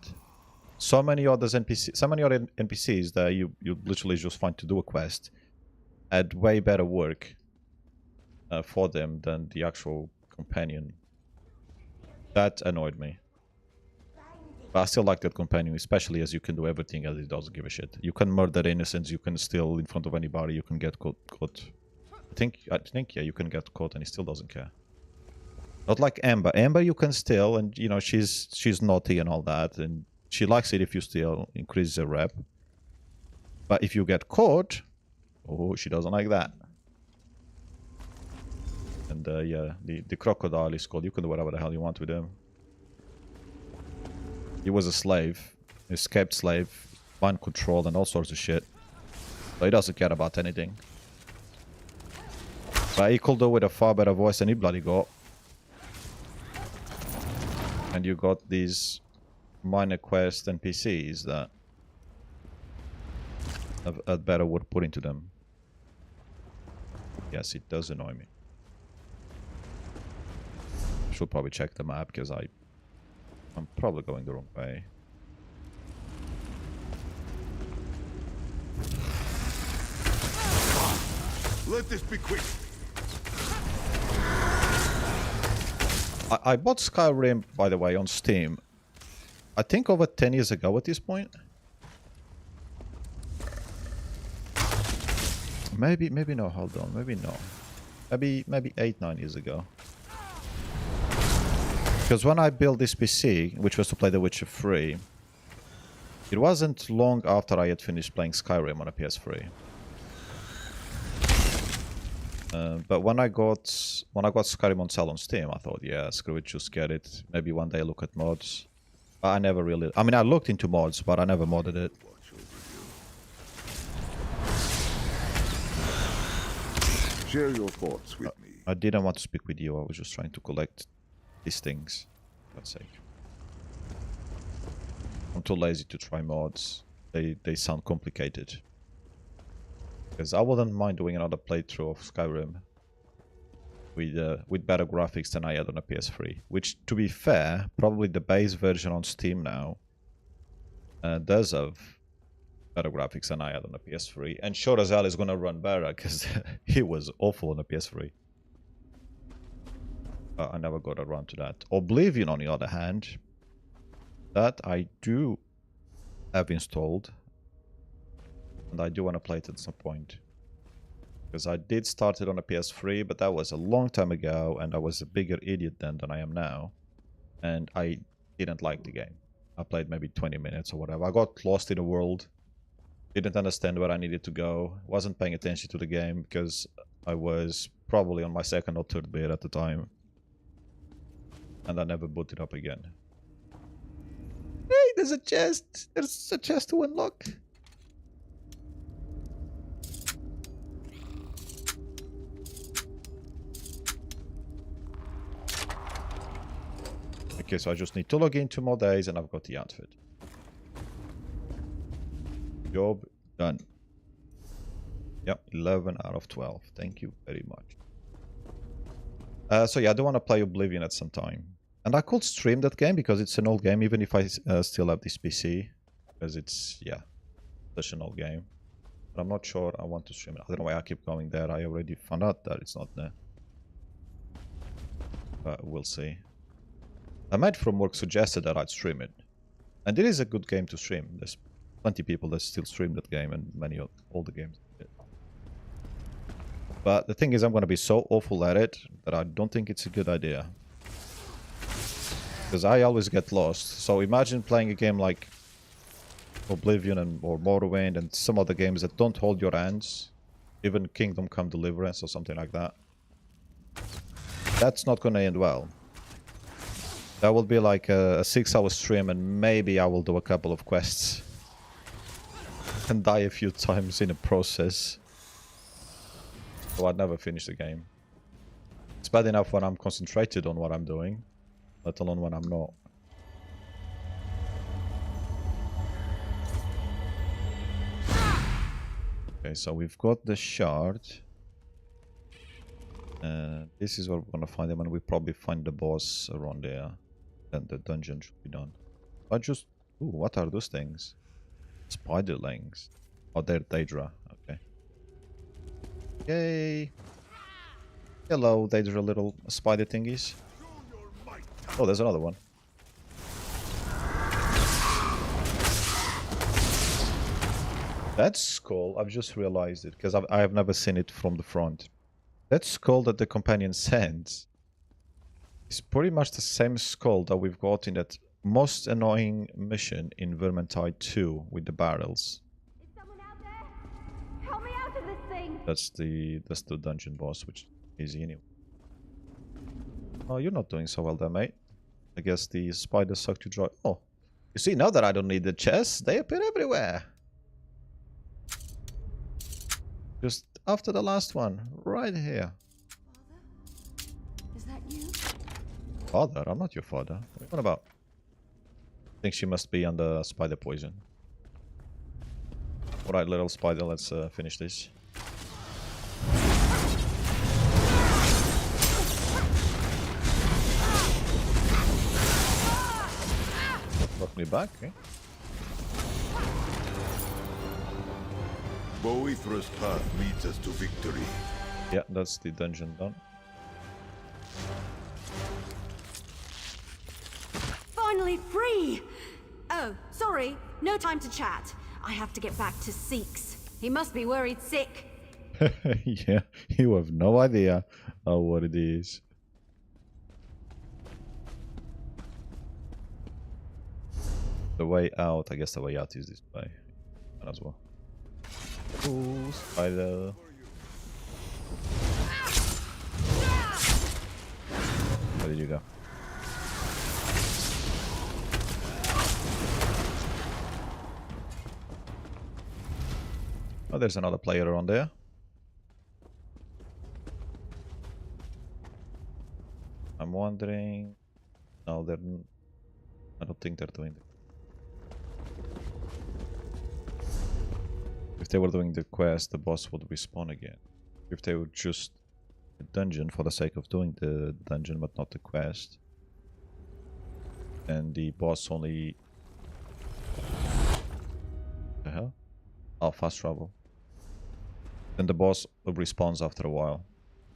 So many other NPCs that you literally just find to do a quest had way better work for them than the actual companion. That annoyed me. But I still like that companion, especially as you can do everything as it doesn't give a shit. You can murder innocents, you can steal in front of anybody, you can get caught. I think yeah, you can get caught and he still doesn't care. Not like Amber. Amber you can steal, and you know she's naughty and all that, and she likes it if you steal, increases her rep. But if you get caught, oh, she doesn't like that. And yeah, the crocodile is called. You can do whatever the hell you want with him. He was a slave, escaped slave, mind controlled and all sorts of shit. So he doesn't care about anything. But he could do with a far better voice than he bloody got. And you got these minor quest NPCs that have a better word put into them. Yes, it does annoy me. Should probably check the map because I'm probably going the wrong way. Let this be quick. I bought Skyrim, by the way, on Steam. I think over 10 years ago at this point. Maybe no, hold on, maybe no. Maybe 8-9 years ago. Because when I built this PC, which was to play The Witcher 3, it wasn't long after I had finished playing Skyrim on a PS3. But when I got Skyrim on sale on Steam, I thought, yeah, screw it, just get it. Maybe one day look at mods. But I never really... I mean, I looked into mods, but I never modded it. Share your thoughts with me. I didn't want to speak with you, I was just trying to collect these things. For God's sake. I'm too lazy to try mods. They sound complicated. Because I wouldn't mind doing another playthrough of Skyrim with better graphics than I had on a PS3. Which, to be fair, probably the base version on Steam now does have better graphics than I had on a PS3. And sure as hell is going to run better, because it was awful on a PS3. I never got around to that. Oblivion, on the other hand, that I do have installed. And I do want to play it at some point. Because I did start it on a PS3, but that was a long time ago, and I was a bigger idiot then than I am now. And I didn't like the game. I played maybe 20 minutes or whatever. I got lost in the world. Didn't understand where I needed to go. Wasn't paying attention to the game, because I was probably on my second or third beer at the time. And I never booted up again. Hey, there's a chest! There's a chest to unlock! Okay, so I just need to log in 2 more days and I've got the outfit. Job done. Yep, 11 out of 12. Thank you very much. So yeah, I do want to play Oblivion at some time. And I could stream that game because it's an old game, even if I still have this PC. Because it's, yeah, such an old game. But I'm not sure I want to stream it. I don't know why I keep going there. I already found out that it's not there. But we'll see. A mate from work suggested that I'd stream it. And it is a good game to stream. There's plenty of people that still stream that game and many older games. But the thing is, I'm going to be so awful at it that I don't think it's a good idea. Because I always get lost. So imagine playing a game like Oblivion or Morrowind and some other games that don't hold your hands. Even Kingdom Come Deliverance or something like that. That's not going to end well. That will be like a 6-hour stream and maybe I will do a couple of quests. And die a few times in the process. So I'd never finish the game. It's bad enough when I'm concentrated on what I'm doing, let alone when I'm not. Okay, so we've got the shard. This is where we're gonna find them, and we probably find the boss around there. Then the dungeon should be done. I just... Ooh, what are those things? Spiderlings. Oh, they're Daedra. Okay. Yay! Hello, Daedra, little spider thingies. Oh, there's another one. That skull, I've just realized it, because I have never seen it from the front. That skull that the companion sends is pretty much the same skull that we've got in that most annoying mission in Vermintide 2 with the barrels. Is someone out there? Help me out of this thing! That's the dungeon boss, which is easy anyway. Oh, you're not doing so well there, mate. I guess the spiders sucked you dry. Oh, you see, now that I don't need the chests, they appear everywhere. Just after the last one, right here. Father? Is that you? Father? I'm not your father. What are you on about? I think she must be under spider poison. Alright, little spider, let's finish this. Knock me back, eh? Boethra's path leads us to victory. Yeah, that's the dungeon done. Finally free! Oh, sorry. No time to chat. I have to get back to Seeks. He must be worried sick. Yeah, you have no idea what it is. The way out, I guess the way out is this way as well. Ooh, spider. Where did you go? Oh, there's another player around there. I'm wondering... No, they're... I don't think they're doing it. If they were doing the quest, the boss would respawn again. If they would just the dungeon for the sake of doing the dungeon, but not the quest, and the boss only... The hell? Oh, fast travel. Then the boss respawns after a while.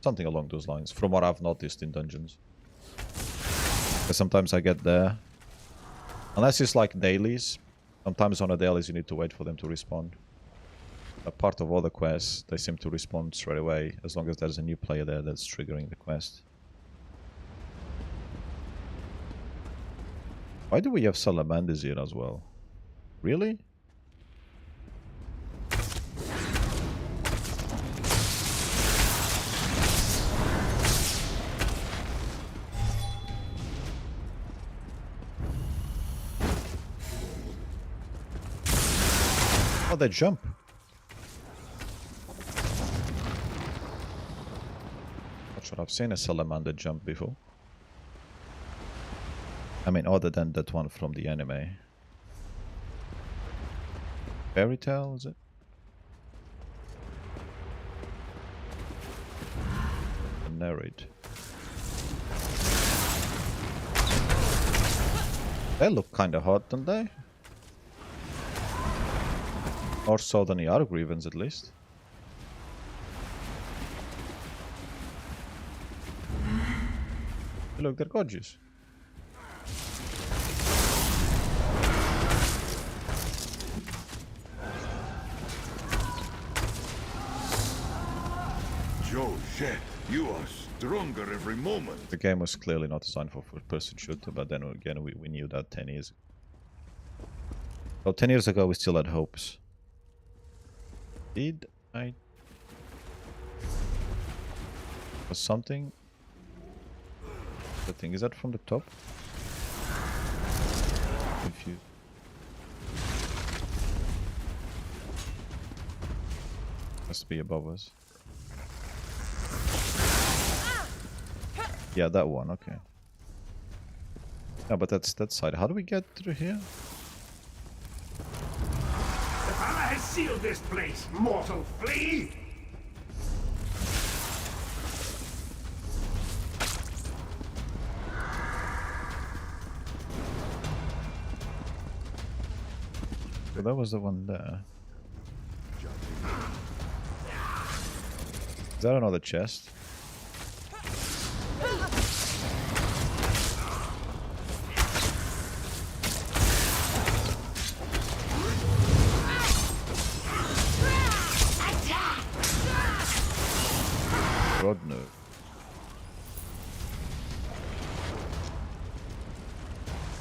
Something along those lines, from what I've noticed in dungeons. Because sometimes I get there, unless it's like dailies. Sometimes on the dailies you need to wait for them to respawn. A part of all the quests, they seem to respawn straight away, as long as there's a new player there that's triggering the quest. Why do we have salamanders here as well? Really? Oh, they jump. Not sure I've seen a salamander jump before. I mean, other than that one from the anime. Fairy tale, is it? The narrate. They look kinda hot, don't they? More so than the other grievance, at least. Look, they're gorgeous. Josette, you are stronger every moment. The game was clearly not designed for first-person shooter, but then again, we knew that 10 years ago. So 10 years ago, we still had hopes. Did I... Was something... The thing, is that from the top? Confused. Must be above us. Yeah, that one, okay. No, but that's that side. How do we get through here? The fella has sealed this place, mortal flea! So that was the one there. Is that another chest? God no.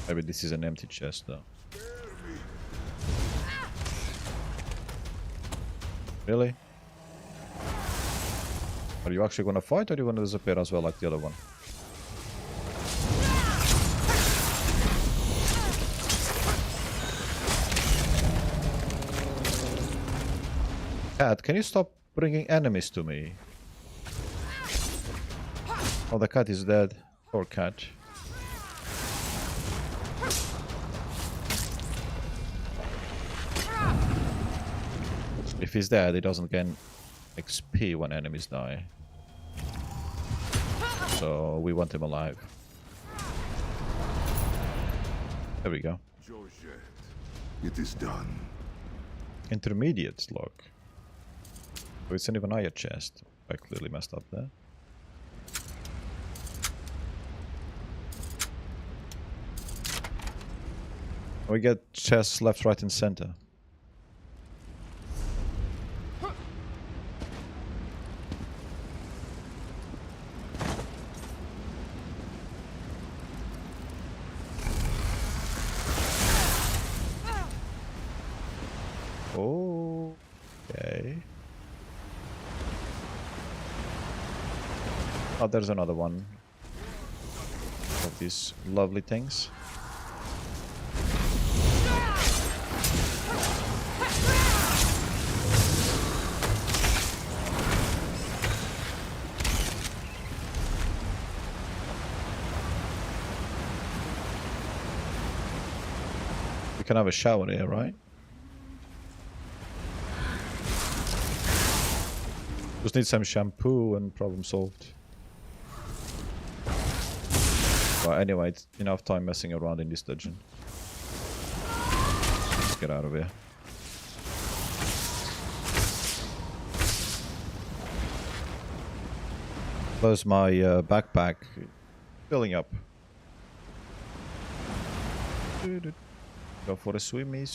Maybe this is an empty chest though. Really? Are you actually gonna fight, or are you gonna disappear as well like the other one? Cat, can you stop bringing enemies to me? Oh, the cat is dead. Poor cat. If he's dead, he doesn't gain XP when enemies die. So we want him alive. There we go. Josette, it is done. Intermediate slog. So it's an even higher chest. I clearly messed up there. We get chests left, right, and center. Okay. Oh, there's another one of these lovely things. We can have a shower here, right? Just need some shampoo and problem solved. But anyway, it's enough time messing around in this dungeon. Let's get out of here. Close my backpack. Filling up. Go for a swimmy.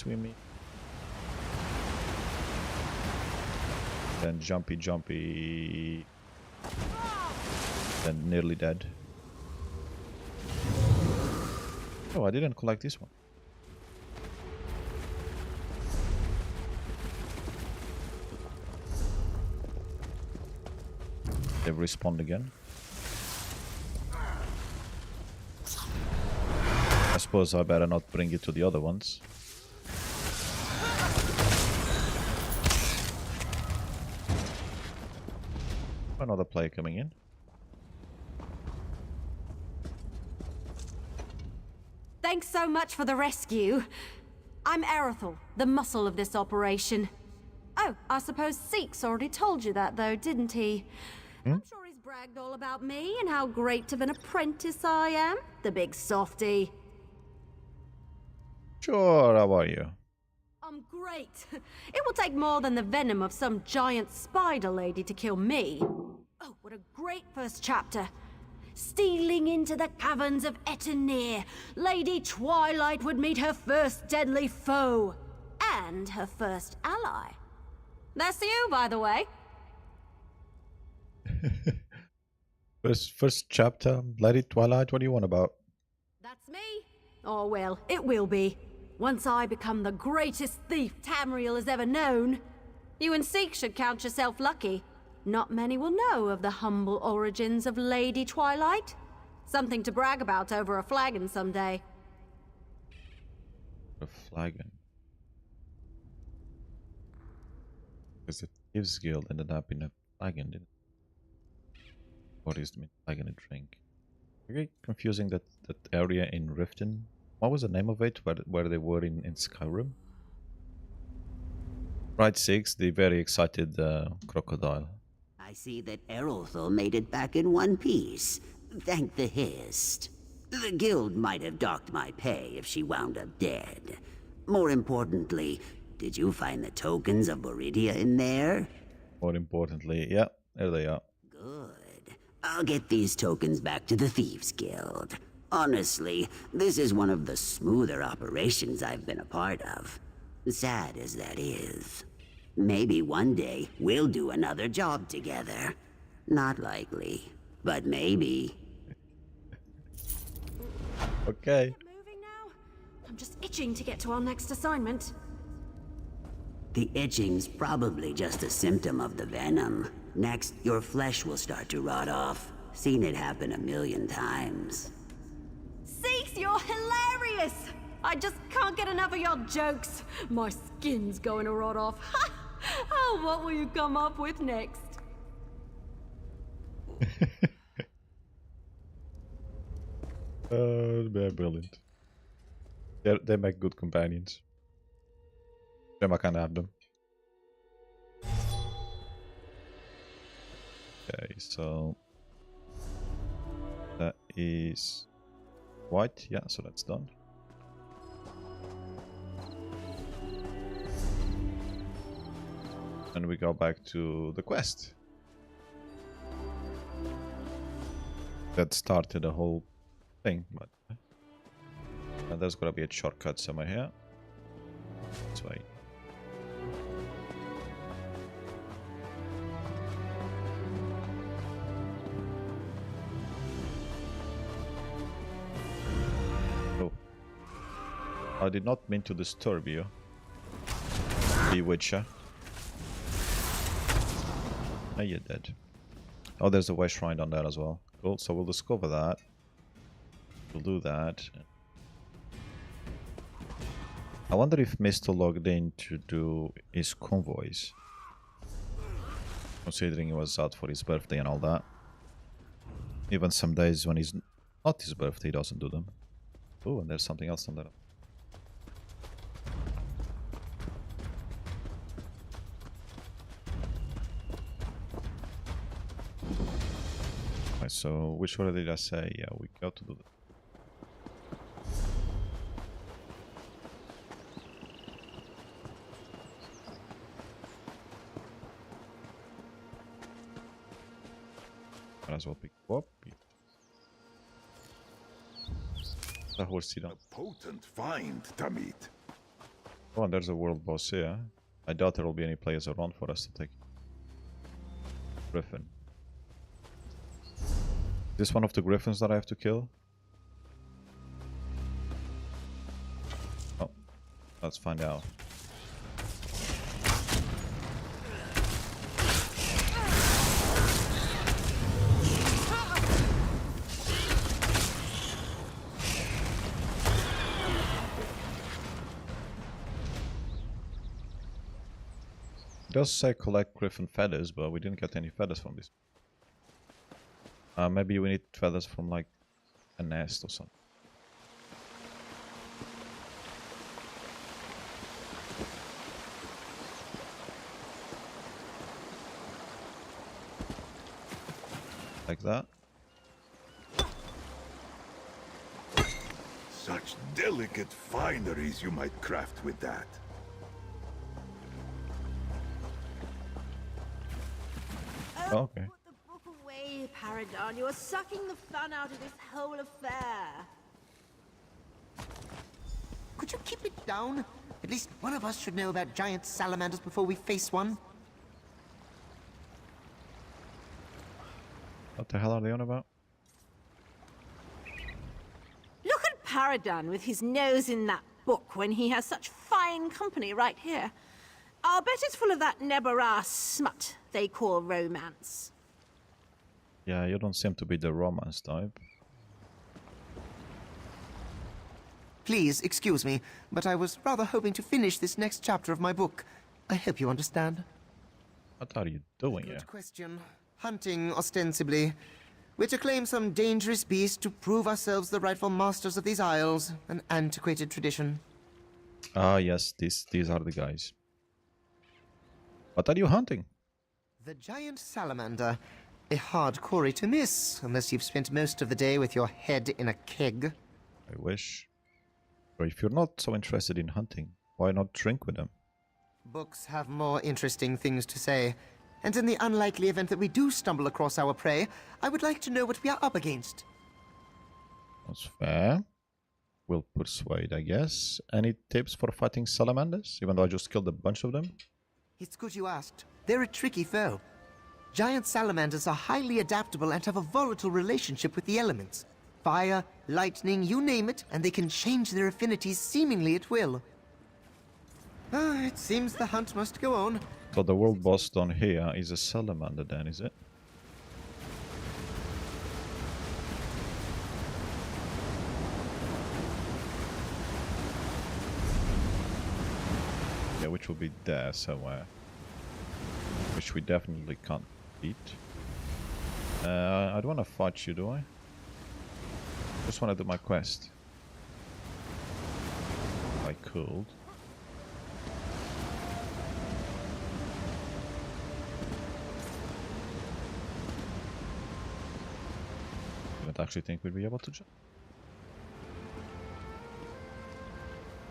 Then jumpy. Then nearly dead. Oh, I didn't collect this one. They've respawned again. I suppose I better not bring it to the other ones. Another player coming in. Thanks so much for the rescue. I'm Erethel, the muscle of this operation. Oh, I suppose Seek's already told you that though, didn't he? I'm sure he's bragged all about me and how great of an apprentice I am. The big softy. Sure, how are you? I'm great. It will take more than the venom of some giant spider lady to kill me. Oh, what a great first chapter. Stealing into the caverns of Etenir, Lady Twilight would meet her first deadly foe. And her first ally. That's you, by the way. First chapter, Lady Twilight, what do you want about? That's me. Oh well, it will be. Once I become the greatest thief Tamriel has ever known. You and Seek should count yourself lucky. Not many will know of the humble origins of Lady Twilight. Something to brag about over a flagon someday. A flagon? Because the Thieves Guild ended up in a flagon, didn't it? What is the flagon a drink? Very confusing that area in Riften. What was the name of it where they were in Skyrim? Right, 6, the very excited crocodile. I see that Erethel made it back in one piece. Thank the Hist. The guild might have docked my pay if she wound up dead. More importantly, did you find the tokens of Viridia in there? More importantly, yeah, there they are. Good. I'll get these tokens back to the Thieves Guild. Honestly, this is one of the smoother operations I've been a part of. Sad as that is. Maybe one day we'll do another job together. Not likely, but maybe. Okay. Moving now? I'm just itching to get to our next assignment. The itching's probably just a symptom of the venom. Next, your flesh will start to rot off. Seen it happen 1,000,000 times. Seeks, you're hilarious! I just can't get enough of your jokes. My skin's going to rot off. Oh, what will you come up with next? They're brilliant. They make good companions. Gemma can have them. Okay, so that is white. Yeah, so that's done. And we go back to the quest. that started the whole thing, but there's gotta be a shortcut somewhere here. This way. Oh. I did not mean to disturb you, Bewitcher. Oh, you're dead. Oh, there's a way shrine down there as well. Cool, so we'll discover that. We'll do that. I wonder if Mr. logged in to do his convoys. Considering he was out for his birthday and all that. Even some days when he's not his birthday, he doesn't do them. Oh, and there's something else on there. Right, so which order did I say? Yeah, we got to do that. Might as well pick you up. The horse down. A potent find, Tamit. Oh, and there's a world boss here. I doubt there will be any players around for us to take. Griffin. Is this one of the griffins that I have to kill? Oh, let's find out. It does say collect griffin feathers, but we didn't get any feathers from this. Maybe we need feathers from like a nest or something. Like that. Such delicate fineries you might craft with that. Oh, okay. Put the book away, Paradon. You are sucking the fun out of this whole affair. Could you keep it down? At least one of us should know about giant salamanders before we face one. What the hell are they on about? Look at Paradon with his nose in that book when he has such fine company right here. I'll bet it's full of that Nebara smut they call romance. Yeah, you don't seem to be the romance type. Please, excuse me, but I was rather hoping to finish this next chapter of my book. I hope you understand. What are you doing here? Good question. Hunting, ostensibly. We're to claim some dangerous beast to prove ourselves the rightful masters of these isles. An antiquated tradition. Ah, yes, these are the guys. What are you hunting? The giant salamander. A hard quarry to miss, unless you've spent most of the day with your head in a keg. I wish. Or if you're not so interested in hunting, why not drink with them? Books have more interesting things to say. And in the unlikely event that we do stumble across our prey, I would like to know what we are up against. That's fair. We'll persuade, I guess. Any tips for fighting salamanders? Even though I just killed a bunch of them? It's good you asked. They're a tricky foe. Giant salamanders are highly adaptable and have a volatile relationship with the elements. Fire, lightning, you name it, and they can change their affinities seemingly at will. It seems the hunt must go on. So the world boss down here is a salamander then, is it? Yeah, which will be there somewhere. Which we definitely can't beat. I don't want to fight you, do I? Just want to do my quest. If I could. I don't actually think we'd be able to jump.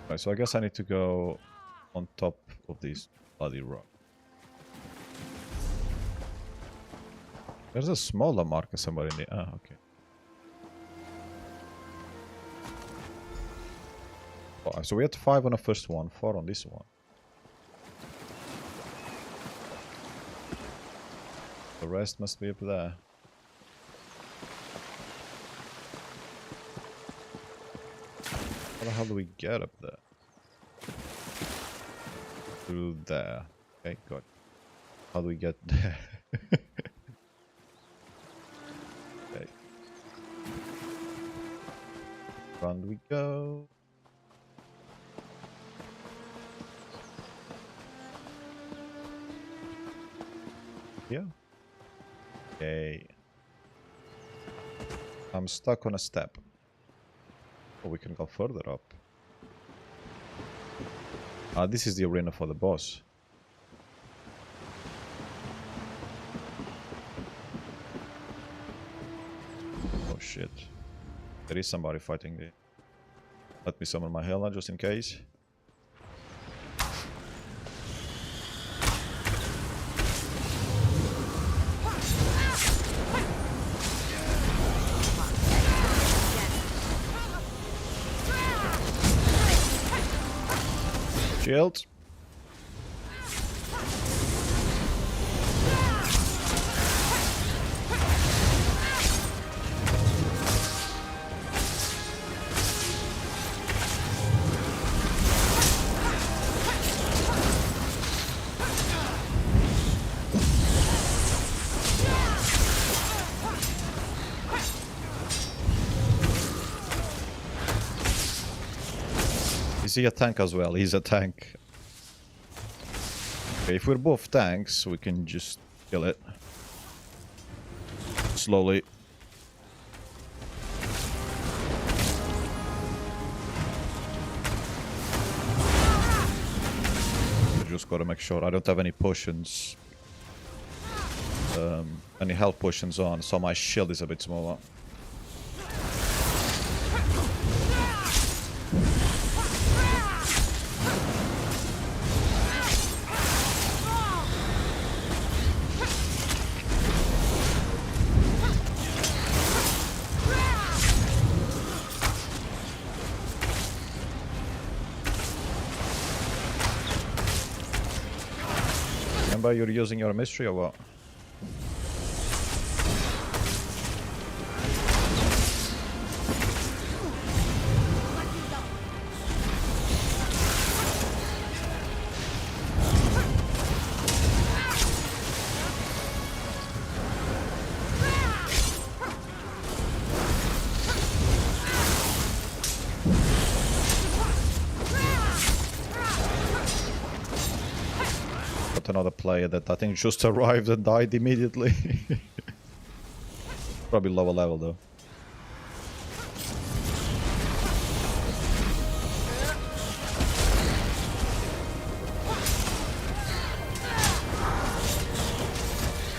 Right, so I guess I need to go on top of this bloody rock. There's a smaller marker somewhere in the... Ah, okay. 5. So we had 5 on the first one, 4 on this one. The rest must be up there. How the hell do we get up there? Through there. Okay, good. How do we get there? Okay. Round we go. Yeah. Okay. I'm stuck on a step. Oh, we can go further up. Ah, this is the arena for the boss. Oh shit. There is somebody fighting there. Let me summon my Hela just in case. Shield. Is he a tank as well? He's a tank. Okay, if we're both tanks, we can just kill it. Slowly. I just gotta make sure I don't have any potions. Any health potions on, so my shield is a bit smaller. Remember, you're using your mystery or what? Another player that I think just arrived and died immediately. Probably lower level though.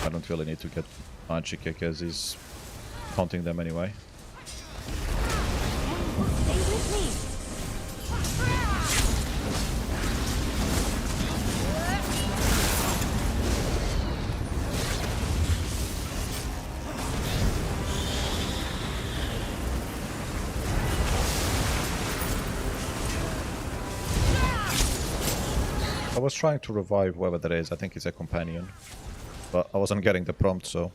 I don't really need to get magic because he's taunting them anyway. I was trying to revive whoever that is, I think it's a companion. But I wasn't getting the prompt, so...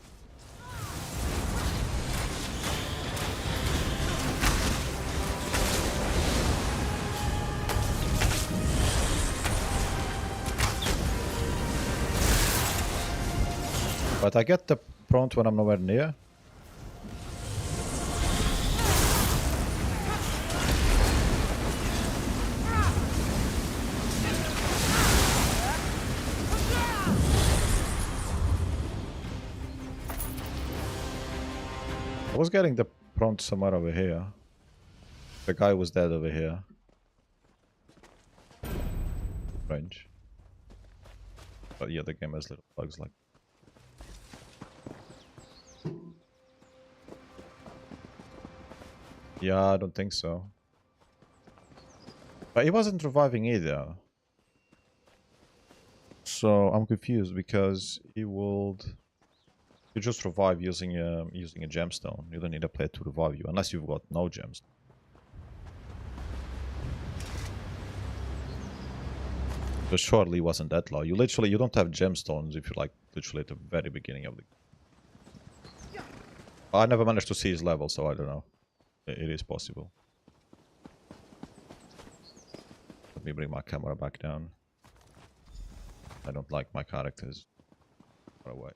But I get the prompt when I'm nowhere near. I was getting the prompt somewhere over here. The guy was dead over here. Range. But yeah, the game has little bugs like. Yeah, I don't think so. But he wasn't reviving either. So I'm confused because he would... You just revive using a gemstone. You don't need a player to revive you unless you've got no gems. But surely wasn't that low. You don't have gemstones if you're like literally at the very beginning of the... I never managed to see his level, so I don't know. It is possible. Let me bring my camera back down. I don't like my characters far away.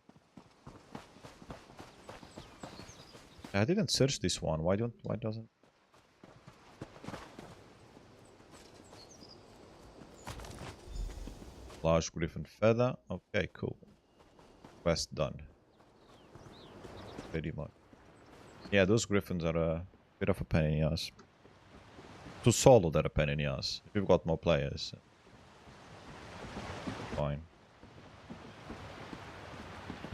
I didn't search this one. Why doesn't... Large griffin feather. Okay, cool. Quest done. Pretty much. Yeah, those griffins are a bit of a pain in the ass. To solo, they're a pain in the ass. If you've got more players, fine.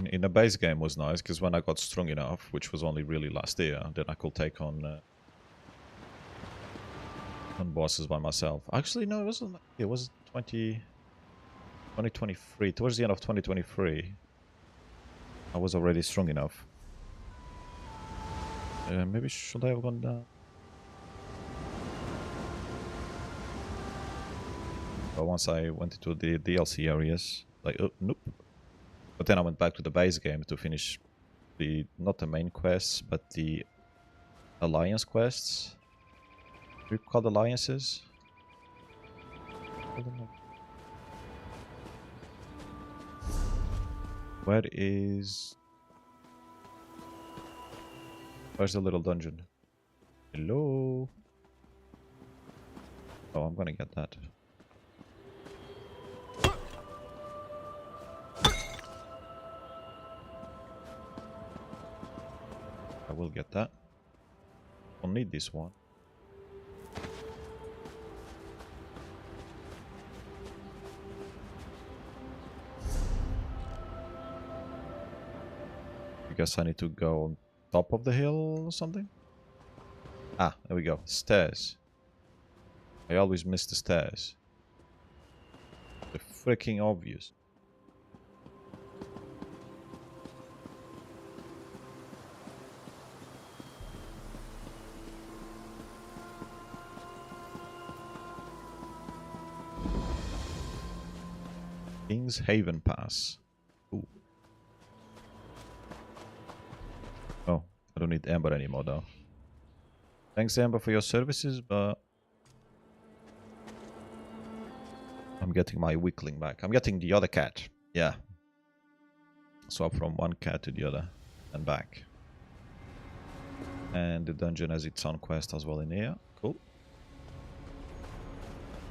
In the base game was nice, because when I got strong enough, which was only really last year, then I could take on bosses by myself. Actually, no, it wasn't. It was 2023. Towards the end of 2023, I was already strong enough. Maybe should I have gone down? But once I went into the DLC areas, like, oh, nope. But then I went back to the base game to finish not the main quests, but the alliance quests. Do you call alliances? I don't know. Where's the little dungeon? Hello? Oh, I'm gonna get that. I will get that. I'll need this one. I guess I need to go on top of the hill or something? Ah, there we go. Stairs. I always miss the stairs. They're freaking obvious. King's Haven Pass. Ooh. Oh, I don't need Amber anymore though. Thanks Amber for your services, but I'm getting my weakling back. I'm getting the other cat. Yeah. Swap from one cat to the other and back. And the dungeon has its own quest as well in here. Cool.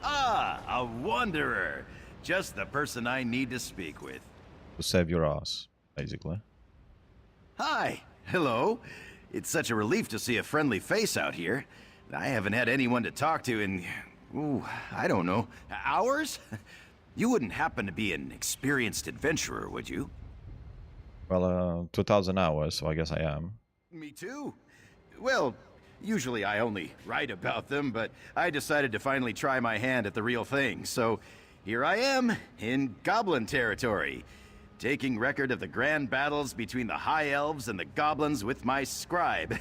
Ah, a wanderer. Just the person I need to speak with. To save your ass, basically. Hi. Hello. It's such a relief to see a friendly face out here. I haven't had anyone to talk to in... ooh, I don't know. Hours? You wouldn't happen to be an experienced adventurer, would you? Well, 2,000 hours, so I guess I am. Me too. Well, usually I only write about them, but I decided to finally try my hand at the real thing, so... here I am, in Goblin territory, taking record of the grand battles between the High Elves and the Goblins with my scribe.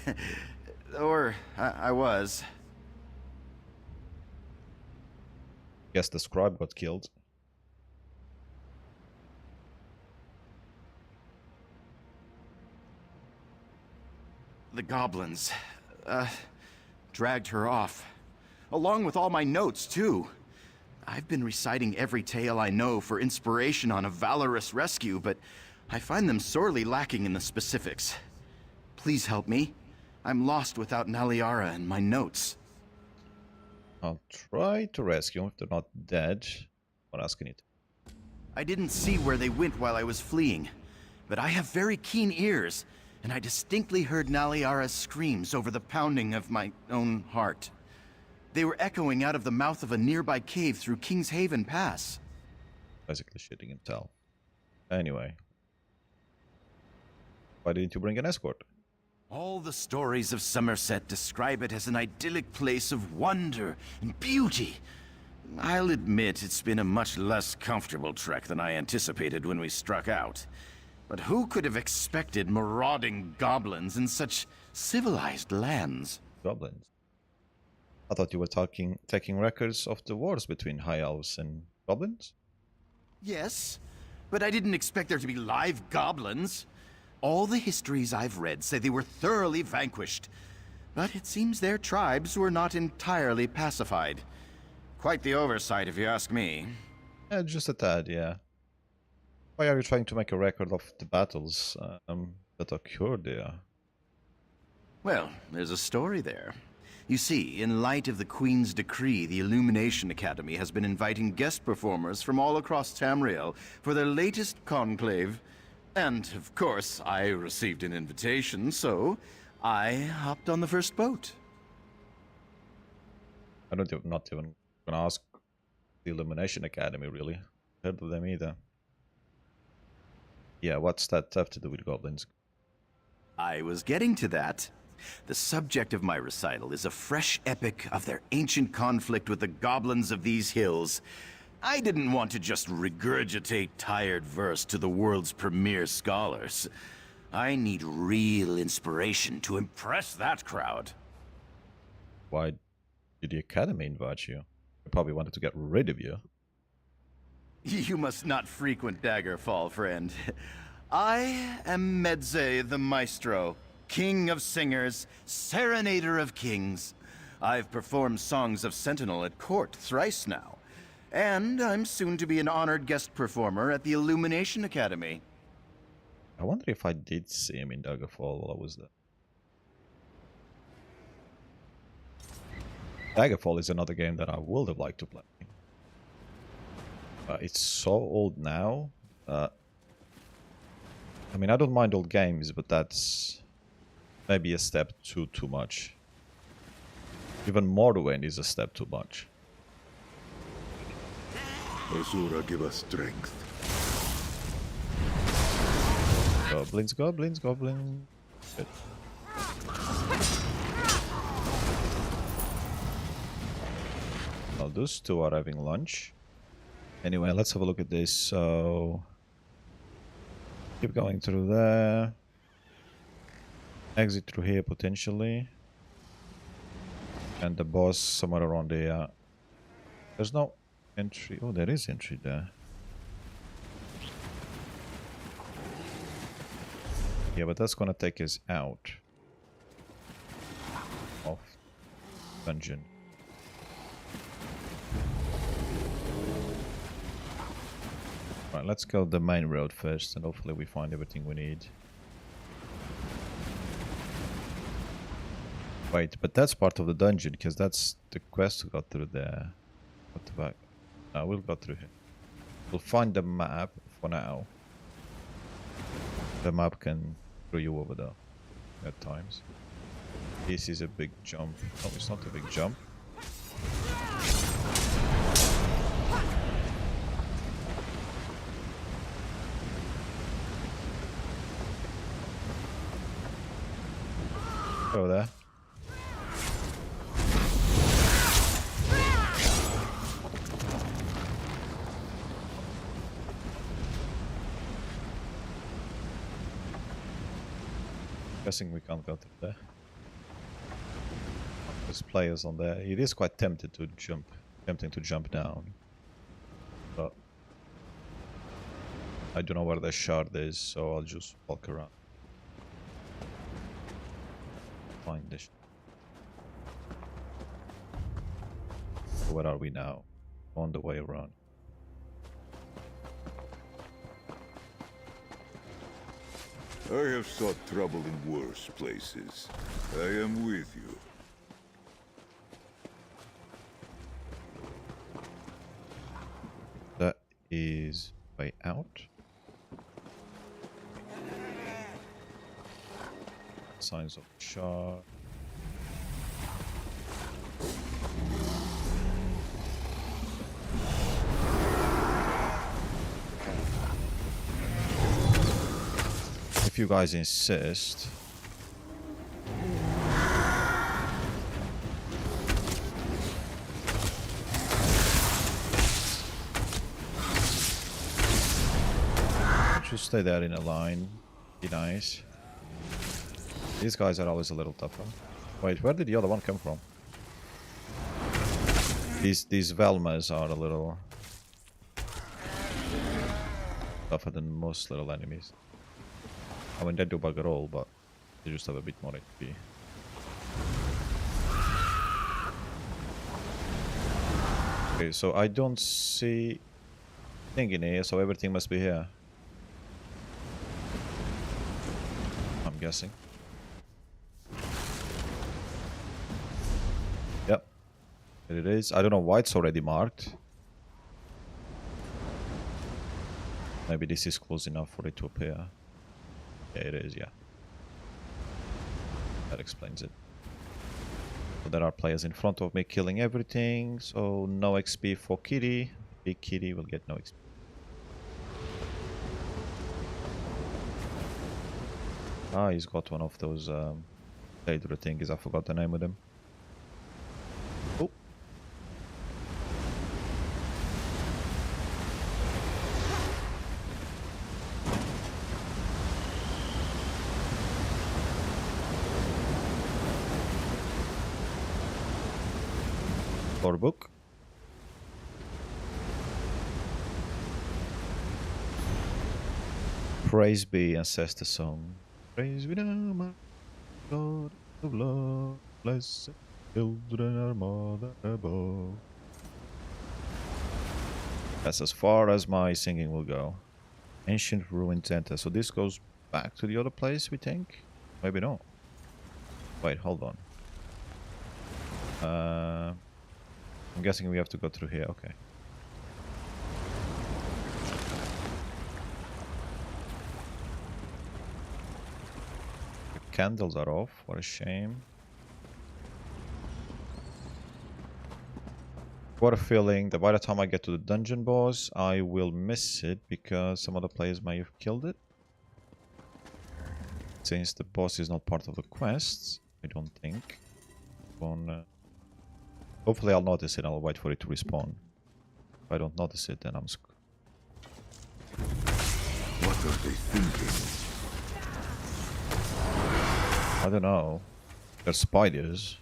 Or, I was. Guess the scribe got killed. The Goblins, dragged her off. Along with all my notes, too. I've been reciting every tale I know for inspiration on a valorous rescue, but I find them sorely lacking in the specifics. Please help me. I'm lost without Naliara and my notes. I'll try to rescue them if they're not dead. What else can you do? I didn't see where they went while I was fleeing, but I have very keen ears, and I distinctly heard Naliara's screams over the pounding of my own heart. They were echoing out of the mouth of a nearby cave through King's Haven Pass. Basically shitting himself. Anyway. Why didn't you bring an escort? All the stories of Summerset describe it as an idyllic place of wonder and beauty. I'll admit it's been a much less comfortable trek than I anticipated when we struck out. But who could have expected marauding goblins in such civilized lands? Goblins? I thought you were taking records of the wars between High Elves and goblins? Yes, but I didn't expect there to be live goblins. All the histories I've read say they were thoroughly vanquished. But it seems their tribes were not entirely pacified. Quite the oversight, if you ask me. Just a tad, yeah. Why are you trying to make a record of the battles that occurred there? Well, there's a story there. You see, in light of the Queen's decree, the Illumination Academy has been inviting guest performers from all across Tamriel for their latest conclave. And, of course, I received an invitation, so I hopped on the first boat. I'm not even gonna ask the Illumination Academy, really. Heard of them either. Yeah, what's that have to do with goblins? I was getting to that. The subject of my recital is a fresh epic of their ancient conflict with the goblins of these hills. I didn't want to just regurgitate tired verse to the world's premier scholars. I need real inspiration to impress that crowd. Why did the Academy invite you? They probably wanted to get rid of you. You must not frequent Daggerfall, friend. I am Medze the Maestro, King of Singers, Serenader of Kings. I've performed songs of Sentinel at court thrice now. And I'm soon to be an honored guest performer at the Illumination Academy. I wonder if I did see him in Daggerfall while I was there. Daggerfall is another game that I would have liked to play. It's so old now. I mean, I don't mind old games, but that's maybe a step too much. Even Morrowind is a step too much. Azura, give us strength. Goblins, goblins, goblins. Good. Well, those two are having lunch. Anyway, let's have a look at this. So, keep going through there. Exit through here potentially. And the boss somewhere around there. There's no entry. Oh, there is entry there. Yeah, but that's gonna take us out of dungeon. Right, let's go the main road first, and hopefully we find everything we need. Wait, but that's part of the dungeon, because that's the quest we got through there. What the fuck? No, we'll go through here. We'll find the map for now. The map can throw you over there at times. This is a big jump. No, it's not a big jump. Over there. Guessing we can't go through there. There's players on there. It is quite tempting to jump down. But I don't know where the shard is, so I'll just walk around. Find this. Where are we now? On the way around. I have sought trouble in worse places. I am with you. That is way out. Signs of shard. If you guys insist. Just stay there in a line. Be nice. These guys are always a little tougher. Wait, where did the other one come from? These Velmas are a little tougher than most little enemies. I mean, they do bugger all, but they just have a bit more HP. Okay, so I don't see thing in here, so everything must be here. I'm guessing. Yep. Here it is. I don't know why it's already marked. Maybe this is close enough for it to appear. Yeah, it is, yeah. That explains it. So there are players in front of me killing everything, so no XP for Kitty. Big Kitty will get no XP. Ah, he's got one of those Daedra things, I forgot the name of them. Oh. Lore book. Praise be ancestor song. Praise be now, my God of love, blessed children our mother above. That's as far as my singing will go. Ancient ruined center. So this goes back to the other place, we think? Maybe not. Wait, hold on. I'm guessing we have to go through here. Okay. The candles are off. What a shame. What a feeling that by the time I get to the dungeon boss, I will miss it because some other players may have killed it. Since the boss is not part of the quests, I don't think. Hopefully I'll notice it, I'll wait for it to respawn. If I don't notice it, then I'm screwed. What are they thinking? I don't know. They're spiders.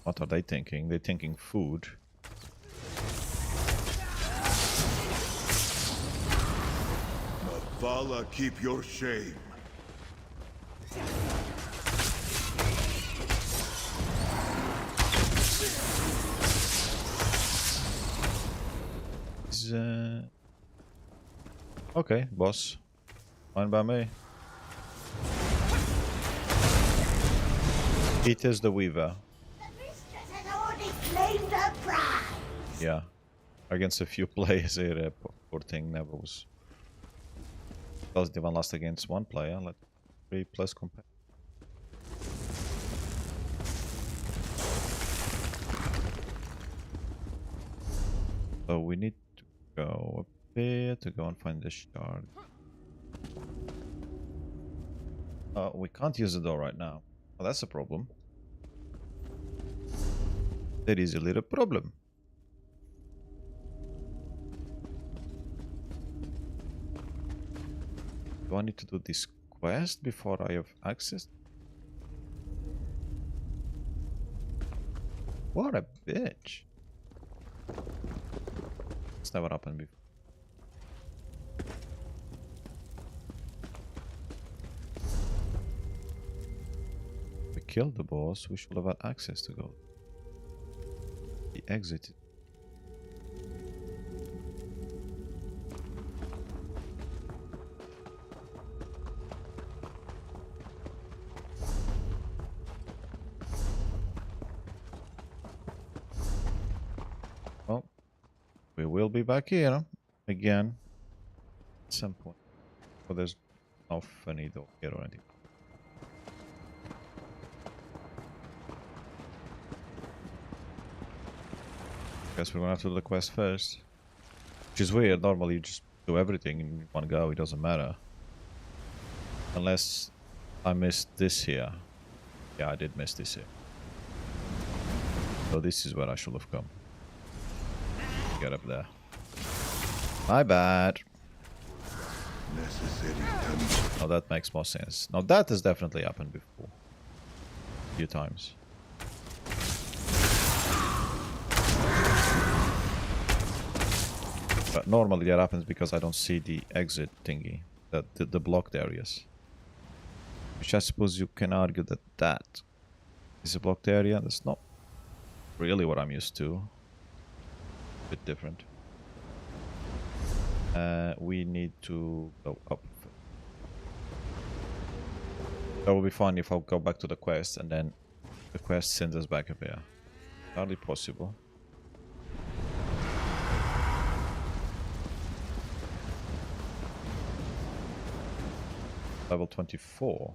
What are they thinking? They're thinking food. Vala, keep your shame. Okay, boss. Fine by me. It is the Weaver. Yeah. Against a few players here, poor thing never was. Doesn't even last against one player. Let 3 plus compare. So we need to go up here to go and find the shard. We can't use the door right now. Well, that's a problem. There is a little problem. Do I need to do this quest before I have access? What a bitch. It's never happened before. We killed the boss, we should have had access to go. The exit. Well, we will be back here again at some point. But there's no funny door here or anything. Guess we're gonna have to do the quest first. Which is weird, normally you just do everything in one go, it doesn't matter. Unless I missed this here. Yeah, I did miss this here. So this is where I should have come. Get up there. My bad. Now that makes more sense. Now that has definitely happened before. A few times. But normally that happens because I don't see the exit thingy, the blocked areas. Which I suppose you can argue that that is a blocked area. That's not really what I'm used to. A bit different. We need to go up. That will be fun if I'll go back to the quest and then the quest sends us back up here. Hardly possible. Level 24.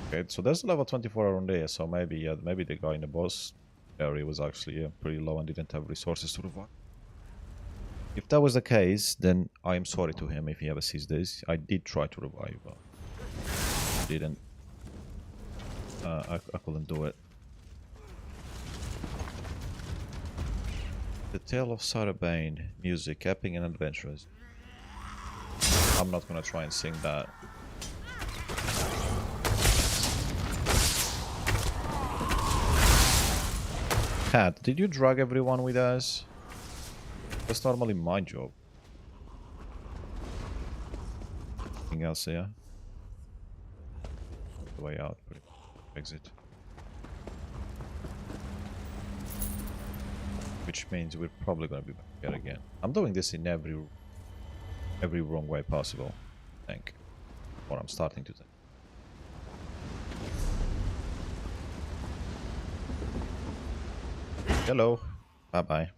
Okay, so there's a level 24 around there, so maybe maybe the guy in the boss area was actually pretty low and didn't have resources to revive. If that was the case, then I am sorry to him if he ever sees this. I did try to revive, but didn't. I couldn't do it. The Tale of Sarah Bane, music, epic and adventurous. I'm not gonna try and sing that. Cat, did you drag everyone with us? That's normally my job. Anything else here? The way out, exit. Which means we're probably gonna be back here again. I'm doing this in every wrong way possible, I think. Or I'm starting to think. Hello. Bye-bye.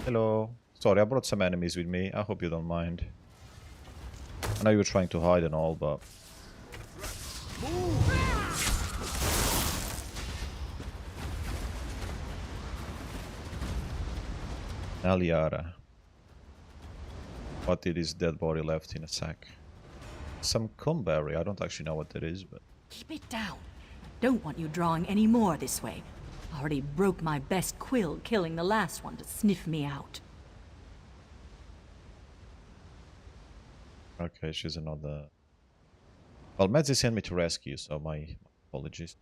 Hello. Sorry, I brought some enemies with me. I hope you don't mind. I know you were trying to hide and all, but... Aliara. What did his dead body left in a sack? Some cumberry. I don't actually know what that is, but... Keep it down. I don't want you drawing any more this way. I already broke my best quill killing the last one to sniff me out. Okay, she's another... Well, Medzi sent me to rescue, so my apologies.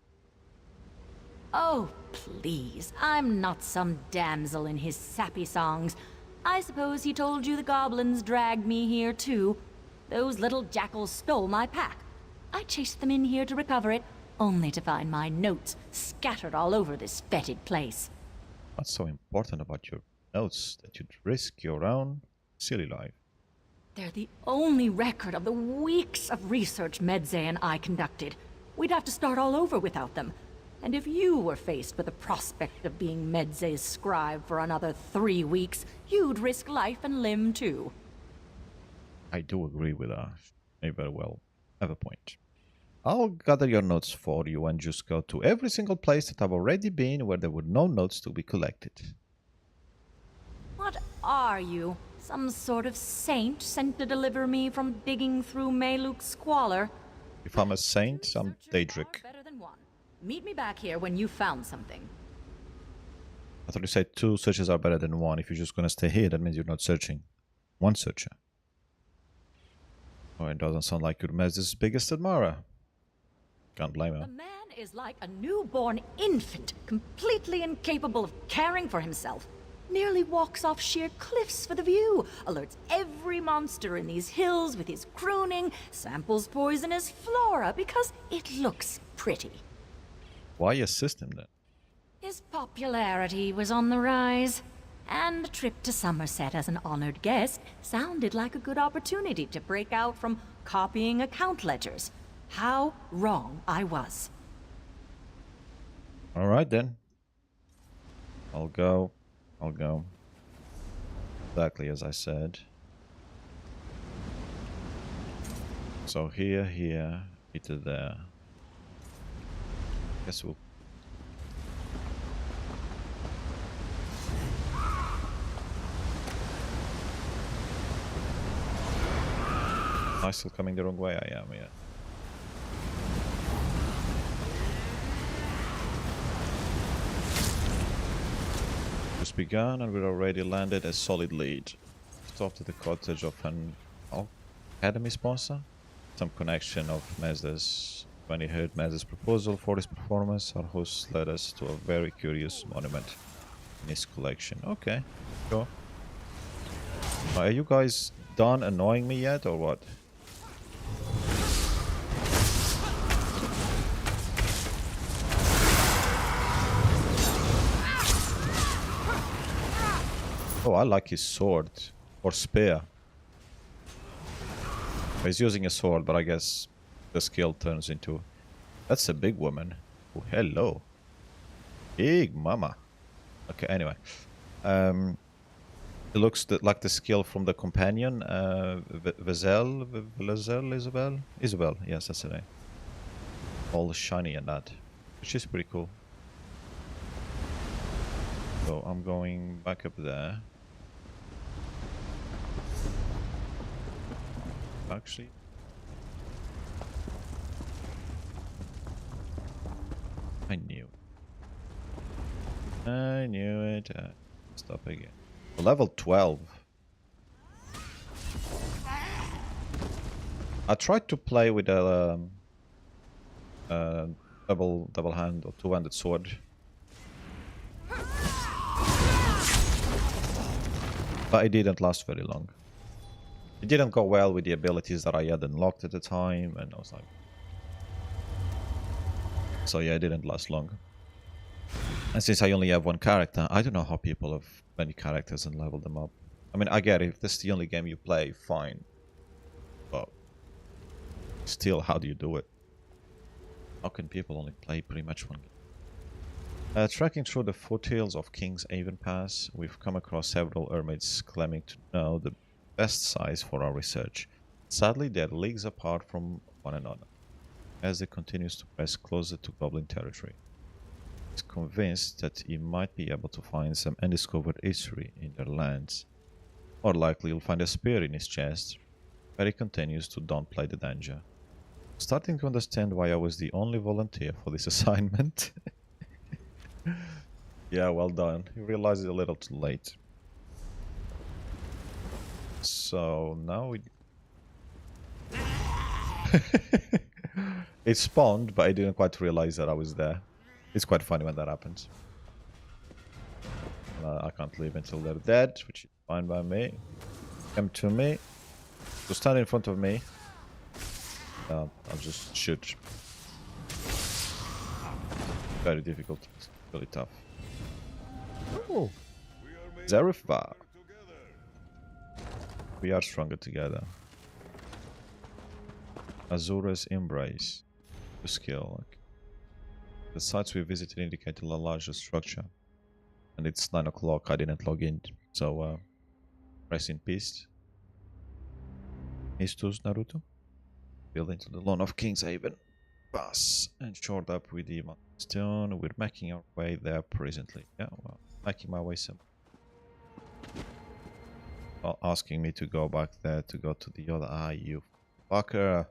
Oh, please. I'm not some damsel in his sappy songs. I suppose he told you the goblins dragged me here too. Those little jackals stole my pack. I chased them in here to recover it, only to find my notes scattered all over this fetid place. What's so important about your notes that you'd risk your own silly life? They're the only record of the weeks of research Medze and I conducted. We'd have to start all over without them. And if you were faced with the prospect of being Medze's scribe for another 3 weeks, you'd risk life and limb too. I do agree with her. May very well have a point. I'll gather your notes for you and just go to every single place that I've already been where there were no notes to be collected. What are you? Some sort of saint sent to deliver me from digging through Meluk's squalor? If I'm a saint, I'm Daedric. Better than one. Meet me back here when you found something. I thought you said 2 searches are better than 1. If you're just gonna stay here, that means you're not searching. 1 searcher. Oh, it doesn't sound like you're Mez's biggest admirer. Can't blame her. The man is like a newborn infant, completely incapable of caring for himself. Nearly walks off sheer cliffs for the view, alerts every monster in these hills with his crooning, samples poisonous flora because it looks pretty. Why assist him then? His popularity was on the rise, and the trip to Summerset as an honored guest sounded like a good opportunity to break out from copying account ledgers. How wrong I was. Alright then. I'll go. Exactly as I said. So here, to there. Guess we'll... Am I still coming the wrong way? I am, yeah. Just begun and we're already landed a solid lead. Stopped at the cottage of an academy sponsor. Some connection of Mazda's When he heard Maz's proposal for his performance, our host led us to a very curious monument in his collection. Okay, sure. Are you guys done annoying me yet, or what? Oh, I like his sword. Or spear. He's using a sword, but I guess the skill turns into... That's a big woman. Oh, hello. Big mama. Okay, anyway. It looks like the skill from the companion, Isabel, yes, that's her name. All shiny and that, which is pretty cool. So I'm going back up there. Actually, I knew it. Stop again. Level 12. I tried to play with a double hand or two-handed sword, but it didn't last very long. It didn't go well with the abilities that I had unlocked at the time, and I was like... So yeah, it didn't last long. And since I only have one character, I don't know how people have many characters and level them up. I mean, I get it, if this is the only game you play, fine. But still, how do you do it? How can people only play pretty much one game? Tracking through the foothills of King's Haven Pass, we've come across several hermits claiming to know the best size for our research. Sadly, they're leagues apart from one another, as they continues to press closer to Goblin territory. He's convinced that he might be able to find some undiscovered history in their lands. More likely, he'll find a spear in his chest, but he continues to downplay the danger. Starting to understand why I was the only volunteer for this assignment. Yeah, well done. You realized it a little too late. So now we... It spawned, but I didn't quite realize that I was there. It's quite funny when that happens. I can't leave until they're dead, which is fine by me. Come to me. So stand in front of me. I'll just shoot. Very difficult. It's really tough. Oh, Zarifva. We are stronger together. Azura's Embrace. The skill. The sites we visited indicate a larger structure. And it's 9 o'clock. I didn't log in. So, rest in peace. Istus Naruto. Built into the lawn of King's Haven Pass and shored up with the stone. We're making our way there presently. Yeah, well, making my way some. Well, asking me to go back there to go to the other. Ah, you fucker.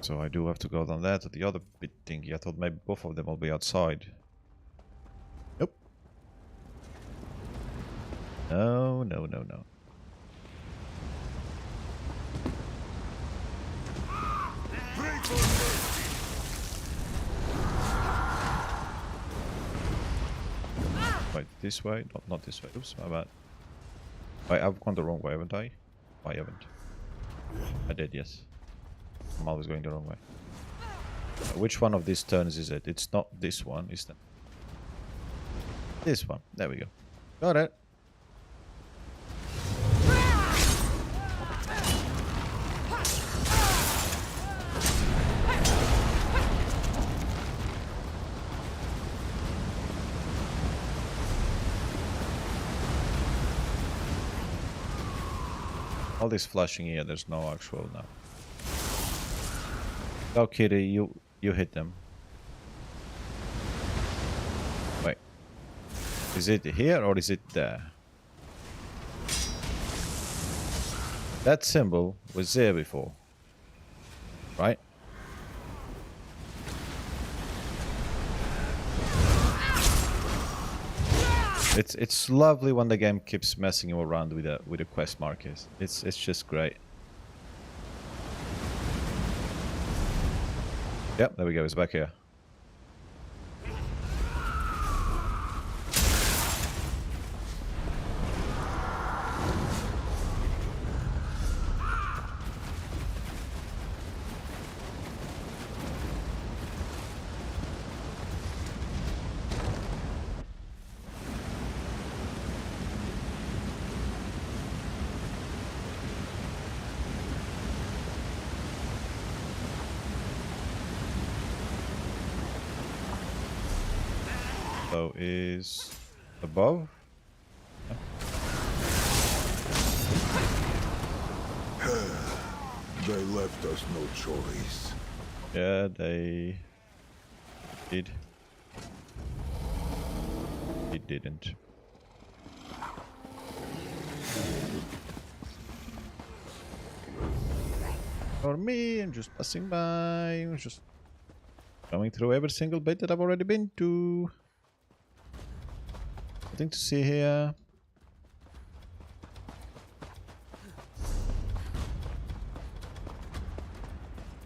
So I do have to go down there to the other bit thingy. I thought maybe both of them will be outside. Nope. No, no, no, no. Wait, this way? Not this way. Oops, my bad. Wait, I've gone the wrong way, haven't I? I haven't. I did, yes. I'm always going the wrong way. Which one of these turns is it? It's not this one, is it? This one. There we go. Got it. All this flashing here, there's no actual now. Go, Kitty, you hit them. Wait. Is it here or is it there? That symbol was there before. Right? It's lovely when the game keeps messing you around with the quest markers. It's just great. Yep, there we go. It's back here. Is above. They left us no choice. Yeah, they did. He didn't. For me, I'm just passing by. I'm just going through every single bit that I've already been to. Nothing to see here.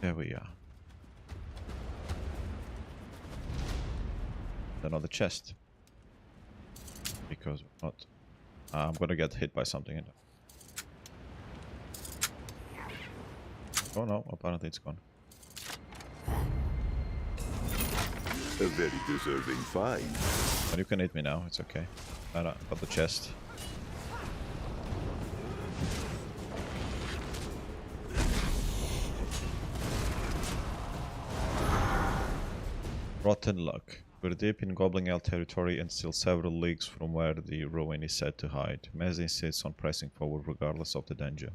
There we are. Another chest. Because we're not. I'm gonna get hit by something. Oh no, apparently it's gone. A very deserving find. But you can hit me now, it's okay. I got the chest. Rotten luck. We're deep in Goblin Elf territory and still several leagues from where the ruin is said to hide. Mez insists on pressing forward regardless of the danger.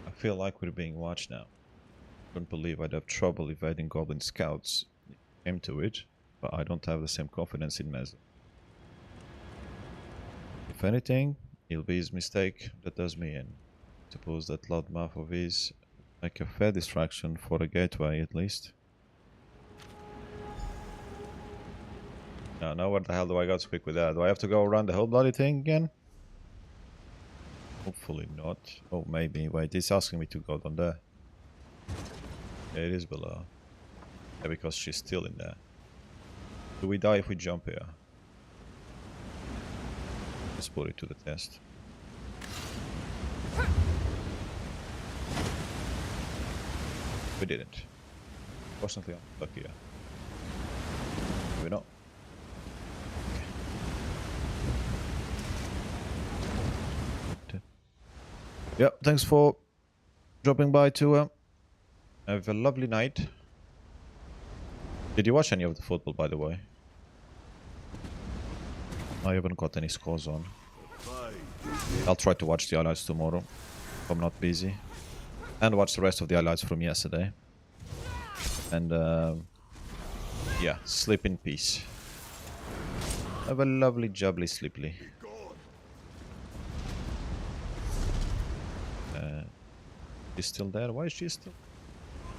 I feel like we're being watched now. Couldn't believe I'd have trouble evading Goblin scouts. Came to it, but I don't have the same confidence in Mez. If anything, it'll be his mistake that does me in. Suppose that loudmouth of his make a fair distraction for a gateway at least. Now where the hell do I go to speak with that? Do I have to go around the whole bloody thing again? Hopefully not. Oh, maybe. Wait, it's asking me to go down there. Yeah, it is below. Yeah, because she's still in there. Do we die if we jump here? Let's put it to the test. We didn't. Fortunately, I'm stuck here. Maybe not. Yeah, thanks for dropping by to have a lovely night. Did you watch any of the football, by the way? I haven't got any scores on. I'll try to watch the highlights tomorrow if I'm not busy. And watch the rest of the highlights from yesterday. And yeah, sleep in peace. Have a lovely jubbly sleeply. She's still there? Why is she still?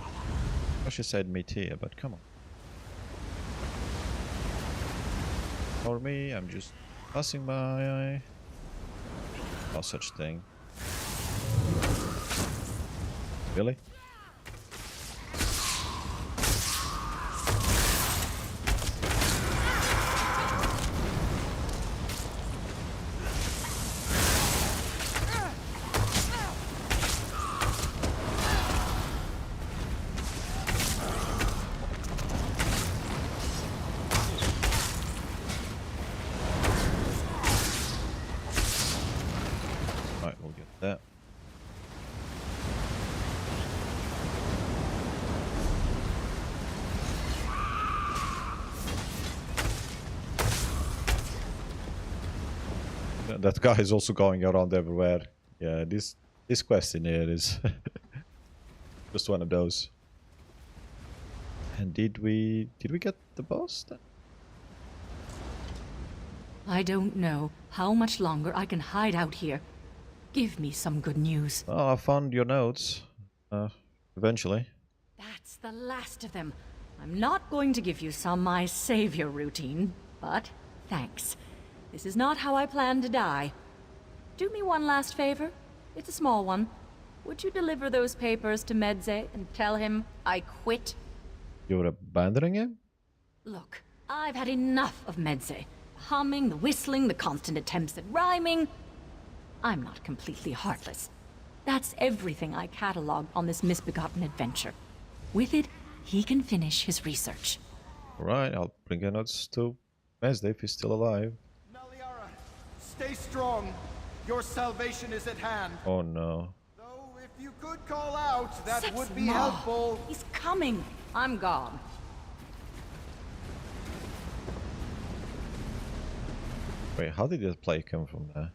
Oh, she said meet here, but come on. For me, I'm just passing by. No such thing. Really? That guy is also going around everywhere. Yeah, this quest in here is just one of those. And did we get the boss then? I don't know how much longer I can hide out here. Give me some good news. Oh, I found your notes. Eventually. That's the last of them. I'm not going to give you some my savior routine, but thanks. This is not how I plan to die. Do me one last favor. It's a small one. Would you deliver those papers to Medze and tell him I quit? You're abandoning him? Look, I've had enough of Medse. The humming, the whistling, the constant attempts at rhyming. I'm not completely heartless. That's everything I catalogued on this misbegotten adventure. With it, he can finish his research. Alright, I'll bring your notes to Mesde if he's still alive. Stay strong. Your salvation is at hand. Oh no. Though if you could call out, that Six would be more. helpful. He's coming. I'm gone. Wait, how did that play come from there?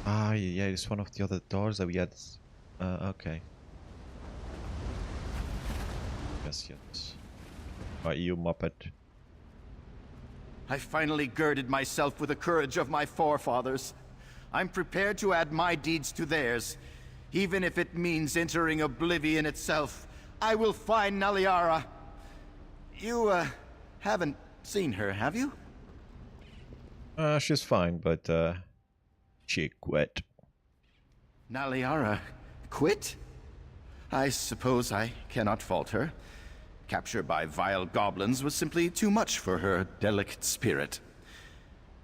Ah, yeah, it's one of the other doors that we had. Okay. Yes. Right, you muppet. I finally girded myself with the courage of my forefathers. I'm prepared to add my deeds to theirs, even if it means entering oblivion itself. I will find Naliara. You, haven't seen her, have you? She's fine, but, she quit. Naliara quit? I suppose I cannot fault her. Capture by vile goblins was simply too much for her delicate spirit.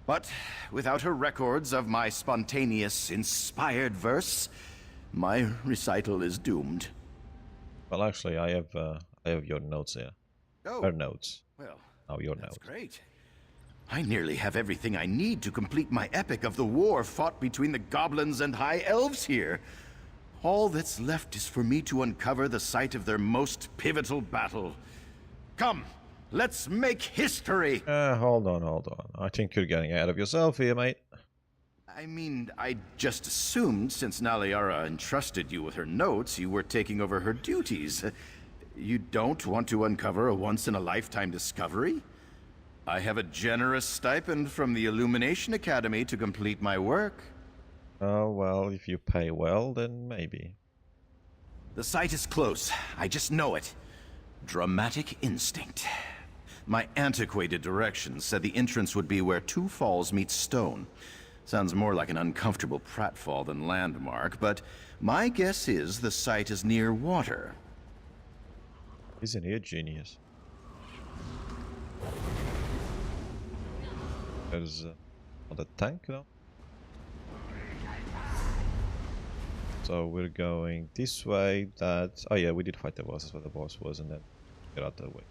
But without her records of my spontaneous, inspired verse, my recital is doomed. Well, actually, I have your notes here. Oh, her notes. Well, now your that's notes. Great. I nearly have everything I need to complete my epic of the war fought between the goblins and high elves here. All that's left is for me to uncover the site of their most pivotal battle. Come, let's make history! Hold on. I think you're getting ahead of yourself here, mate. I mean, I just assumed since Naliara entrusted you with her notes, you were taking over her duties. You don't want to uncover a once-in-a-lifetime discovery? I have a generous stipend from the Illumination Academy to complete my work. Oh, well, if you pay well, then maybe. The site is close. I just know it. Dramatic instinct. My antiquated directions said the entrance would be where two falls meet stone. Sounds more like an uncomfortable pratfall than landmark, but my guess is the site is near water. Isn't he a genius? There's another tank now. So we're going this way. That oh yeah, we did fight the boss. That's where the boss was, and then get out that way.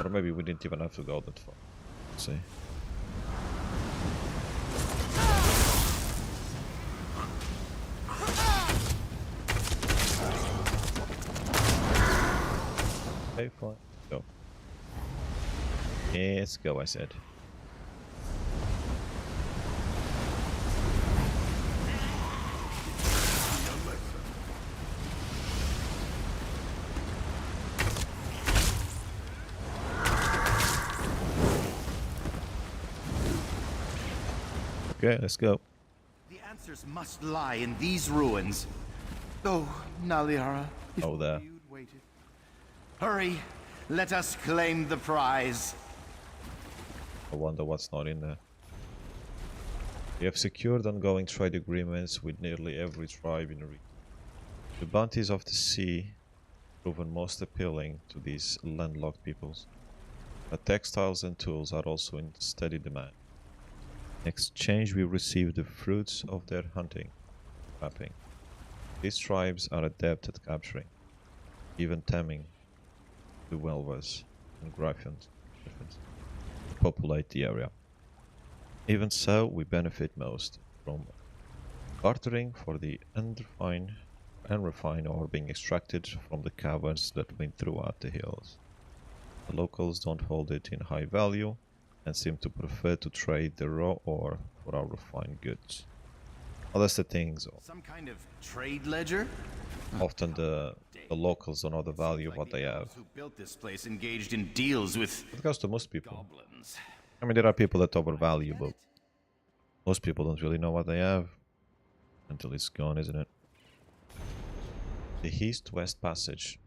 Or maybe we didn't even have to go that far. Let's see. Okay, fine. Go. Let's go, I said. Okay, let's go. The answers must lie in these ruins. Oh, Naliara. Oh, there. Hurry, let us claim the prize. I wonder what's not in there. We have secured ongoing trade agreements with nearly every tribe in the region. The bounties of the sea proven most appealing to these landlocked peoples. But textiles and tools are also in steady demand. In exchange, we receive the fruits of their hunting, trapping. These tribes are adept at capturing, even taming, the Welvers and Griffins to populate the area. Even so, we benefit most from bartering for the unrefined ore being extracted from the caverns that wind throughout the hills. The locals don't hold it in high value and seem to prefer to trade the raw ore for our refined goods. Well, that's the thing. Some kind of trade ledger? Often the locals don't know the value of what they have. Who built this place engaged in deals with It goes to most people. goblins. I mean, there are people that overvalue, but most people don't really know what they have until it's gone, isn't it? The East-West Passage.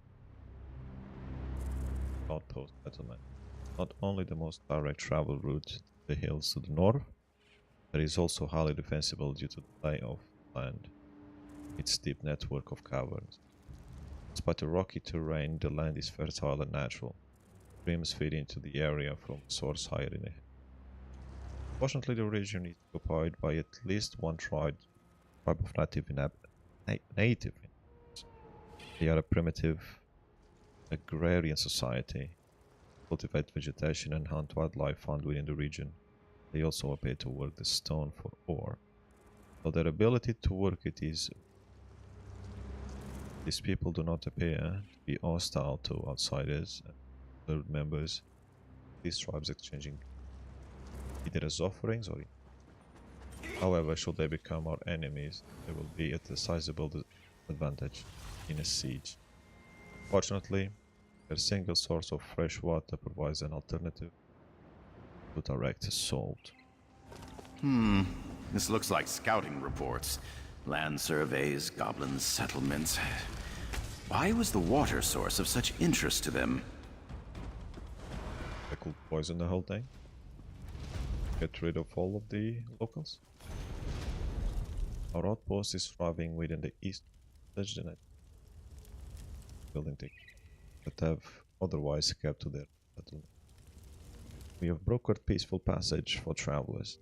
Outpost settlement. Not only the most direct travel route to the hills to the north, but is also highly defensible due to the lay of land. its deep network of caverns. Despite the rocky terrain, the land is fertile and natural. Streams feed into the area from a source higher in it. Fortunately, the region is occupied by at least one tribe of native inhabitants. They are a primitive agrarian society, cultivate vegetation and hunt wildlife found within the region. They also appear to work the stone for ore, though their ability to work it is. These people do not appear to be hostile to outsiders and third members. These tribes exchanging either as offerings or. However, should they become our enemies, they will be at a sizable advantage in a siege. Fortunately, their single source of fresh water provides an alternative to direct assault. This looks like scouting reports. Land surveys, goblin settlements. Why was the water source of such interest to them? They could poison the whole thing. Get rid of all of the locals. Our outpost is thriving within the east building thing, but have otherwise kept to their settlement. We have brokered peaceful passage for travelers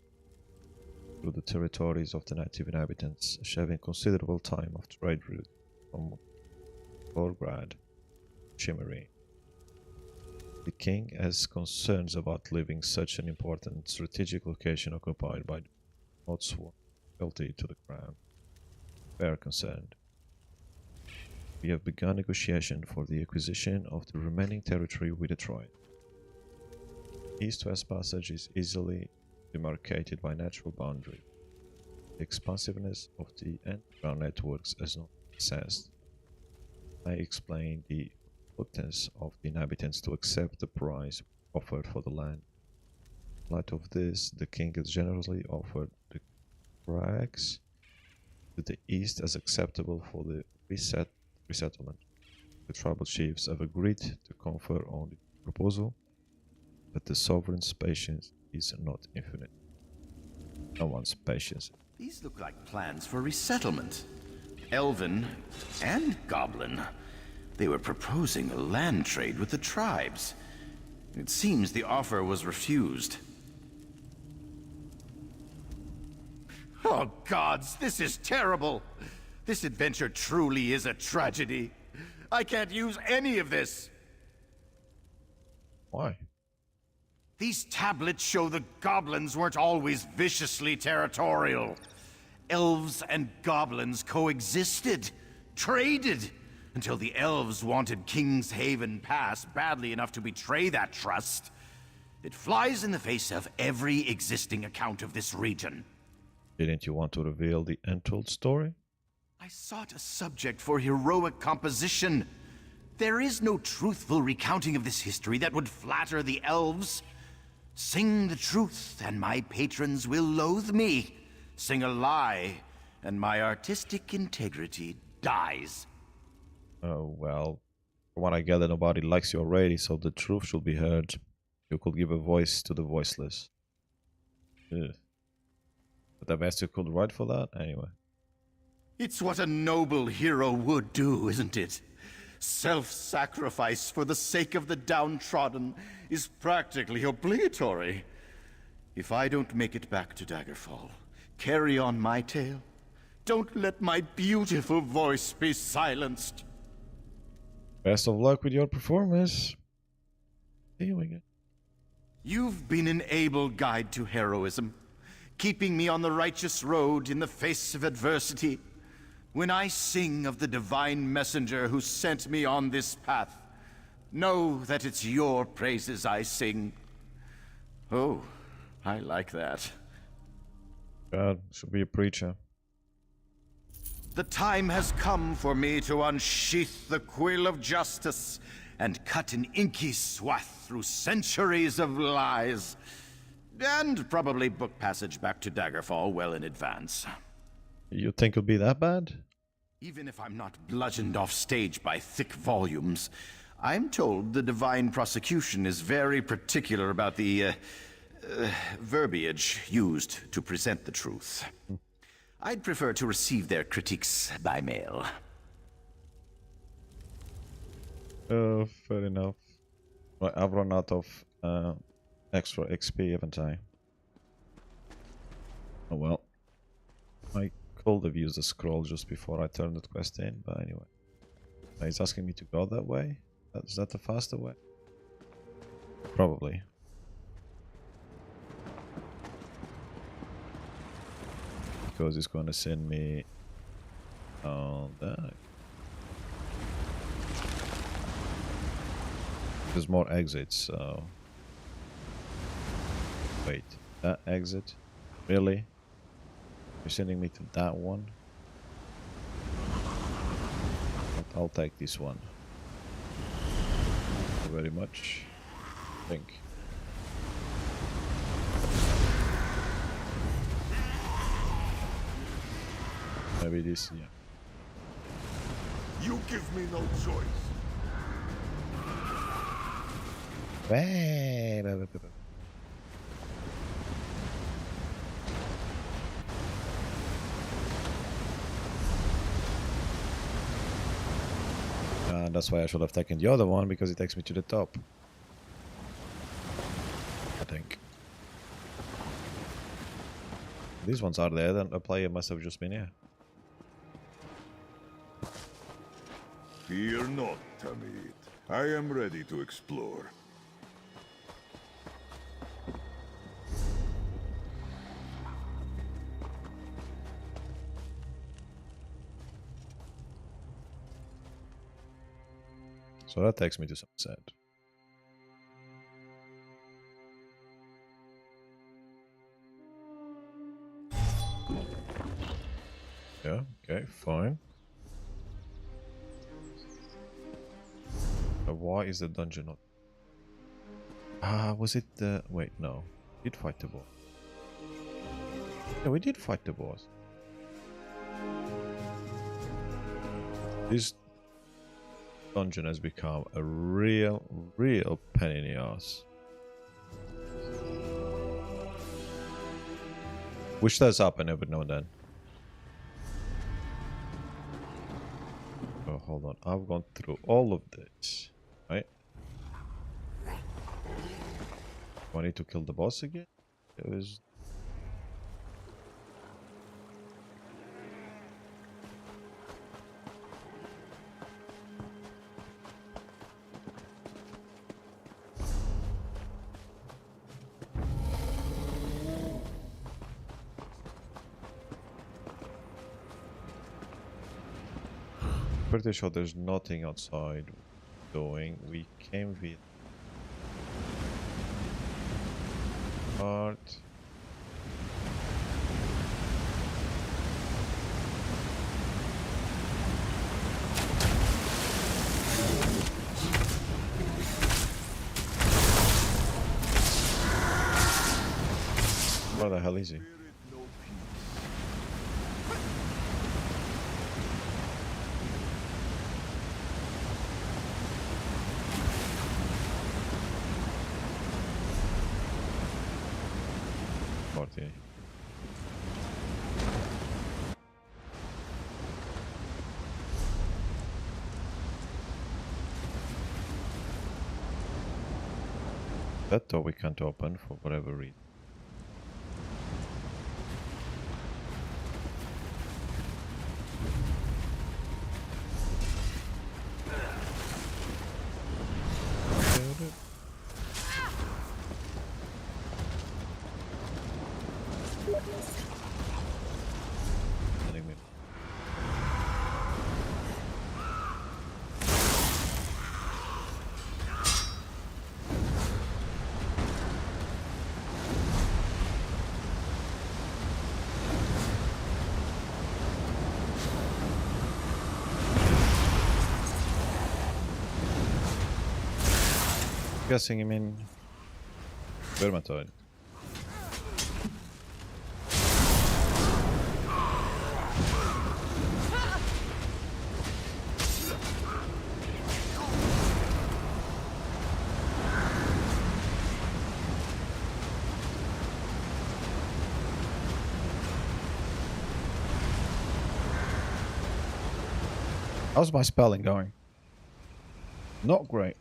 through the territories of the native inhabitants, shaving considerable time of trade route from Gorgrad, Chimmery. The king has concerns about leaving such an important strategic location occupied by not sworn fealty to the crown. We are concerned. We have begun negotiation for the acquisition of the remaining territory with Detroit. East-west passage is easily demarcated by natural boundary. The expansiveness of the underground networks has not been assessed. I explain the reluctance of the inhabitants to accept the price offered for the land. In light of this, the king has generously offered the crags to the east as acceptable for the resettlement. The tribal chiefs have agreed to confer on the proposal, but the sovereign's patience is not infinite. No one's patience. These look like plans for resettlement. Elven and Goblin. They were proposing a land trade with the tribes. It seems the offer was refused. Oh gods, this is terrible! This adventure truly is a tragedy. I can't use any of this! Why? These tablets show the goblins weren't always viciously territorial. Elves and goblins coexisted, traded, until the elves wanted King's Haven Pass badly enough to betray that trust. It flies in the face of every existing account of this region. Didn't you want to reveal the untold story? I sought a subject for heroic composition. There is no truthful recounting of this history that would flatter the elves. Sing the truth, and my patrons will loathe me. Sing a lie, and my artistic integrity dies. Oh, well, from what I gather, nobody likes you already, so the truth should be heard. You could give a voice to the voiceless. Ugh. But I best you could write for that? Anyway. It's what a noble hero would do, isn't it? Self-sacrifice for the sake of the downtrodden is practically obligatory. If I don't make it back to Daggerfall, carry on my tale. Don't let my beautiful voice be silenced. Best of luck with your performance. Doing it. You've been an able guide to heroism, keeping me on the righteous road in the face of adversity. When I sing of the divine messenger who sent me on this path, know that it's your praises I sing. Oh, I like that. God, should be a preacher. The time has come for me to unsheath the quill of justice and cut an inky swath through centuries of lies. And probably book passage back to Daggerfall well in advance. You think it'll be that bad? Even if I'm not bludgeoned off stage by thick volumes, I'm told the divine prosecution is very particular about the verbiage used to present the truth. I'd prefer to receive their critiques by mail. Oh, fair enough. Right, I've run out of extra XP, haven't I? Oh well. I could have used the scroll just before I turned the quest in, but anyway. He's asking me to go that way? Is that the faster way? Probably. Because it's going to send me on that. There's more exits, so... Wait, that exit? Really? You're sending me to that one? But I'll take this one. Thank you very much. I think. Maybe this, yeah. You give me no choice. That's why I should have taken the other one, because it takes me to the top. I think. These ones are there, then the player must have just been here. Fear not, Tamid. I am ready to explore. So that takes me to Summerset. Yeah, okay, fine. Why is the dungeon not... was it the... Wait, no. We did fight the boss. Yeah, we did fight the boss. This dungeon has become a real pain in the ass. Which does happen every now and then. Oh, hold on. I've gone through all of this, right? Do I need to kill the boss again? It was... Pretty sure there's nothing outside doing. We came via art. Where the hell is he? That door we can't open for whatever reason. Guessing him in Vermintide. How's my spelling going? Not great.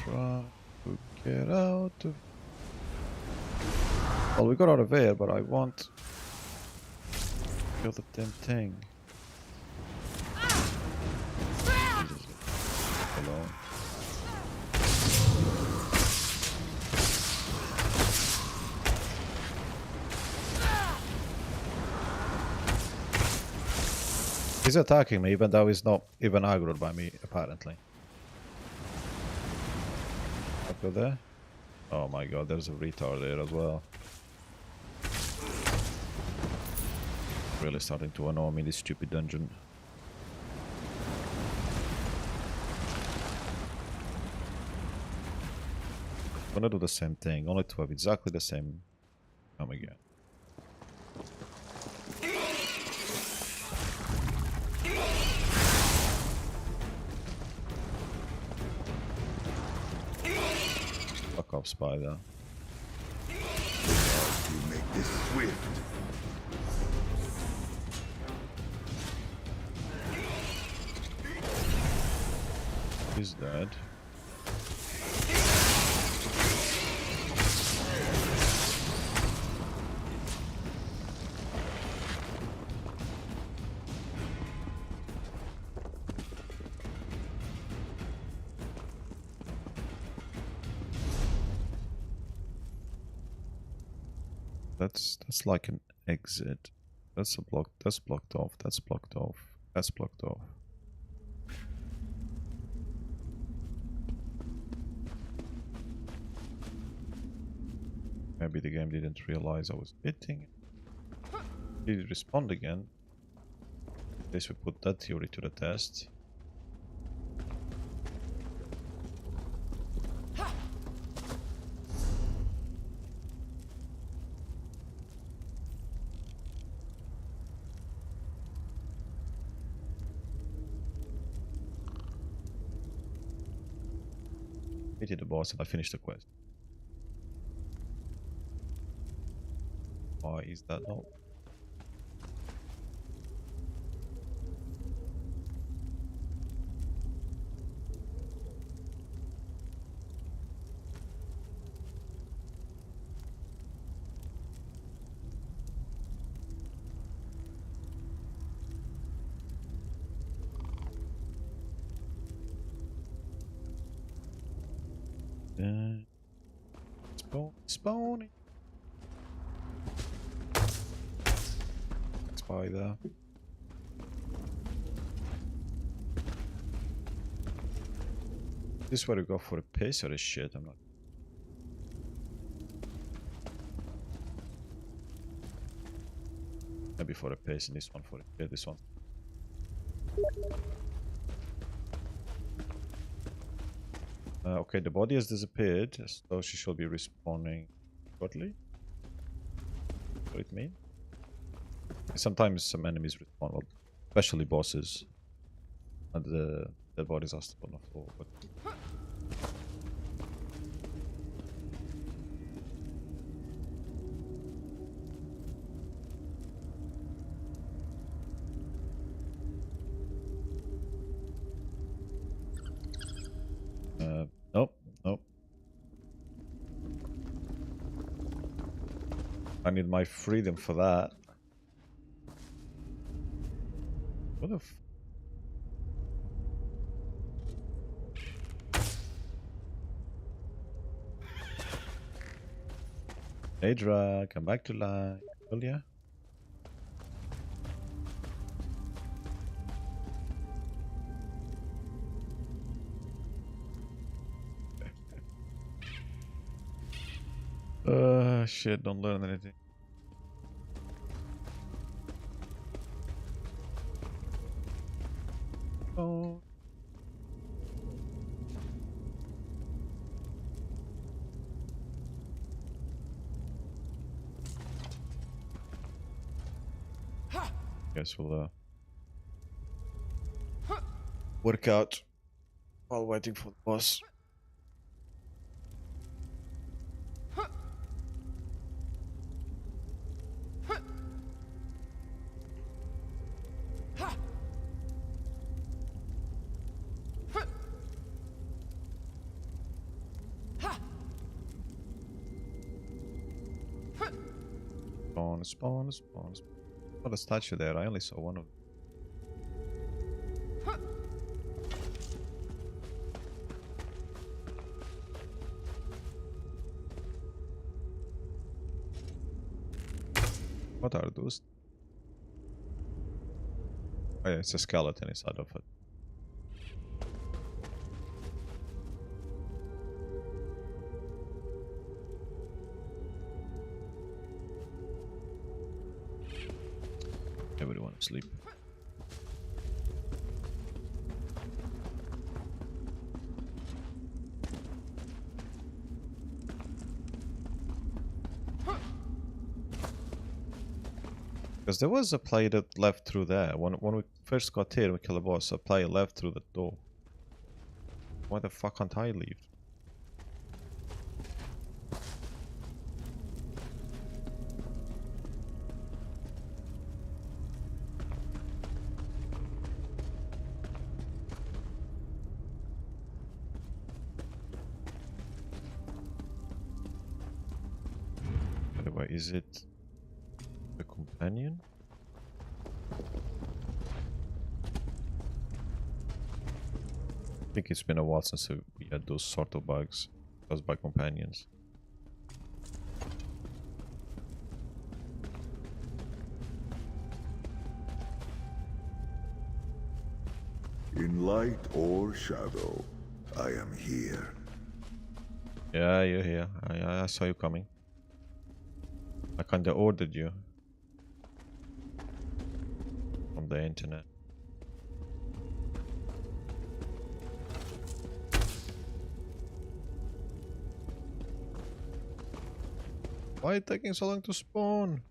Try to get out of... Well, we got out of here, but I want... Kill the damn thing. Jesus. Alone. He's attacking me, even though he's not even aggroed by me, apparently. I'll go there. Oh my god, there's a retard there as well. Really starting to annoy me, this stupid dungeon. I'm gonna do the same thing, only to have exactly the same come again. Fuck off, spider. You make this swift. He's dead. That's like an exit. That's blocked off. That's blocked off. That's blocked off. Maybe the game didn't realize I was hitting it. Did it respond again? At least we put that theory to the test. Defeated the boss and I finished the quest. Why is that not? Spawning. Spider. This is where to go for a piss or a shit, I'm not. Maybe for a piss and this one for a shit, this one. Okay, the body has disappeared, so she should be respawning shortly. What it mean? Sometimes some enemies respawn, well, especially bosses, and the dead bodies are still on the floor. But nope. I need my freedom for that. What the f... Adra, come back to life, will ya? Ah, shit, don't learn anything. Oh. Guess we'll work out while waiting for the boss. Spawn. Not a statue there, I only saw one of them. What are those? Oh yeah, it's a skeleton inside of it. Everyone asleep. Because there was a player that left through there. When we first got here, we killed a boss. A player left through the door. Why the fuck can't I leave? By the way, is it the companion? I think it's been a while since we had those sort of bugs caused by companions. In light or shadow, I am here. Yeah, you're here. I saw you coming. I kinda ordered you from the internet. Why are you taking so long to spawn?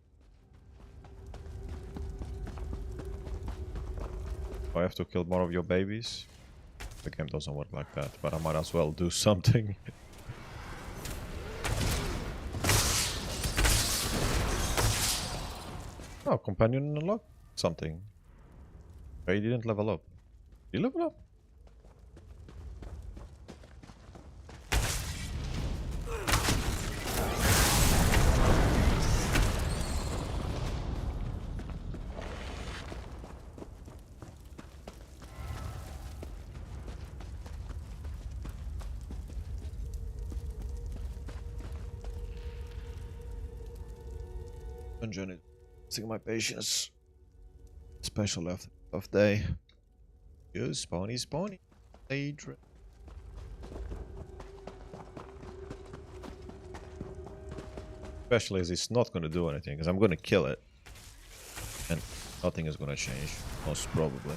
Do I have to kill more of your babies? The game doesn't work like that, but I might as well do something. Oh, companion unlocked something. But he didn't level up. Did he level up? Dungeon is testing my patience. Special after tough day. Yo, spawny. Adrian. Especially as it's not gonna do anything, because I'm gonna kill it. And nothing is gonna change, most probably.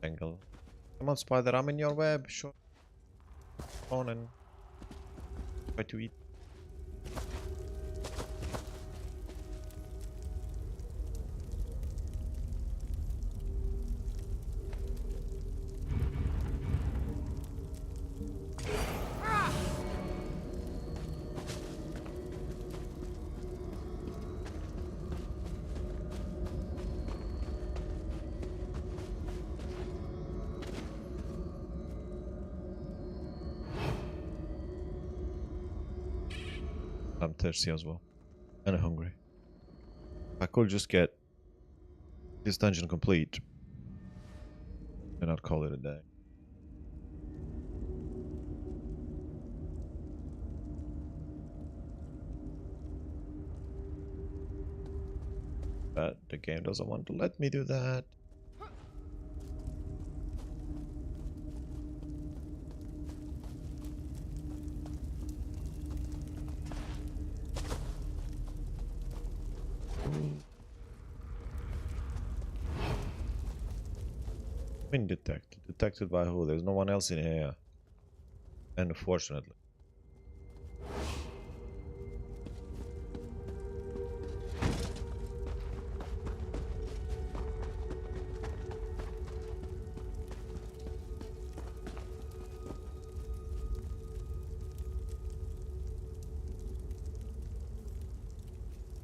Angle. Come on, spider, I'm in your web. Sure. On and try to eat. I'm thirsty as well. And hungry. I could just get this dungeon complete and I'd call it a day. But the game doesn't want to let me do that. Been detected. Detected by who? There's no one else in here. Unfortunately.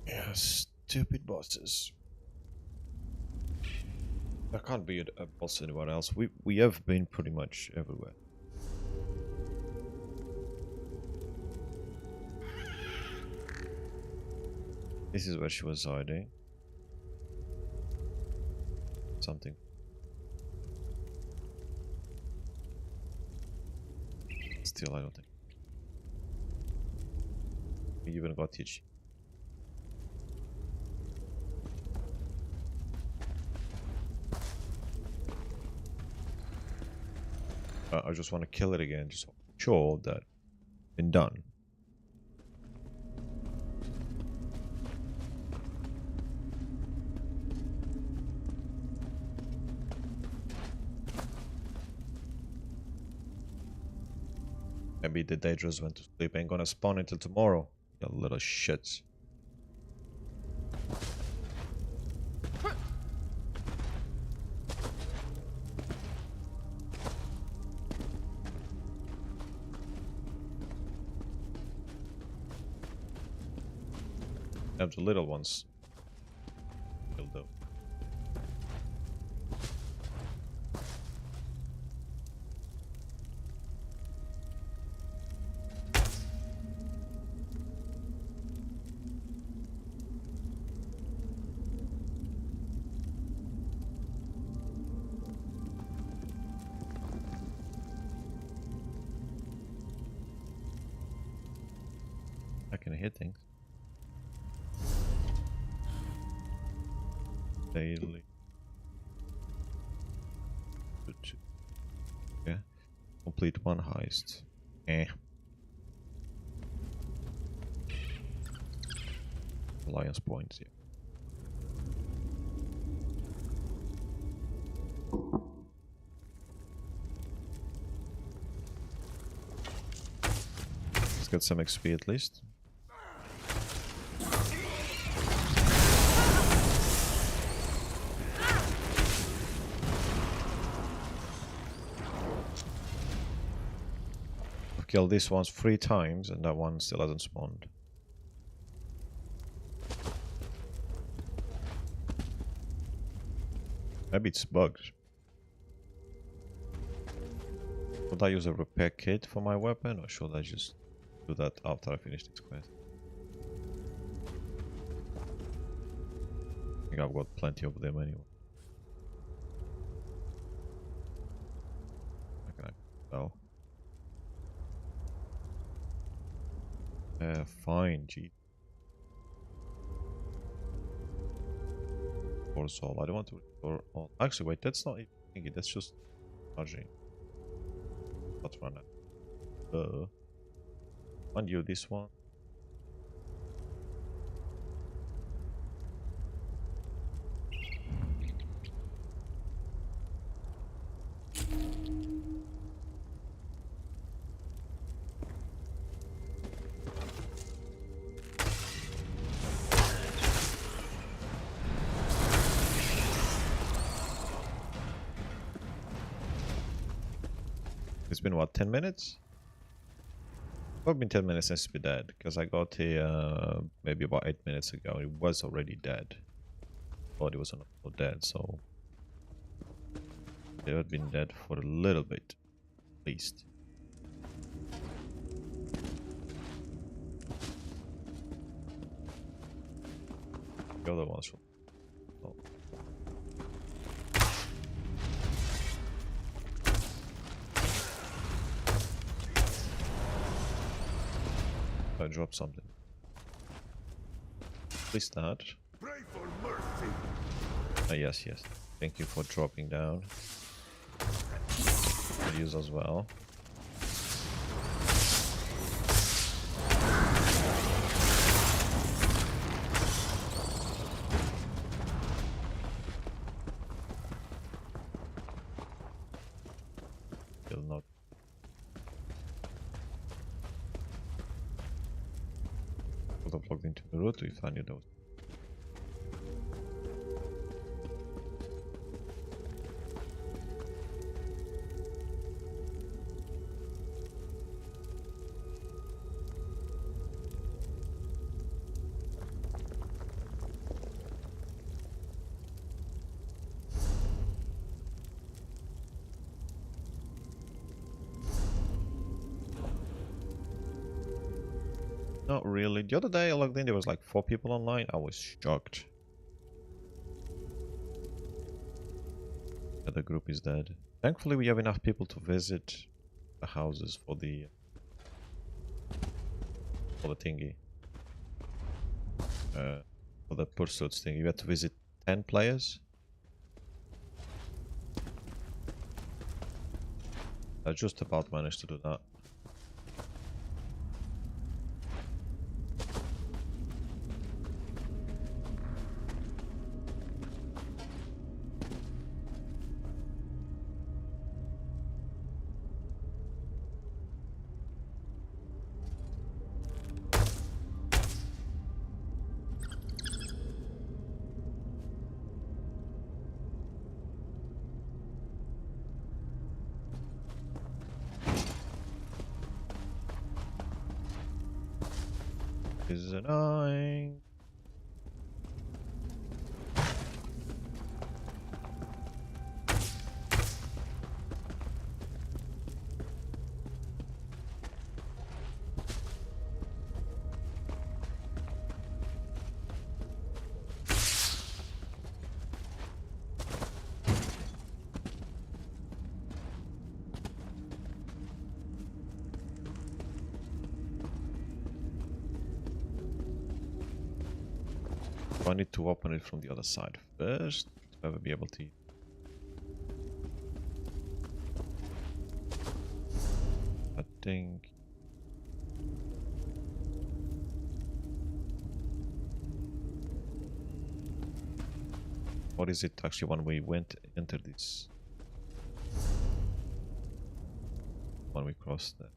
Yeah, stupid bosses. There can't be a boss anywhere else. We have been pretty much everywhere. This is where she was hiding. Something. Still, I don't think. We even got itchy. I just want to kill it again, just sure that it's been done. Maybe the day just went to sleep. Ain't gonna spawn until tomorrow. You little shits. Have the little ones. Will do. I can hear things. Daily. Yeah. Complete one heist. Eh. Alliance points, yeah. Let's get some XP at least. I've killed this one 3 times and that one still hasn't spawned. Maybe it's bugged. Should I use a repair kit for my weapon or should I just do that after I finish this quest? I think I've got plenty of them anyway. How can I go? Fine, gee. For soul. I don't want to restore all. Actually, wait, that's not even thinking, that's just charging. Not run out. And you this one. It's been what, 10 minutes? It's been 10 minutes since it's been dead, because I got here maybe about 8 minutes ago. It was already dead. Body was not dead, so they had been dead for a little bit, at least. The other ones will. Oh. I dropped something. Please start. Pray for mercy. Yes, yes. Thank you for dropping down. I'll use as well. Still not. Would have logged into the route if I knew those. Not really. The other day I logged in, there was like 4 people online. I was shocked. The group is dead. Thankfully we have enough people to visit the houses for the thingy. For the pursuits thing. You had to visit 10 players. I just about managed to do that. Is annoying. I need to open it from the other side first to ever be able to. I think. What is it actually when we enter this? When we cross that.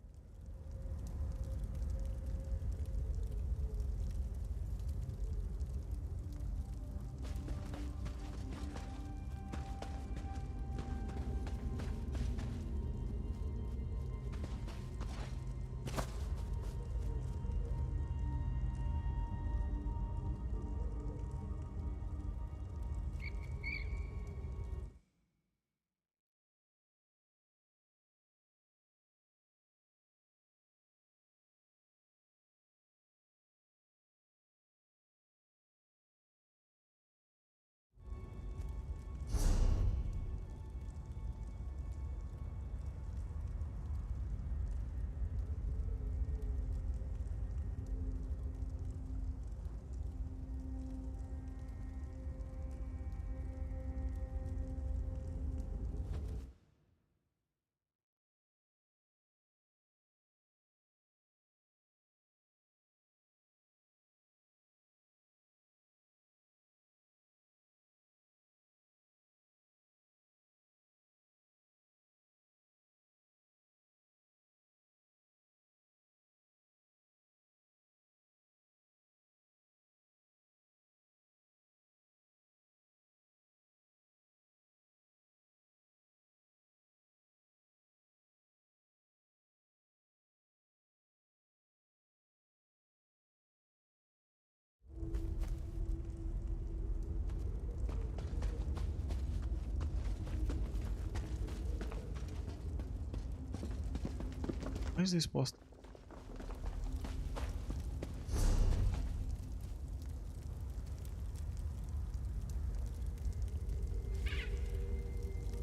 Why is this post?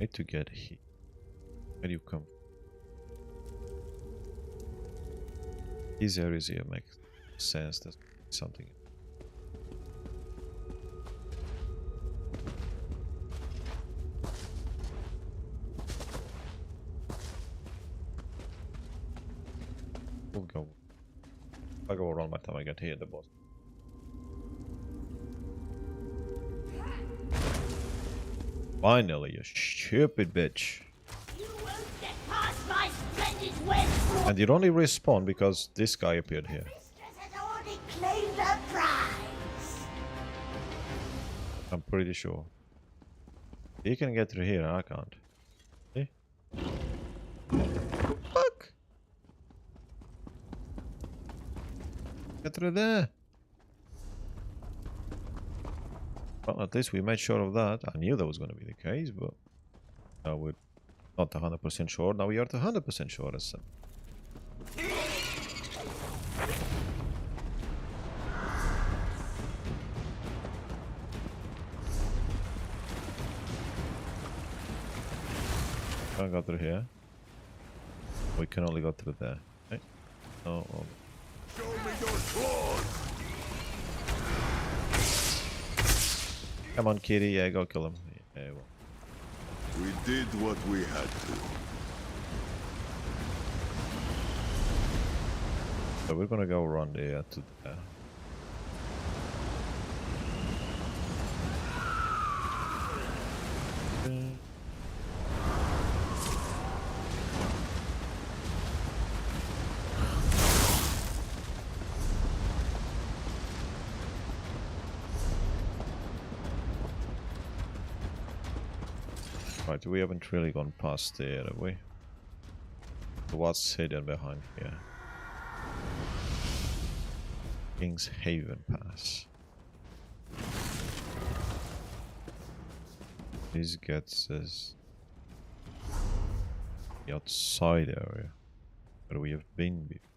Need to get here. Where do you come? These areas here make sense. There's something. We'll go. I'll go around by the time I get here, the boss. Finally, you stupid bitch. And you only respawn because this guy appeared here. I'm pretty sure. He can get through here, I can't. See? Fuck! Get through there. Well, at least we made sure of that. I knew that was going to be the case, but now we're not 100% sure. Now we are 100% sure. As can't go through here. We can only go through there. Okay. Oh, oh. Show me your claws! Come on, kitty. Yeah, go kill him. Yeah, well. We did what we had to. So we're gonna go around there to there. Right, we haven't really gone past there, have we? So what's hidden behind here? King's Haven Pass. This gets us the outside area where we have been before.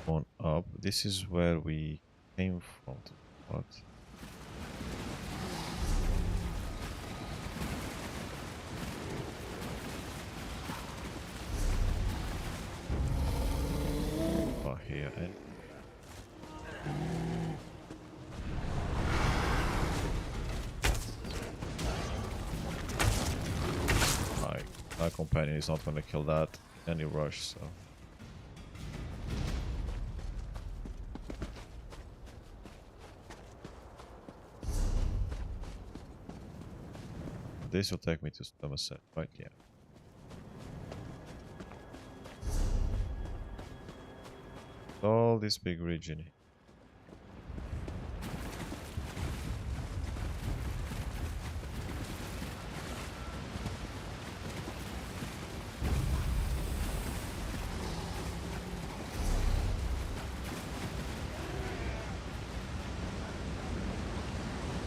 On up. This is where we came from. What? Oh, here. My companion is not gonna kill that any rush, so. This will take me to Summerset, right? Yeah. All this big region.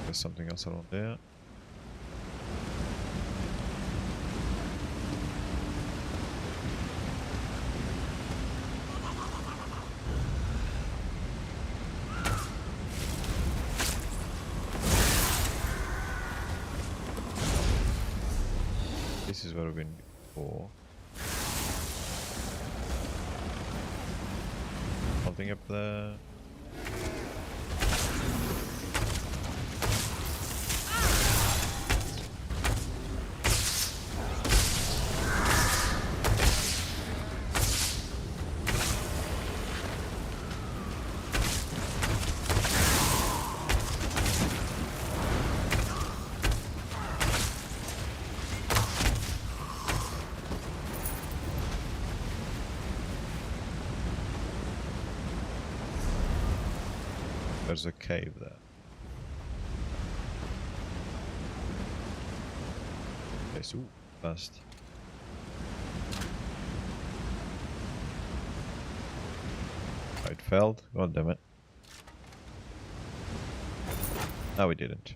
There's something else around there. This is where we've been before. Something up there. There's a cave there. Okay, so fast. It failed. God damn it. No, we didn't.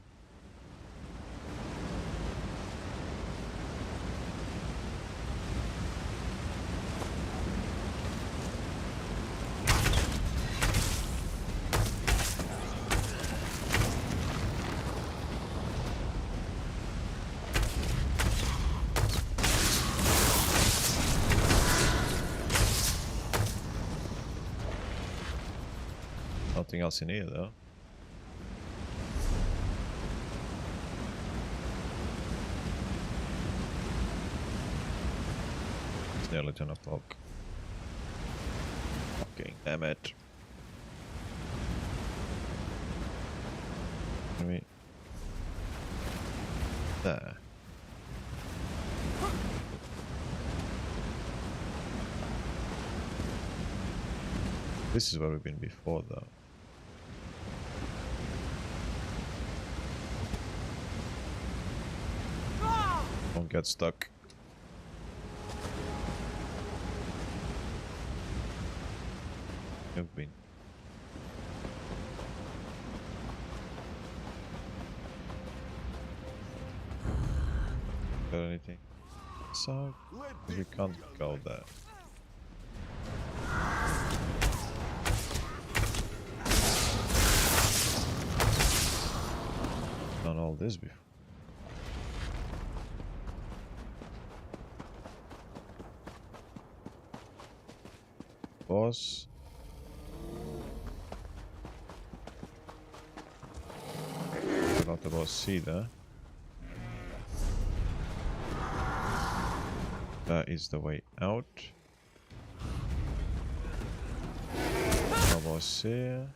Nothing else in here though. It's nearly 10 o'clock. Fucking damn it. Maybe there. This is where we've been before though. Don't get stuck. You've been. Got anything? So we can't go there. Done all this before. Boss. Not the boss C there. That is the way out. No boss here.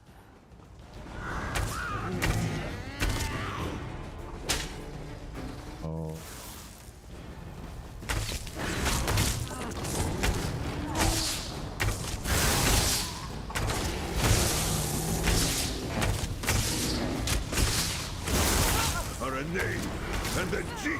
Oh. Are a knave and a cheek.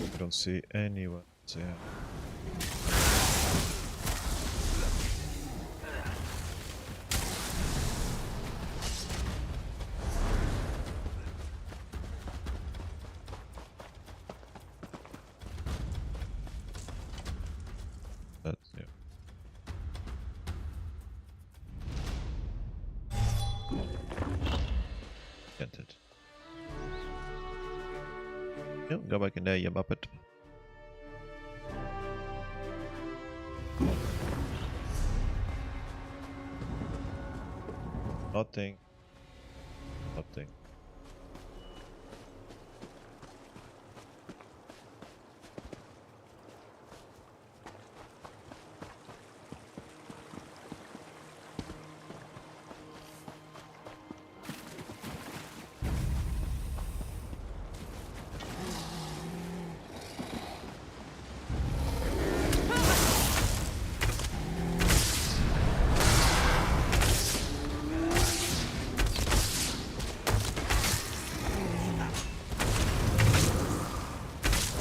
I don't see anyone there. That's it. Get it. Yep, go back in there, you muppet. Nothing. Nothing.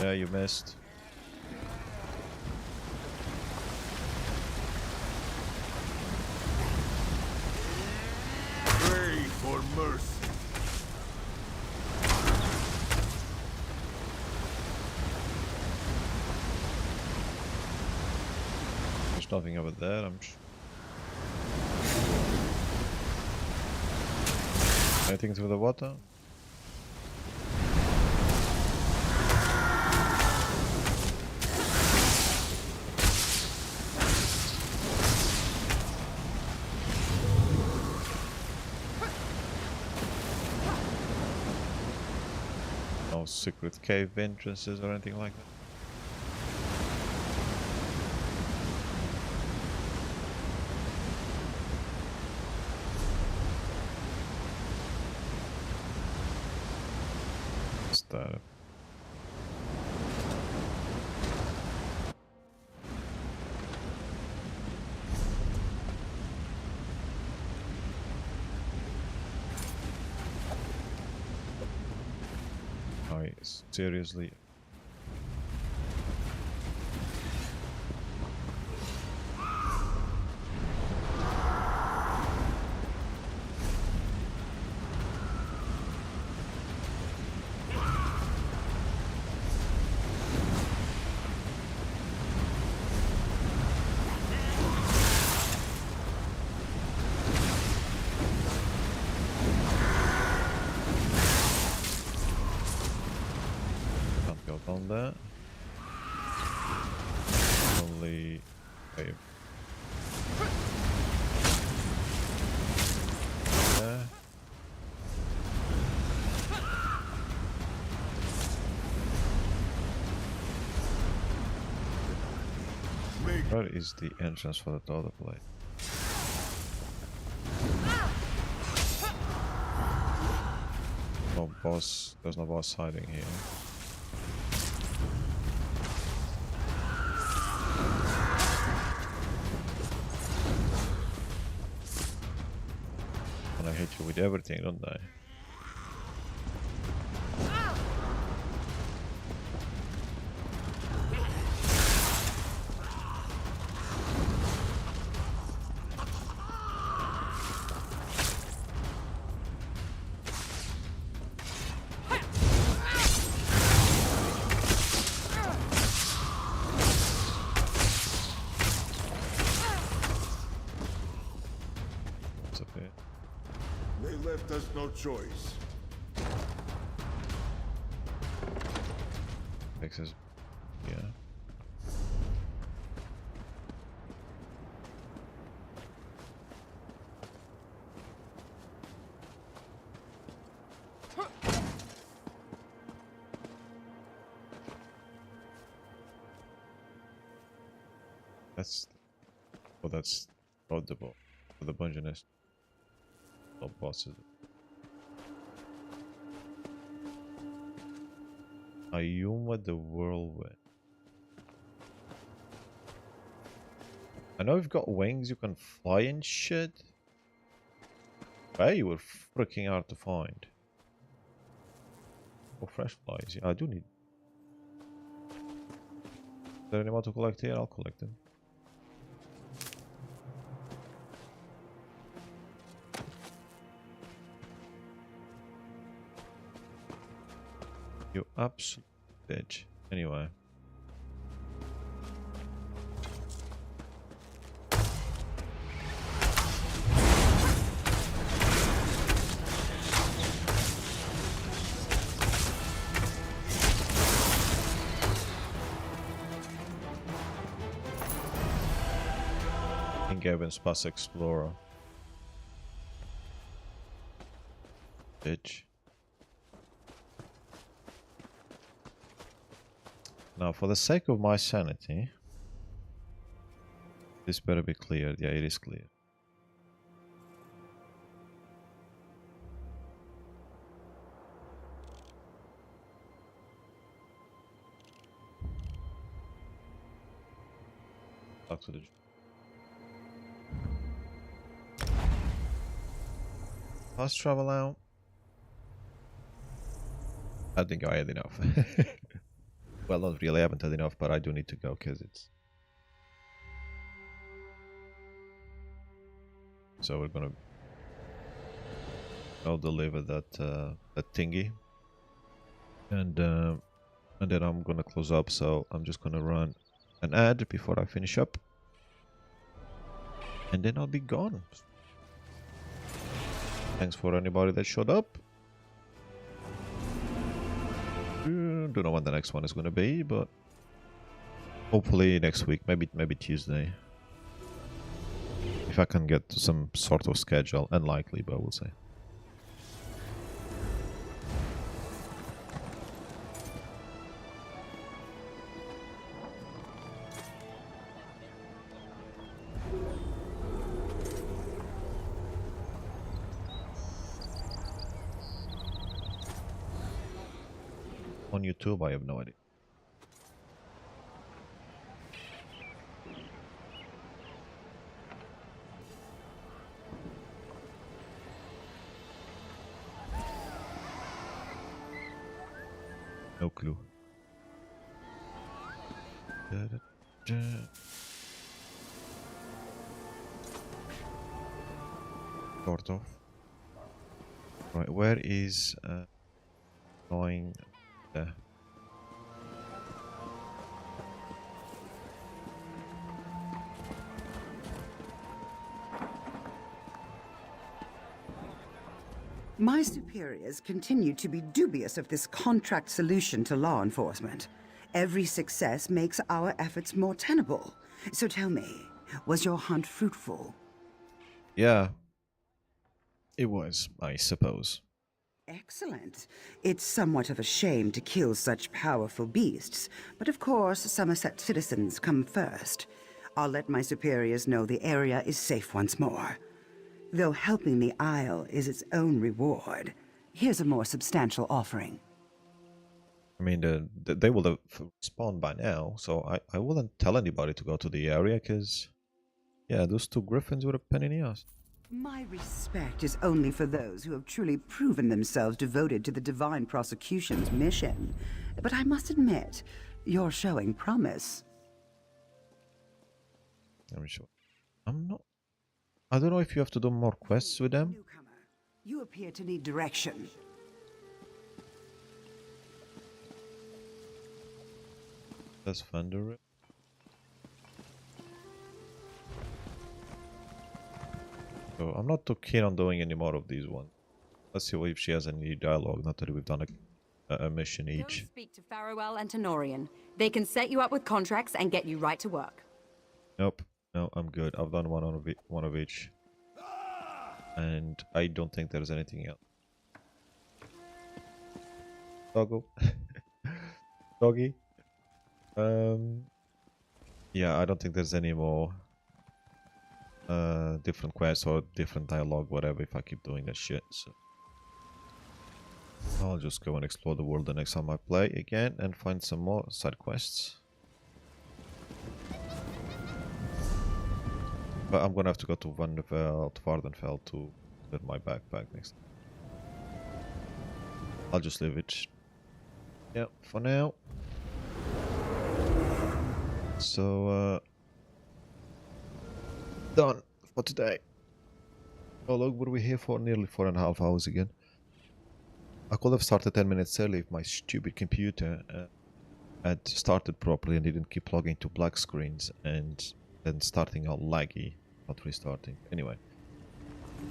Yeah, you missed. Pray for mercy. There's nothing over there, I'm sure. Anything through the water? No secret cave entrances or anything like that. What's that? Seriously. there. Only... Okay. There. Where is the entrance for the other plate? No boss, there's no boss hiding here. And I hit you with everything, don't I? They left us no choice. Texas, yeah. That's audible for the dungeonist. No bosses. Ayuma the Whirlwind. I know you've got wings, you can fly and shit. Hey, you were freaking hard to find. Oh, fresh flies. Yeah, I do need. Is there any more to collect here? I'll collect them. You absolute bitch. Anyway. Gavin's Pass Explorer. Bitch. Now, for the sake of my sanity, this better be cleared. Yeah, it is clear. Back to the... Fast travel out. I think I had enough. Well, not really, I haven't had enough, but I do need to go because it's... So we're gonna... I'll deliver that that thingy. And then I'm gonna close up, so I'm just gonna run an ad before I finish up. And then I'll be gone. Thanks for anybody that showed up. Don't know when the next one is going to be, but hopefully next week, maybe Tuesday. If I can get to some sort of schedule, unlikely, but we'll see. On YouTube, I have no idea. No clue. Sort of. Right, where is going there? My superiors continue to be dubious of this contract solution to law enforcement. Every success makes our efforts more tenable. So tell me, was your hunt fruitful? Yeah, it was, I suppose. Excellent. It's somewhat of a shame to kill such powerful beasts, but of course, Summerset citizens come first. I'll let my superiors know the area is safe once more. Though helping the Isle is its own reward, here's a more substantial offering. I mean, they will have spawned by now, so I wouldn't tell anybody to go to the area, because, yeah, those two griffins were a pain in the ass. My respect is only for those who have truly proven themselves devoted to the Divine Prosecution's mission. But I must admit, you're showing promise. Let me show. I'm not... I don't know if you have to do more quests with them. You appear to need direction. That's Thunder. So I'm not too keen on doing any more of these ones. Let's see if she has any dialogue. Not that we've done a mission each. Go speak to Farewell and Tenorian. They can set you up with contracts and get you right to work. Nope. No, I'm good. I've done one of each. And I don't think there's anything else. Doggo. Doggy. Yeah, I don't think there's any more different quests or different dialogue, whatever, if I keep doing that shit. So I'll just go and explore the world the next time I play again and find some more side quests. But I'm gonna have to go to Vardenfell to get my backpack next. I'll just leave it. Yeah, for now. So, done for today. Oh look, what are we here for? Nearly 4.5 hours again. I could have started 10 minutes early if my stupid computer had started properly and didn't keep logging to black screens and then starting all laggy, not restarting. Anyway,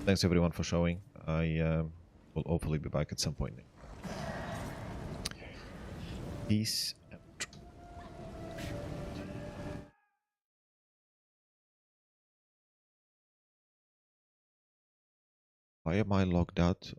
thanks everyone for showing. I will hopefully be back at some point. Peace out. Why am I logged out?